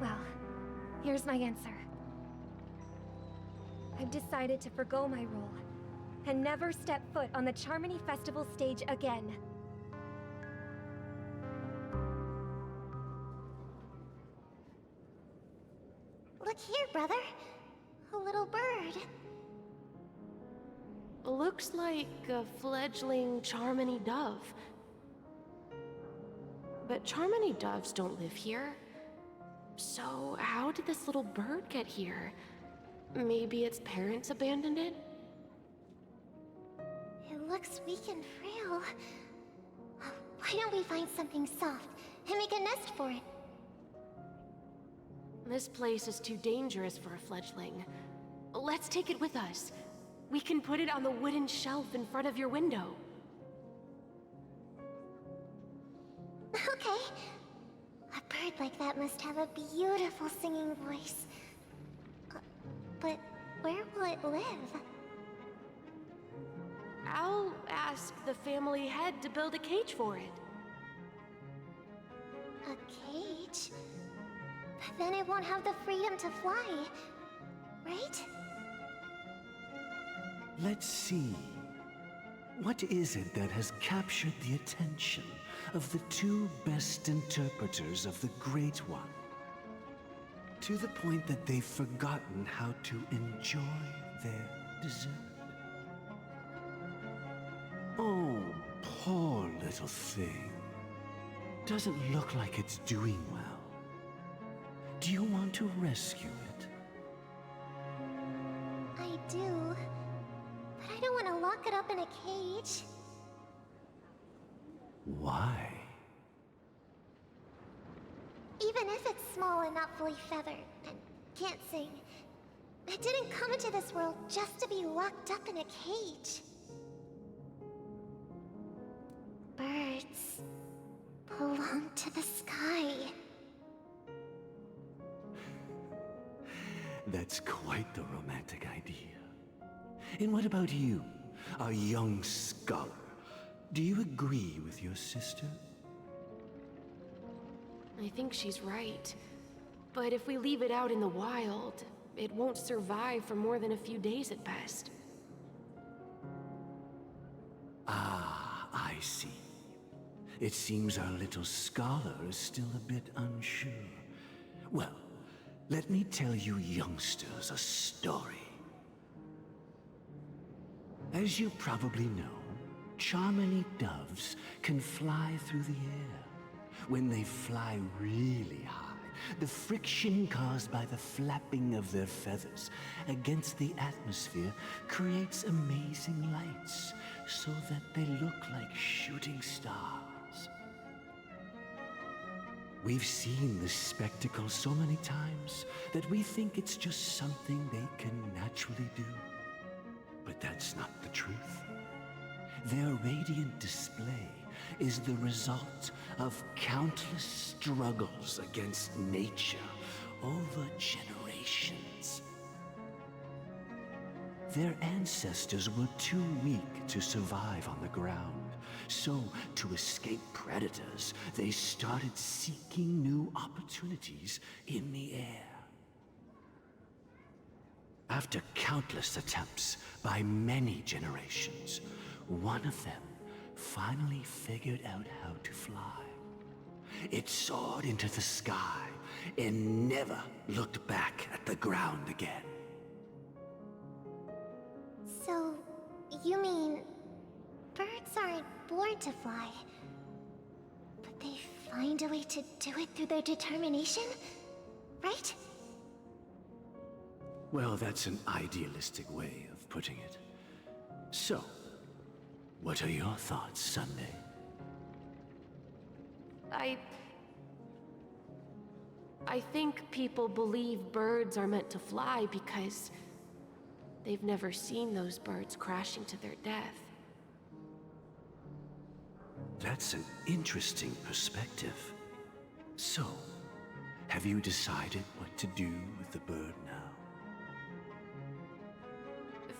Well, here's my answer. I've decided to forgo my role, and never step foot on the Charmony Festival stage again. Look here, brother. A little bird. Looks like a fledgling Charmony dove. But Charmony doves don't live here. So how did this little bird get here? Maybe its parents abandoned it? It looks weak and frail. Why don't we find something soft and make a nest for it? This place is too dangerous for a fledgling. Let's take it with us. We can put it on the wooden shelf in front of your window. Okay. A bird like that must have a beautiful singing voice. But where will it live? I'll ask the family head to build a cage for it. A cage? But then it won't have the freedom to fly, right? Let's see. What is it that has captured the attention of the two best interpreters of the Great One? To the point that they've forgotten how to enjoy their dessert. Oh, poor little thing. Doesn't look like it's doing well. Do you want to rescue it? I do. But I don't want to lock it up in a cage. Why? Even if it's small and not fully feathered and can't sing, it didn't come into this world just to be locked up in a cage. Birds belong to the sky. That's quite the romantic idea. And what about you, a young scholar? Do you agree with your sister? I think she's right. But if we leave it out in the wild, it won't survive for more than a few days at best. Ah, I see. It seems our little scholar is still a bit unsure. Well, let me tell you youngsters a story. As you probably know, Charmony doves can fly through the air. When they fly really high, the friction caused by the flapping of their feathers against the atmosphere creates amazing lights, so that they look like shooting stars. We've seen this spectacle so many times that we think it's just something they can naturally do. But that's not the truth. Their radiant display is the result of countless struggles against nature over generations. Their ancestors were too weak to survive on the ground, so to escape predators, they started seeking new opportunities in the air. After countless attempts by many generations, one of them finally figured out how to fly. It soared into the sky and never looked back at the ground again. So, you mean birds aren't born to fly, but they find a way to do it through their determination, right? Well, that's an idealistic way of putting it. So, what are your thoughts, Sunday? I think people believe birds are meant to fly because they've never seen those birds crashing to their death. That's an interesting perspective. So, have you decided what to do with the bird now?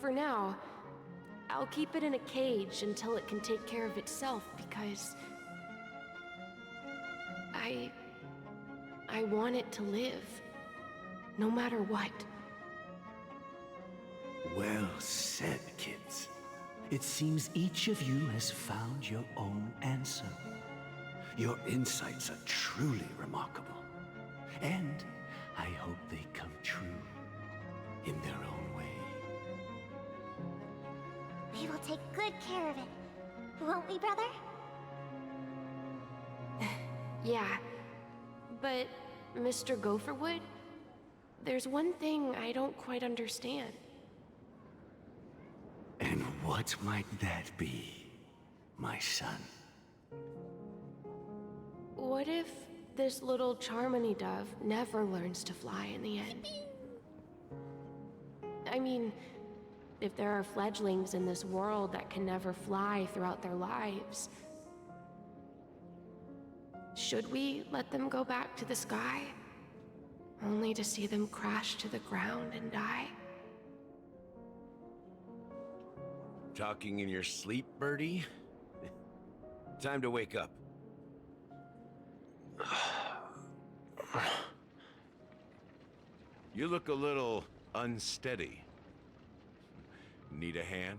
For now, I'll keep it in a cage until it can take care of itself because I want it to live, no matter what. Well said, kids. It seems each of you has found your own answer. Your insights are truly remarkable. And I hope they come true in their own way. We will take good care of it, won't we, brother? Yeah, but Mr. Gopherwood, there's one thing I don't quite understand. And what might that be, my son? What if this little Charmony dove never learns to fly in the end? I mean, if there are fledglings in this world that can never fly throughout their lives, should we let them go back to the sky, only to see them crash to the ground and die? Talking in your sleep, Birdie? Time to wake up. You look a little unsteady. Need a hand?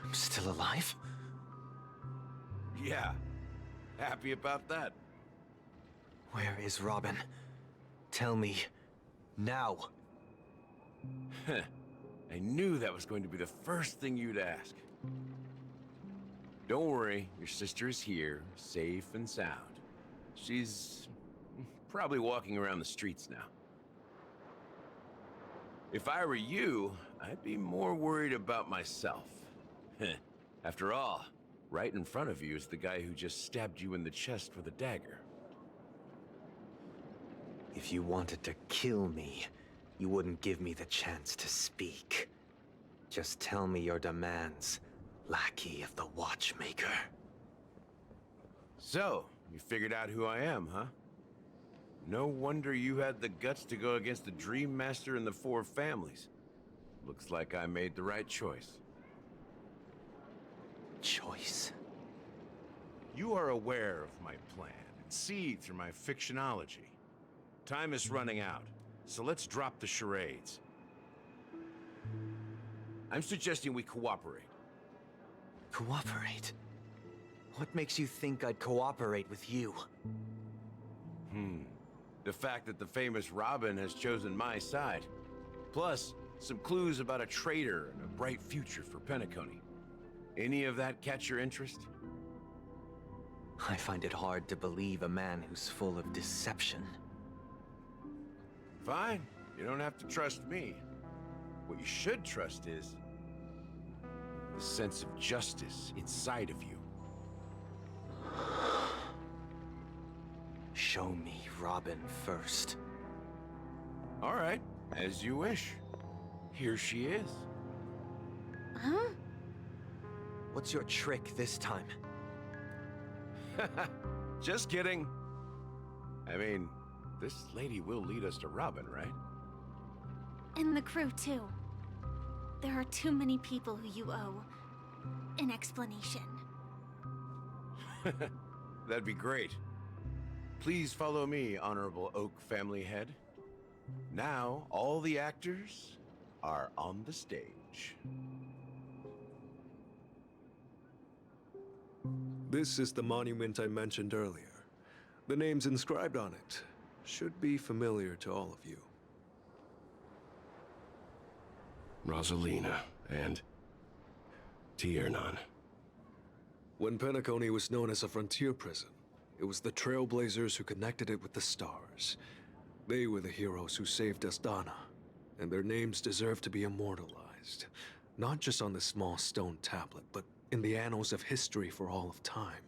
I'm still alive? Yeah. Happy about that. Where is Robin? Tell me. Now. I knew that was going to be the first thing you'd ask. Don't worry, your sister is here, safe and sound. She's probably walking around the streets now. If I were you, I'd be more worried about myself. After all, right in front of you is the guy who just stabbed you in the chest with a dagger. If you wanted to kill me, you wouldn't give me the chance to speak. Just tell me your demands, lackey of the Watchmaker. So, you figured out who I am, huh? No wonder you had the guts to go against the Dream Master and the Four Families. Looks like I made the right choice. Choice? You are aware of my plan and see through my fictionology. Time is running out, so let's drop the charades. I'm suggesting we cooperate. Cooperate? What makes you think I'd cooperate with you? The fact that the famous Robin has chosen my side. Plus, some clues about a traitor and a bright future for Penacony. Any of that catch your interest? I find it hard to believe a man who's full of deception. Fine. You don't have to trust me. What you should trust is the sense of justice inside of you. Show me Robin first. All right, as you wish. Here she is. Huh? What's your trick this time? Just kidding. I mean, this lady will lead us to Robin, right? And the crew, too. There are too many people who you owe an explanation. That'd be great. Please follow me, Honorable Oak family head. Now, all the actors are on the stage. This is the monument I mentioned earlier. The names inscribed on it should be familiar to all of you. Rosalina and Tiernan. When Penacony was known as a frontier prison, it was the Trailblazers who connected it with the stars. They were the heroes who saved Astana, and their names deserve to be immortalized. Not just on this small stone tablet, but in the annals of history for all of time.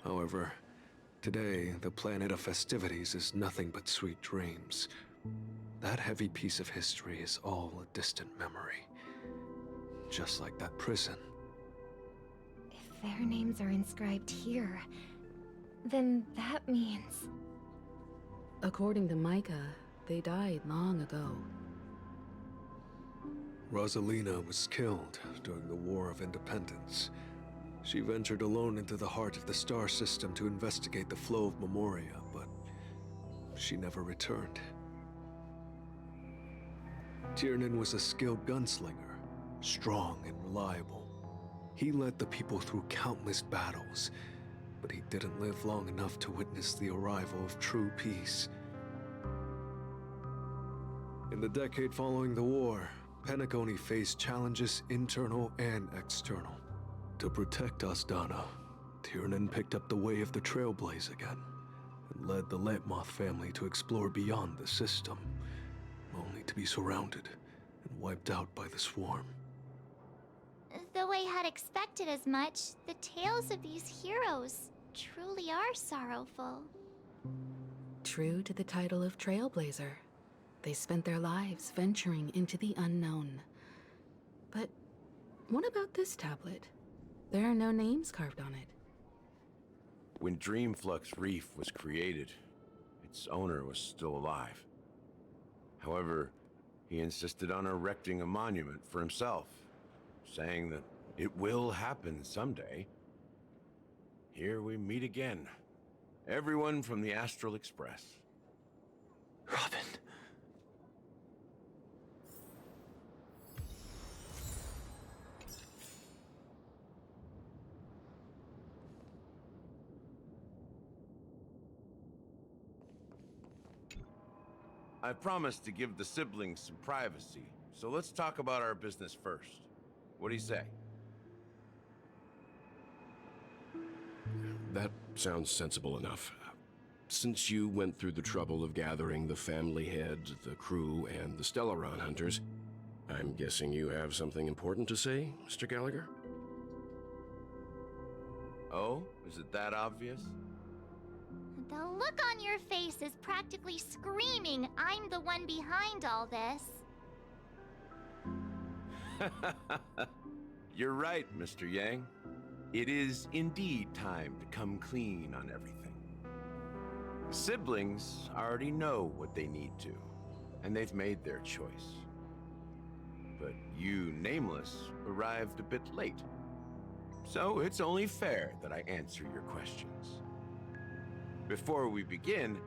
However, today, the planet of festivities is nothing but sweet dreams. That heavy piece of history is all a distant memory. Just like that prison. If their names are inscribed here, then that means... According to Micah, they died long ago. Rosalina was killed during the War of Independence. She ventured alone into the heart of the star system to investigate the flow of Memoria, but she never returned. Tiernan was a skilled gunslinger, strong and reliable. He led the people through countless battles, but he didn't live long enough to witness the arrival of true peace. In the decade following the war, Penacony faced challenges internal and external. To protect Asdana, Tiernan picked up the way of the Trailblaze again, and led the Letmoth family to explore beyond the system, only to be surrounded and wiped out by the Swarm. Though I had expected as much, the tales of these heroes truly are sorrowful. True to the title of Trailblazer, they spent their lives venturing into the unknown. But what about this tablet? There are no names carved on it. When Dreamflux Reef was created, its owner was still alive. However, he insisted on erecting a monument for himself, saying that it will happen someday. Here we meet again. Everyone from the Astral Express. Robin. I promised to give the siblings some privacy, so let's talk about our business first. What do you say? That sounds sensible enough. Since you went through the trouble of gathering the family head, the crew, and the Stellaron hunters, I'm guessing you have something important to say, Mr. Gallagher? Oh, is it that obvious? The look on your face is practically screaming, I'm the one behind all this. You're right, Mr. Yang. It is indeed time to come clean on everything. The siblings already know what they need to, and they've made their choice. But you, Nameless, arrived a bit late. So it's only fair that I answer your questions. Before we begin,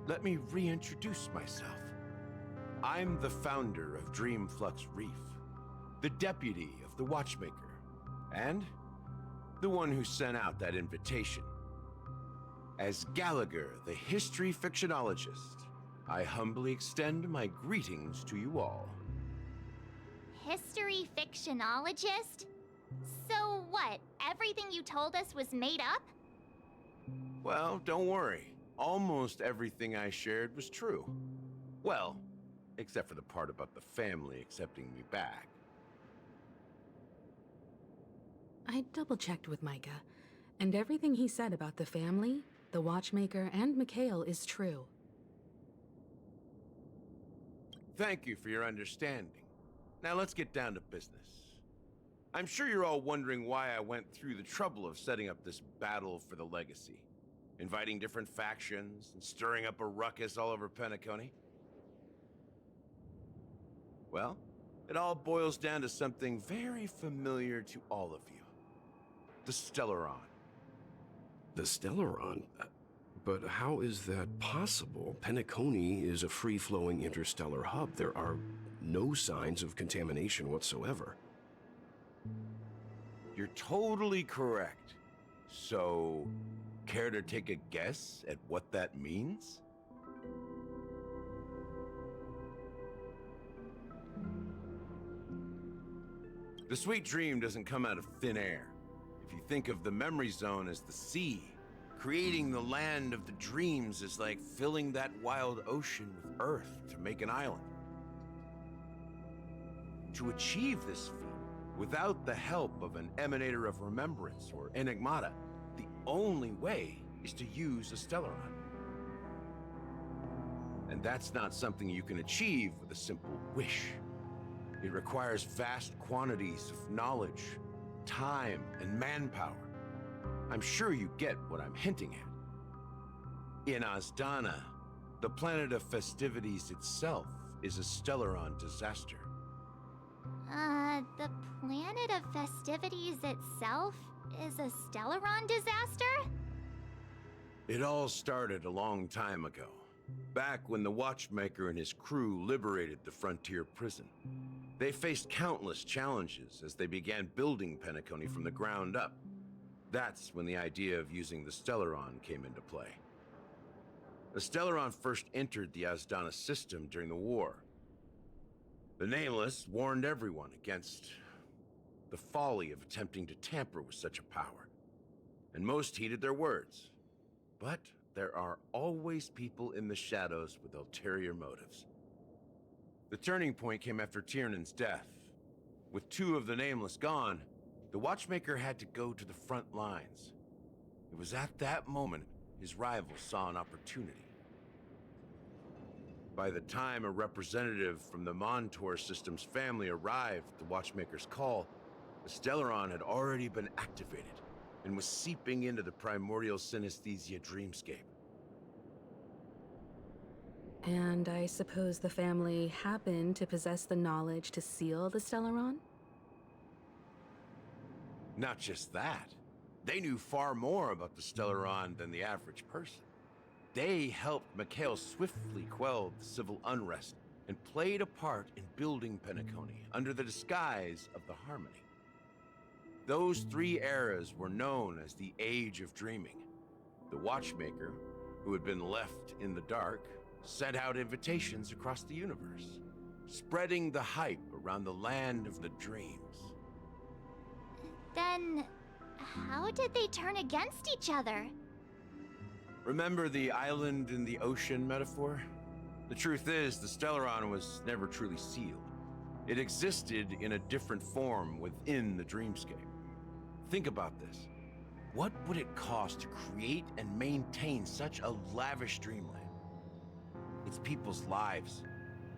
let me reintroduce myself. I'm the founder of Dreamflux Reef, the deputy of the Watchmaker, and the one who sent out that invitation. As Gallagher, the history fictionologist, I humbly extend my greetings to you all. History fictionologist? So what, everything you told us was made up? Well, don't worry. Almost everything I shared was true. Well, except for the part about the family accepting me back. I double-checked with Micah, and everything he said about the family, the Watchmaker, and Mikhail is true. Thank you for your understanding. Now let's get down to business. I'm sure you're all wondering why I went through the trouble of setting up this battle for the legacy, inviting different factions and stirring up a ruckus all over Penacony. Well, it all boils down to something very familiar to all of you. The Stellaron. The Stellaron? But how is that possible? Penacony is a free-flowing interstellar hub. There are no signs of contamination whatsoever. You're totally correct. So, care to take a guess at what that means? The sweet dream doesn't come out of thin air. If you think of the memory zone as the sea, creating the land of the dreams is like filling that wild ocean with earth to make an island. To achieve this feat, without the help of an Emanator of Remembrance or Enigmata, the only way is to use a Stellaron. And that's not something you can achieve with a simple wish. It requires vast quantities of knowledge, time, and manpower. I'm sure you get what I'm hinting at. In Azdana, the planet of festivities itself is a Stellaron disaster. The planet of festivities itself is a Stellaron disaster? It all started a long time ago, back when the Watchmaker and his crew liberated the frontier prison. They faced countless challenges as they began building Penacony from the ground up. That's when the idea of using the Stellaron came into play. The Stellaron first entered the Azdana system during the war. The Nameless warned everyone against the folly of attempting to tamper with such a power, and most heeded their words. But there are always people in the shadows with ulterior motives. The turning point came after Tiernan's death. With two of the Nameless gone, the Watchmaker had to go to the front lines. It was at that moment his rivals saw an opportunity. By the time a representative from the Montour Systems family arrived at the Watchmaker's call, the Stellaron had already been activated and was seeping into the primordial synesthesia dreamscape. And I suppose the family happened to possess the knowledge to seal the Stellaron? Not just that. They knew far more about the Stellaron than the average person. They helped Mikhail swiftly quell the civil unrest and played a part in building Penacony under the disguise of the Harmony. Those three eras were known as the Age of Dreaming. The Watchmaker, who had been left in the dark, sent out invitations across the universe, spreading the hype around the land of the dreams. Then, how did they turn against each other? Remember the island in the ocean metaphor? The truth is, the Stellaron was never truly sealed. It existed in a different form within the dreamscape. Think about this. What would it cost to create and maintain such a lavish dreamland? It's people's lives.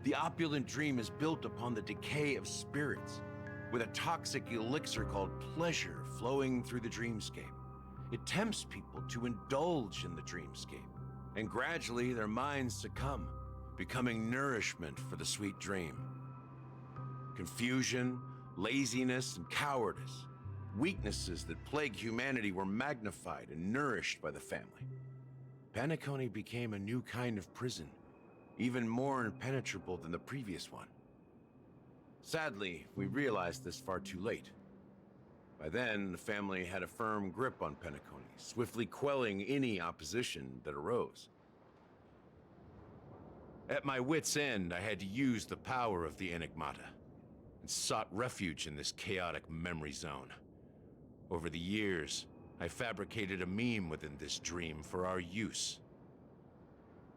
The opulent dream is built upon the decay of spirits, with a toxic elixir called pleasure flowing through the dreamscape. It tempts people to indulge in the dreamscape, and gradually their minds succumb, becoming nourishment for the sweet dream. Confusion, laziness, and cowardice, weaknesses that plague humanity, were magnified and nourished by the family. Penacony became a new kind of prison, even more impenetrable than the previous one. Sadly, we realized this far too late. By then, the family had a firm grip on Penacony, swiftly quelling any opposition that arose. At my wit's end, I had to use the power of the Enigmata, and sought refuge in this chaotic memory zone. Over the years, I fabricated a meme within this dream for our use.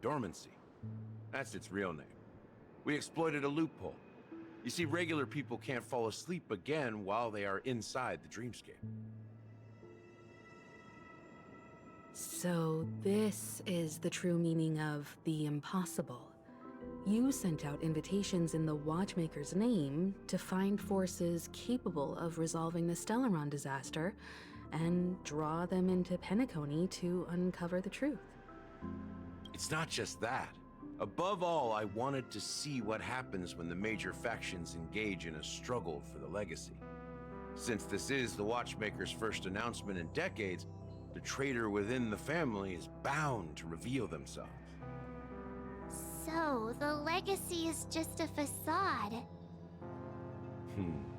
Dormancy. That's its real name. We exploited a loophole. You see, regular people can't fall asleep again while they are inside the dreamscape. So this is the true meaning of the impossible. You sent out invitations in the Watchmaker's name to find forces capable of resolving the Stellaron disaster and draw them into Penacony to uncover the truth. It's not just that. Above all, I wanted to see what happens when the major factions engage in a struggle for the legacy. Since this is the Watchmaker's first announcement in decades, the traitor within the family is bound to reveal themselves. So, the legacy is just a facade.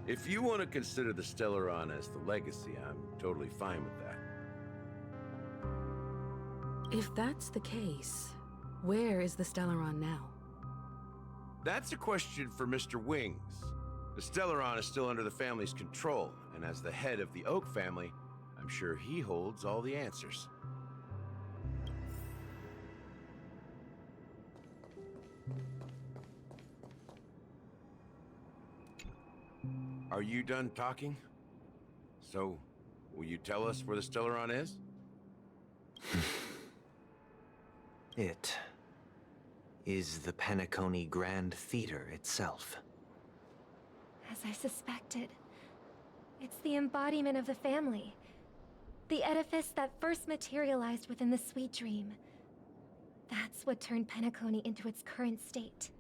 If you want to consider the Stellaron as the legacy, I'm totally fine with that. If that's the case, where is the Stellaron now? That's a question for Mr. Wings. The Stellaron is still under the family's control, and as the head of the Oak family, I'm sure he holds all the answers. Are you done talking? So, will you tell us where the Stellaron is? It is the Penacony Grand Theater itself. As I suspected, it's the embodiment of the family. The edifice that first materialized within the Sweet Dream. That's what turned Penacony into its current state.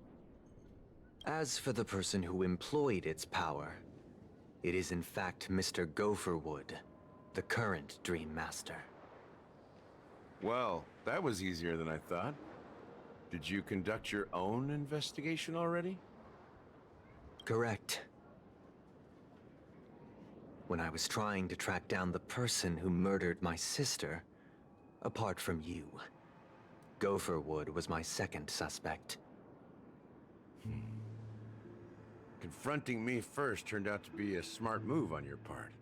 As for the person who employed its power, it is in fact Mr. Gopherwood, the current Dream Master. Well, that was easier than I thought. Did you conduct your own investigation already? Correct. When I was trying to track down the person who murdered my sister, apart from you, Gopherwood was my second suspect. Confronting me first turned out to be a smart move on your part.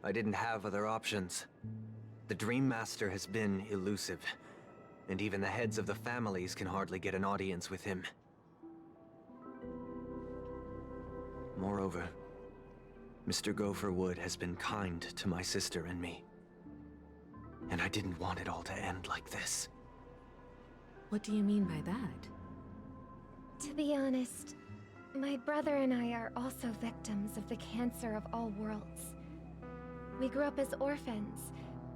I didn't have other options. The Dream Master has been elusive, and even the heads of the families can hardly get an audience with him. Moreover, Mr. Gopherwood has been kind to my sister and me. And I didn't want it all to end like this. What do you mean by that? To be honest, my brother and I are also victims of the cancer of all worlds. We grew up as orphans,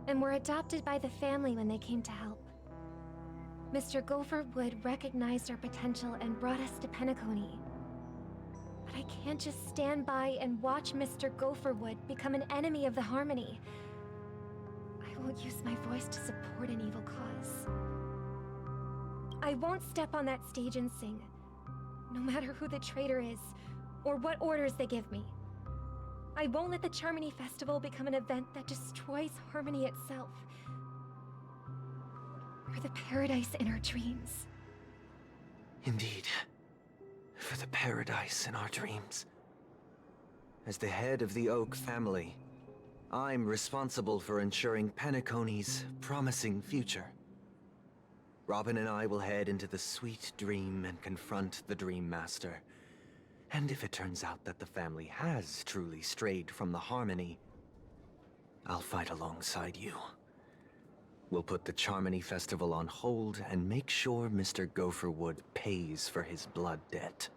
and were adopted by the family when they came to help. Mr. Gopherwood recognized our potential and brought us to Penacony. But I can't just stand by and watch Mr. Gopherwood become an enemy of the Harmony. I won't use my voice to support an evil cause. I won't step on that stage and sing, no matter who the traitor is, or what orders they give me. I won't let the Charmony Festival become an event that destroys Harmony itself. Or the paradise in our dreams. Indeed. For the paradise in our dreams. As the head of the Oak family, I'm responsible for ensuring Penacony's promising future. Robin and I will head into the Sweet Dream and confront the Dream Master. And if it turns out that the family has truly strayed from the Harmony, I'll fight alongside you. We'll put the Charmony Festival on hold and make sure Mr. Gopherwood pays for his blood debt.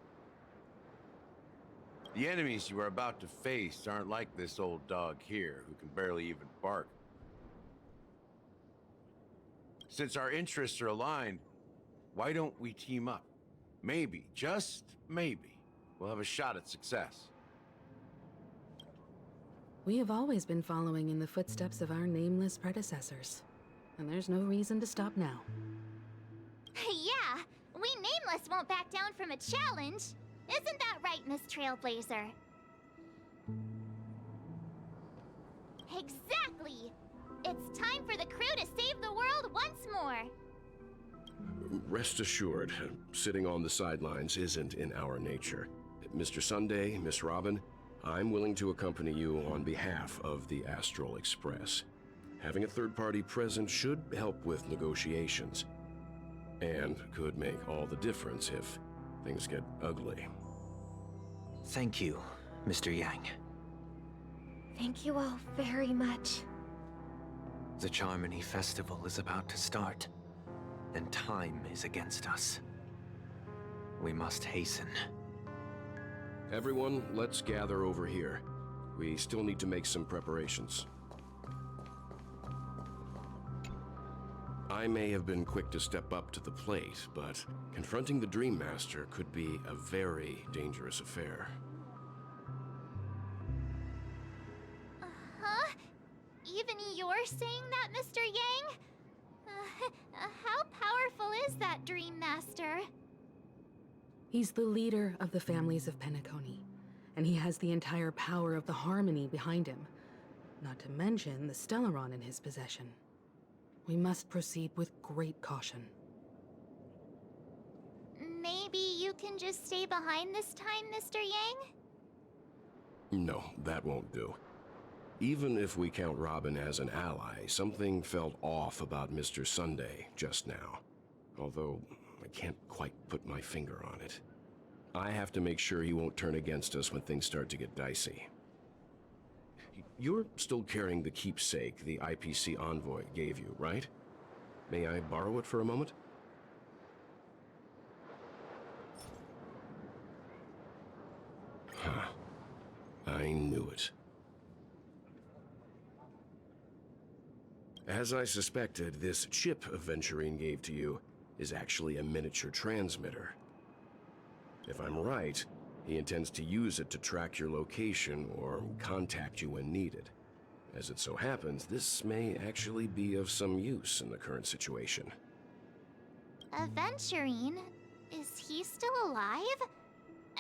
The enemies you are about to face aren't like this old dog here, who can barely even bark. Since our interests are aligned, why don't we team up? Maybe, just maybe, we'll have a shot at success. We have always been following in the footsteps of our nameless predecessors, and there's no reason to stop now. Yeah, we Nameless won't back down from a challenge. Isn't that right, Miss Trailblazer? Exactly! It's time for the crew to save the world once more! Rest assured, sitting on the sidelines isn't in our nature. Mr. Sunday, Miss Robin, I'm willing to accompany you on behalf of the Astral Express. Having a third party present should help with negotiations, and could make all the difference if things get ugly. Thank you, Mr. Yang. Thank you all very much. The Charmony Festival is about to start, and time is against us. We must hasten. Everyone, let's gather over here. We still need to make some preparations. I may have been quick to step up to the plate, but confronting the Dream Master could be a very dangerous affair. Huh? Even you're saying that, Mr. Yang? How powerful is that Dream Master? He's the leader of the families of Penacony, and he has the entire power of the Harmony behind him, not to mention the Stellaron in his possession. We must proceed with great caution. Maybe you can just stay behind this time, Mr. Yang? No, that won't do. Even if we count Robin as an ally, something felt off about Mr. Sunday just now. Although, I can't quite put my finger on it. I have to make sure he won't turn against us when things start to get dicey. You're still carrying the keepsake the IPC envoy gave you, right? May I borrow it for a moment? Huh. I knew it. As I suspected, this chip Aventurine gave to you is actually a miniature transmitter. If I'm right, he intends to use it to track your location or contact you when needed. As it so happens, this may actually be of some use in the current situation. Aventurine? Is he still alive?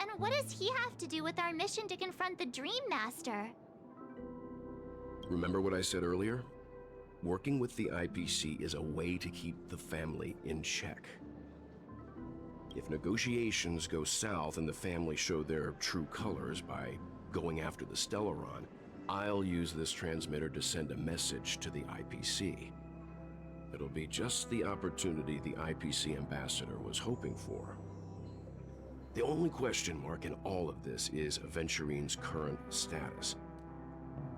And what does he have to do with our mission to confront the Dream Master? Remember what I said earlier? Working with the IPC is a way to keep the family in check. If negotiations go south and the family show their true colors by going after the Stellaron, I'll use this transmitter to send a message to the IPC. It'll be just the opportunity the IPC ambassador was hoping for. The only question mark in all of this is Aventurine's current status.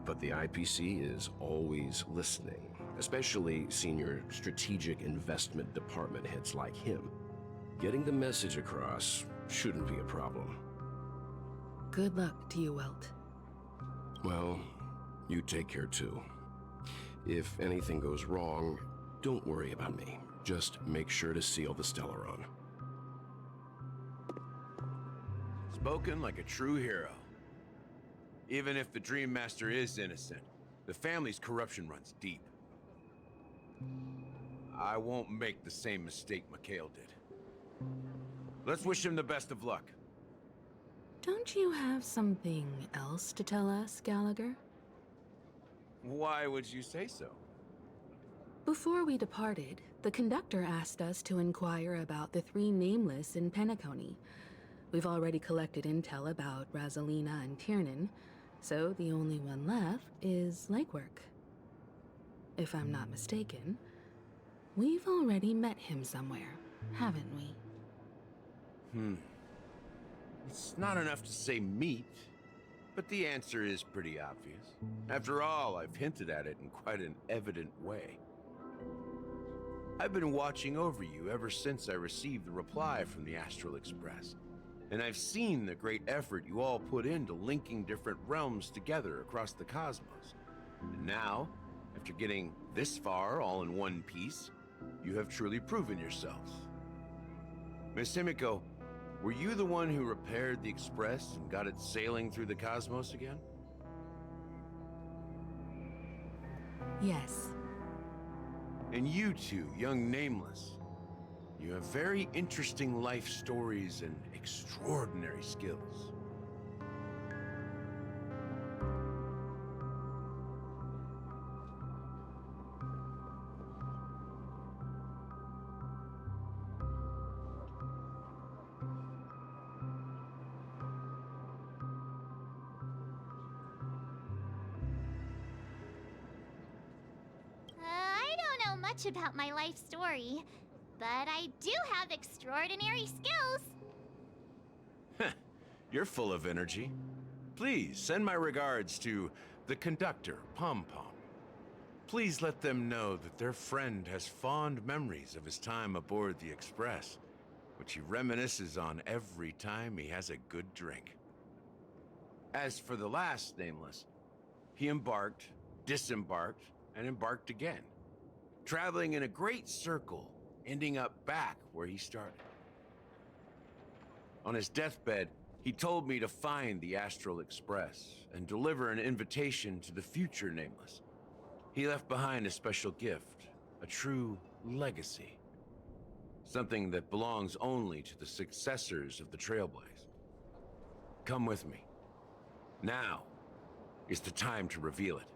But the IPC is always listening, especially senior strategic investment department heads like him. Getting the message across shouldn't be a problem. Good luck to you, Welt. Well, you take care too. If anything goes wrong, don't worry about me. Just make sure to seal the Stellaron. Spoken like a true hero. Even if the Dream Master is innocent, the family's corruption runs deep. I won't make the same mistake Mikhail did. Let's wish him the best of luck. Don't you have something else to tell us, Gallagher? Why would you say so? Before we departed, the conductor asked us to inquire about the 3 nameless in Penacony. We've already collected intel about Rosalina and Tiernan, so the only one left is legwork. If I'm not mistaken, we've already met him somewhere, haven't we? It's not enough to say meet, but the answer is pretty obvious. After all, I've hinted at it in quite an evident way. I've been watching over you ever since I received the reply from the Astral Express, and I've seen the great effort you all put into linking different realms together across the cosmos. And now, after getting this far all in one piece, you have truly proven yourselves. Miss Himiko, were you the one who repaired the Express and got it sailing through the cosmos again? Yes. And you two, young Nameless, you have very interesting life stories and extraordinary skills. I don't know much about my life story, but I do have extraordinary skills. You're full of energy. Please send my regards to the conductor, Pom Pom. Please let them know that their friend has fond memories of his time aboard the Express, which he reminisces on every time he has a good drink. As for the last Nameless, he embarked, disembarked, and embarked again, traveling in a great circle, ending up back where he started. On his deathbed, he told me to find the Astral Express and deliver an invitation to the future Nameless. He left behind a special gift, a true legacy. Something that belongs only to the successors of the Trailblaze. Come with me. Now is the time to reveal it.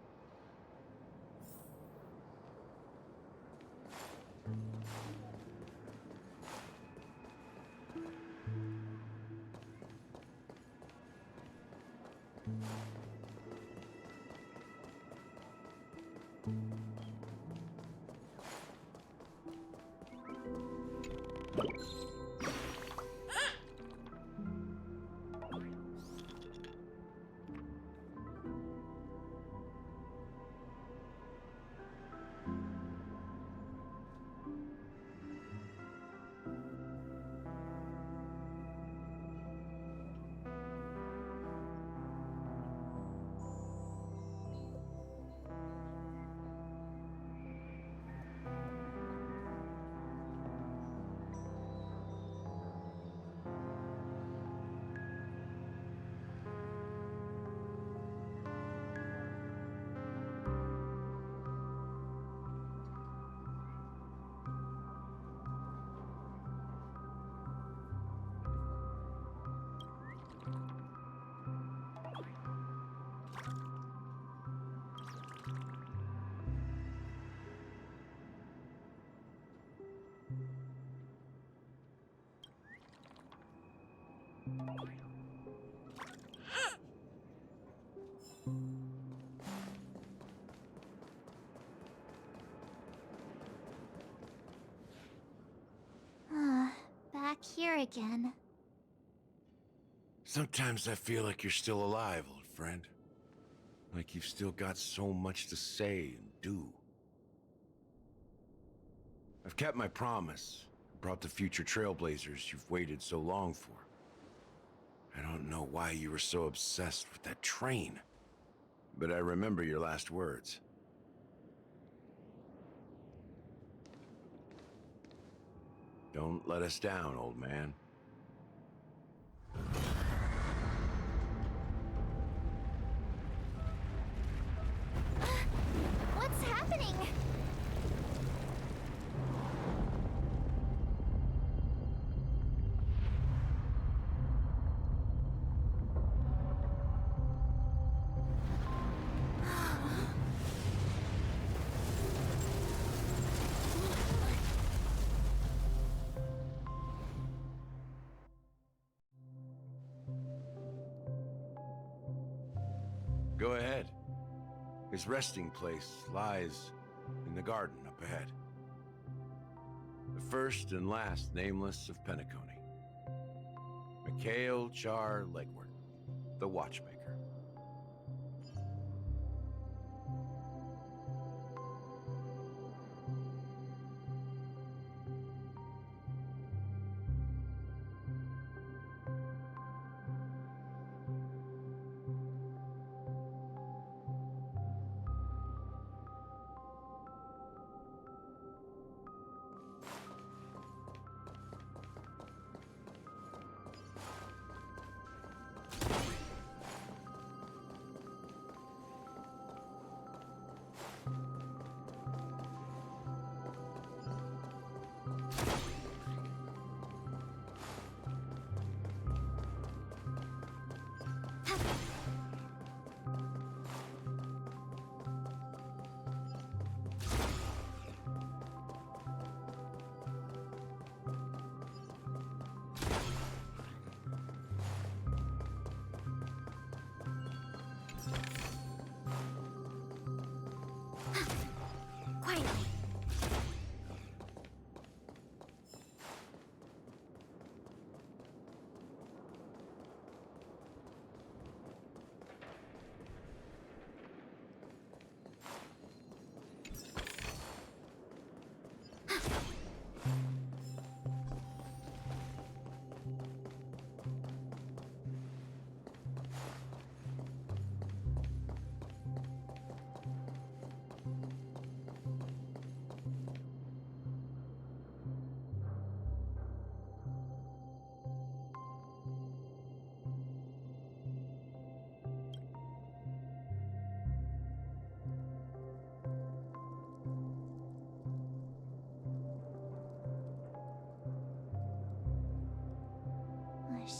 Back here again. Sometimes I feel like you're still alive, old friend. Like you've still got so much to say and do. I've kept my promise, brought the future trailblazers you've waited so long for. I don't know why you were so obsessed with that train, but I remember your last words. Don't let us down, old man. What's happening? Go ahead. His resting place lies in the garden up ahead. The first and last nameless of Penacony. Mikhail Char Legward, the Watchmaker.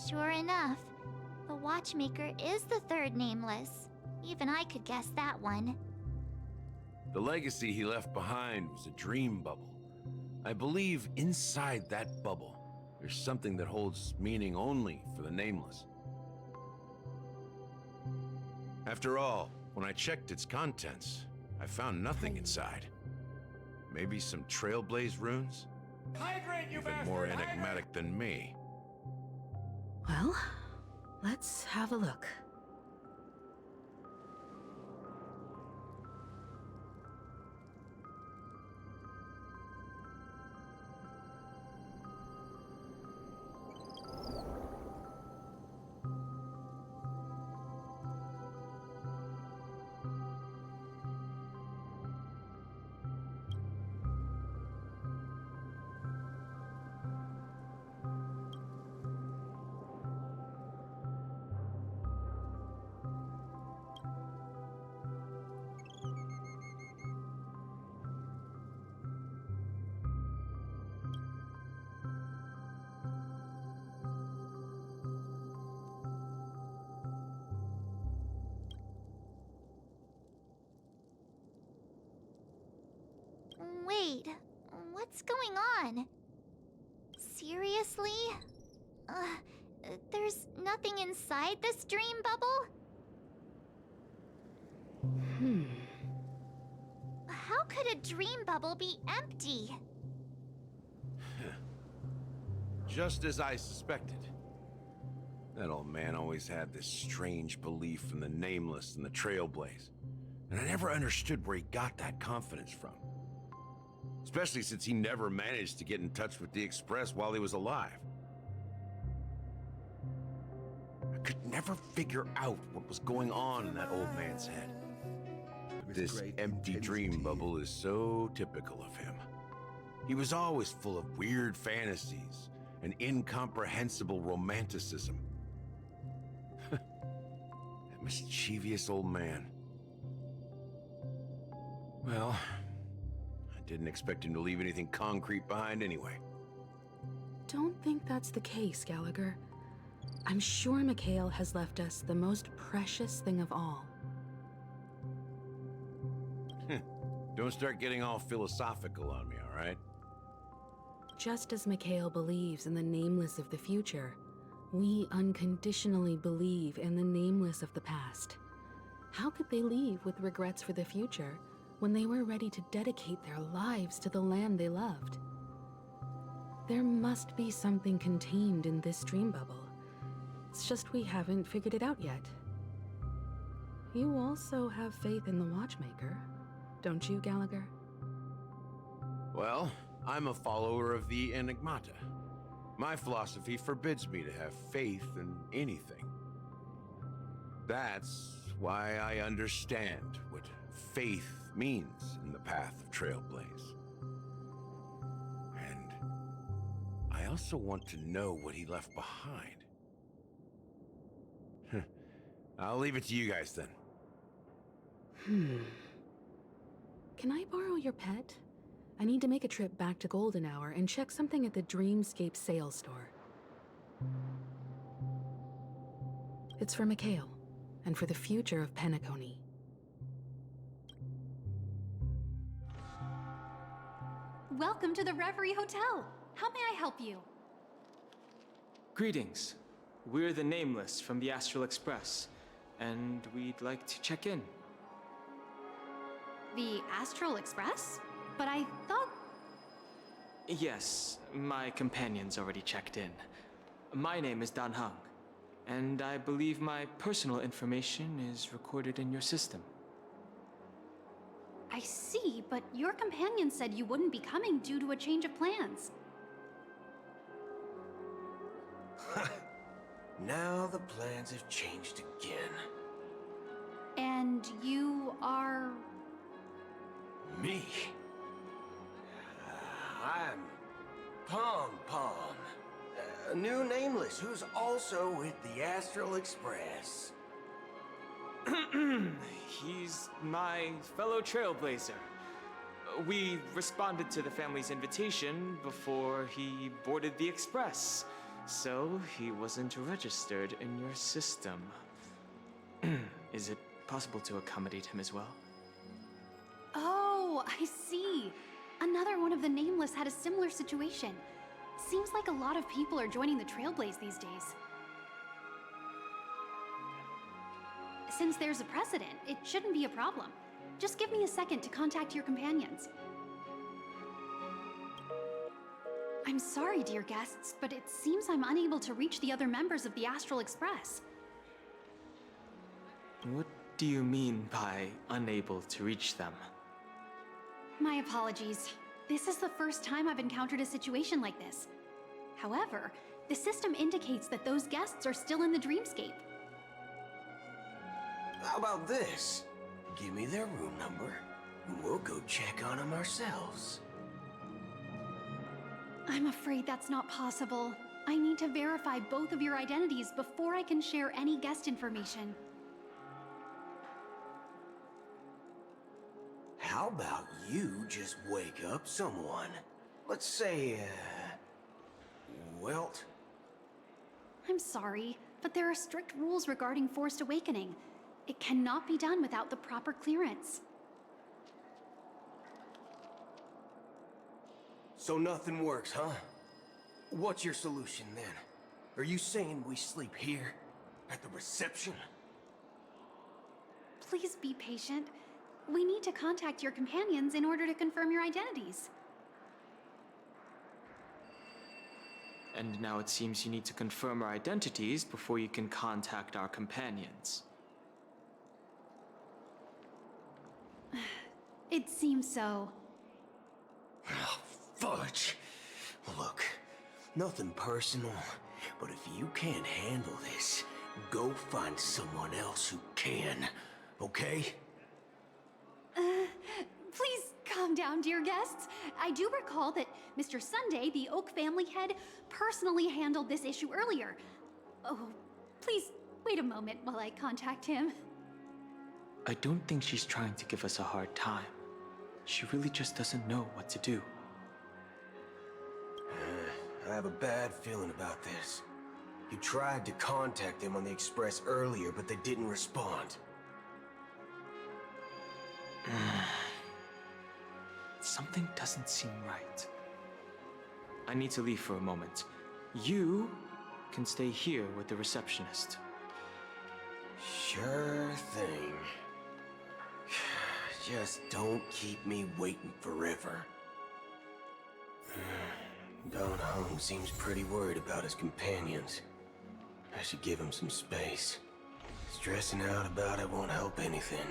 Sure enough, the Watchmaker is the third nameless. Even I could guess that one. The legacy he left behind was a dream bubble. I believe inside that bubble, there's something that holds meaning only for the nameless. After all, when I checked its contents, I found nothing inside. Maybe some Trailblaze runes? Even more enigmatic than me. Well, let's have a look. Wait, what's going on? Seriously? There's nothing inside this dream bubble? How could a dream bubble be empty? Just as I suspected. That old man always had this strange belief in the nameless and the trailblaze. And I never understood where he got that confidence from. Especially since he never managed to get in touch with the Express while he was alive. I could never figure out what was going on in that old man's head. This empty dream bubble is so typical of him. He was always full of weird fantasies and incomprehensible romanticism. That mischievous old man. Well, I didn't expect him to leave anything concrete behind anyway. Don't think that's the case, Gallagher. I'm sure Mikhail has left us the most precious thing of all. Don't start getting all philosophical on me, all right? Just as Mikhail believes in the nameless of the future, we unconditionally believe in the nameless of the past. How could they leave with regrets for the future when they were ready to dedicate their lives to the land they loved? There must be something contained in this dream bubble. It's just we haven't figured it out yet. You also have faith in the Watchmaker, don't you, Gallagher? Well, I'm a follower of the Enigmata. My philosophy forbids me to have faith in anything. That's why I understand what faith means in the path of Trailblaze. And I also want to know what he left behind. I'll leave it to you guys then. Can I borrow your pet? I need to make a trip back to Golden Hour and check something at the Dreamscape sales store. It's for Mikhail, and for the future of Penacony. Welcome to the Reverie Hotel. How may I help you? Greetings. We're the Nameless from the Astral Express, and we'd like to check in. The Astral Express? But I thought... Yes, my companion's already checked in. My name is Dan Hung, and I believe my personal information is recorded in your system. I see, but your companion said you wouldn't be coming due to a change of plans. Now the plans have changed again. And you are... Me? I'm Pom Pom, a new Nameless who's also with the Astral Express. He's my fellow trailblazer. We responded to the family's invitation before he boarded the Express, so he wasn't registered in your system. Is it possible to accommodate him as well? Oh, I see. Another one of the Nameless had a similar situation. Seems like a lot of people are joining the Trailblaze these days. Since there's a precedent, it shouldn't be a problem. Just give me a second to contact your companions. I'm sorry, dear guests, but it seems I'm unable to reach the other members of the Astral Express. What do you mean by unable to reach them? My apologies. This is the first time I've encountered a situation like this. However, the system indicates that those guests are still in the Dreamscape. How about this? Give me their room number, and we'll go check on them ourselves. I'm afraid that's not possible. I need to verify both of your identities before I can share any guest information. How about you just wake up someone? Let's say, Welt? I'm sorry, but there are strict rules regarding forced awakening. It cannot be done without the proper clearance. So nothing works, huh? What's your solution then? Are you saying we sleep here? At the reception? Please be patient. We need to contact your companions in order to confirm your identities. And now it seems you need to confirm our identities before you can contact our companions. It seems so. Oh, fudge. Look, nothing personal, but if you can't handle this, go find someone else who can, okay? Please calm down, dear guests. I do recall that Mr. Sunday, the Oak family head, personally handled this issue earlier. Oh, please wait a moment while I contact him. I don't think she's trying to give us a hard time. She really just doesn't know what to do. I have a bad feeling about this. You tried to contact them on the Express earlier, but they didn't respond. Something doesn't seem right. I need to leave for a moment. You can stay here with the receptionist. Sure thing. Just don't keep me waiting forever. Gone Home seems pretty worried about his companions. I should give him some space. Stressing out about it won't help anything.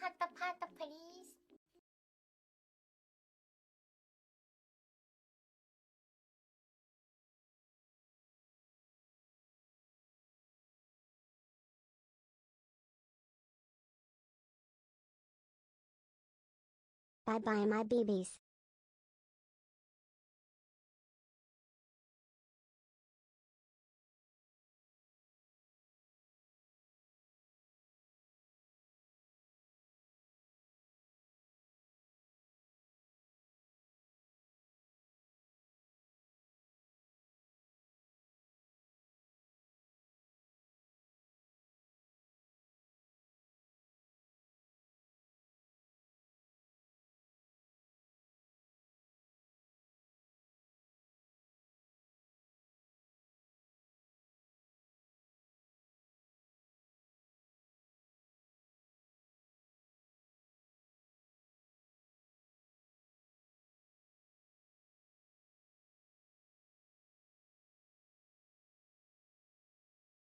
Pata pata, please. Bye bye, my babies.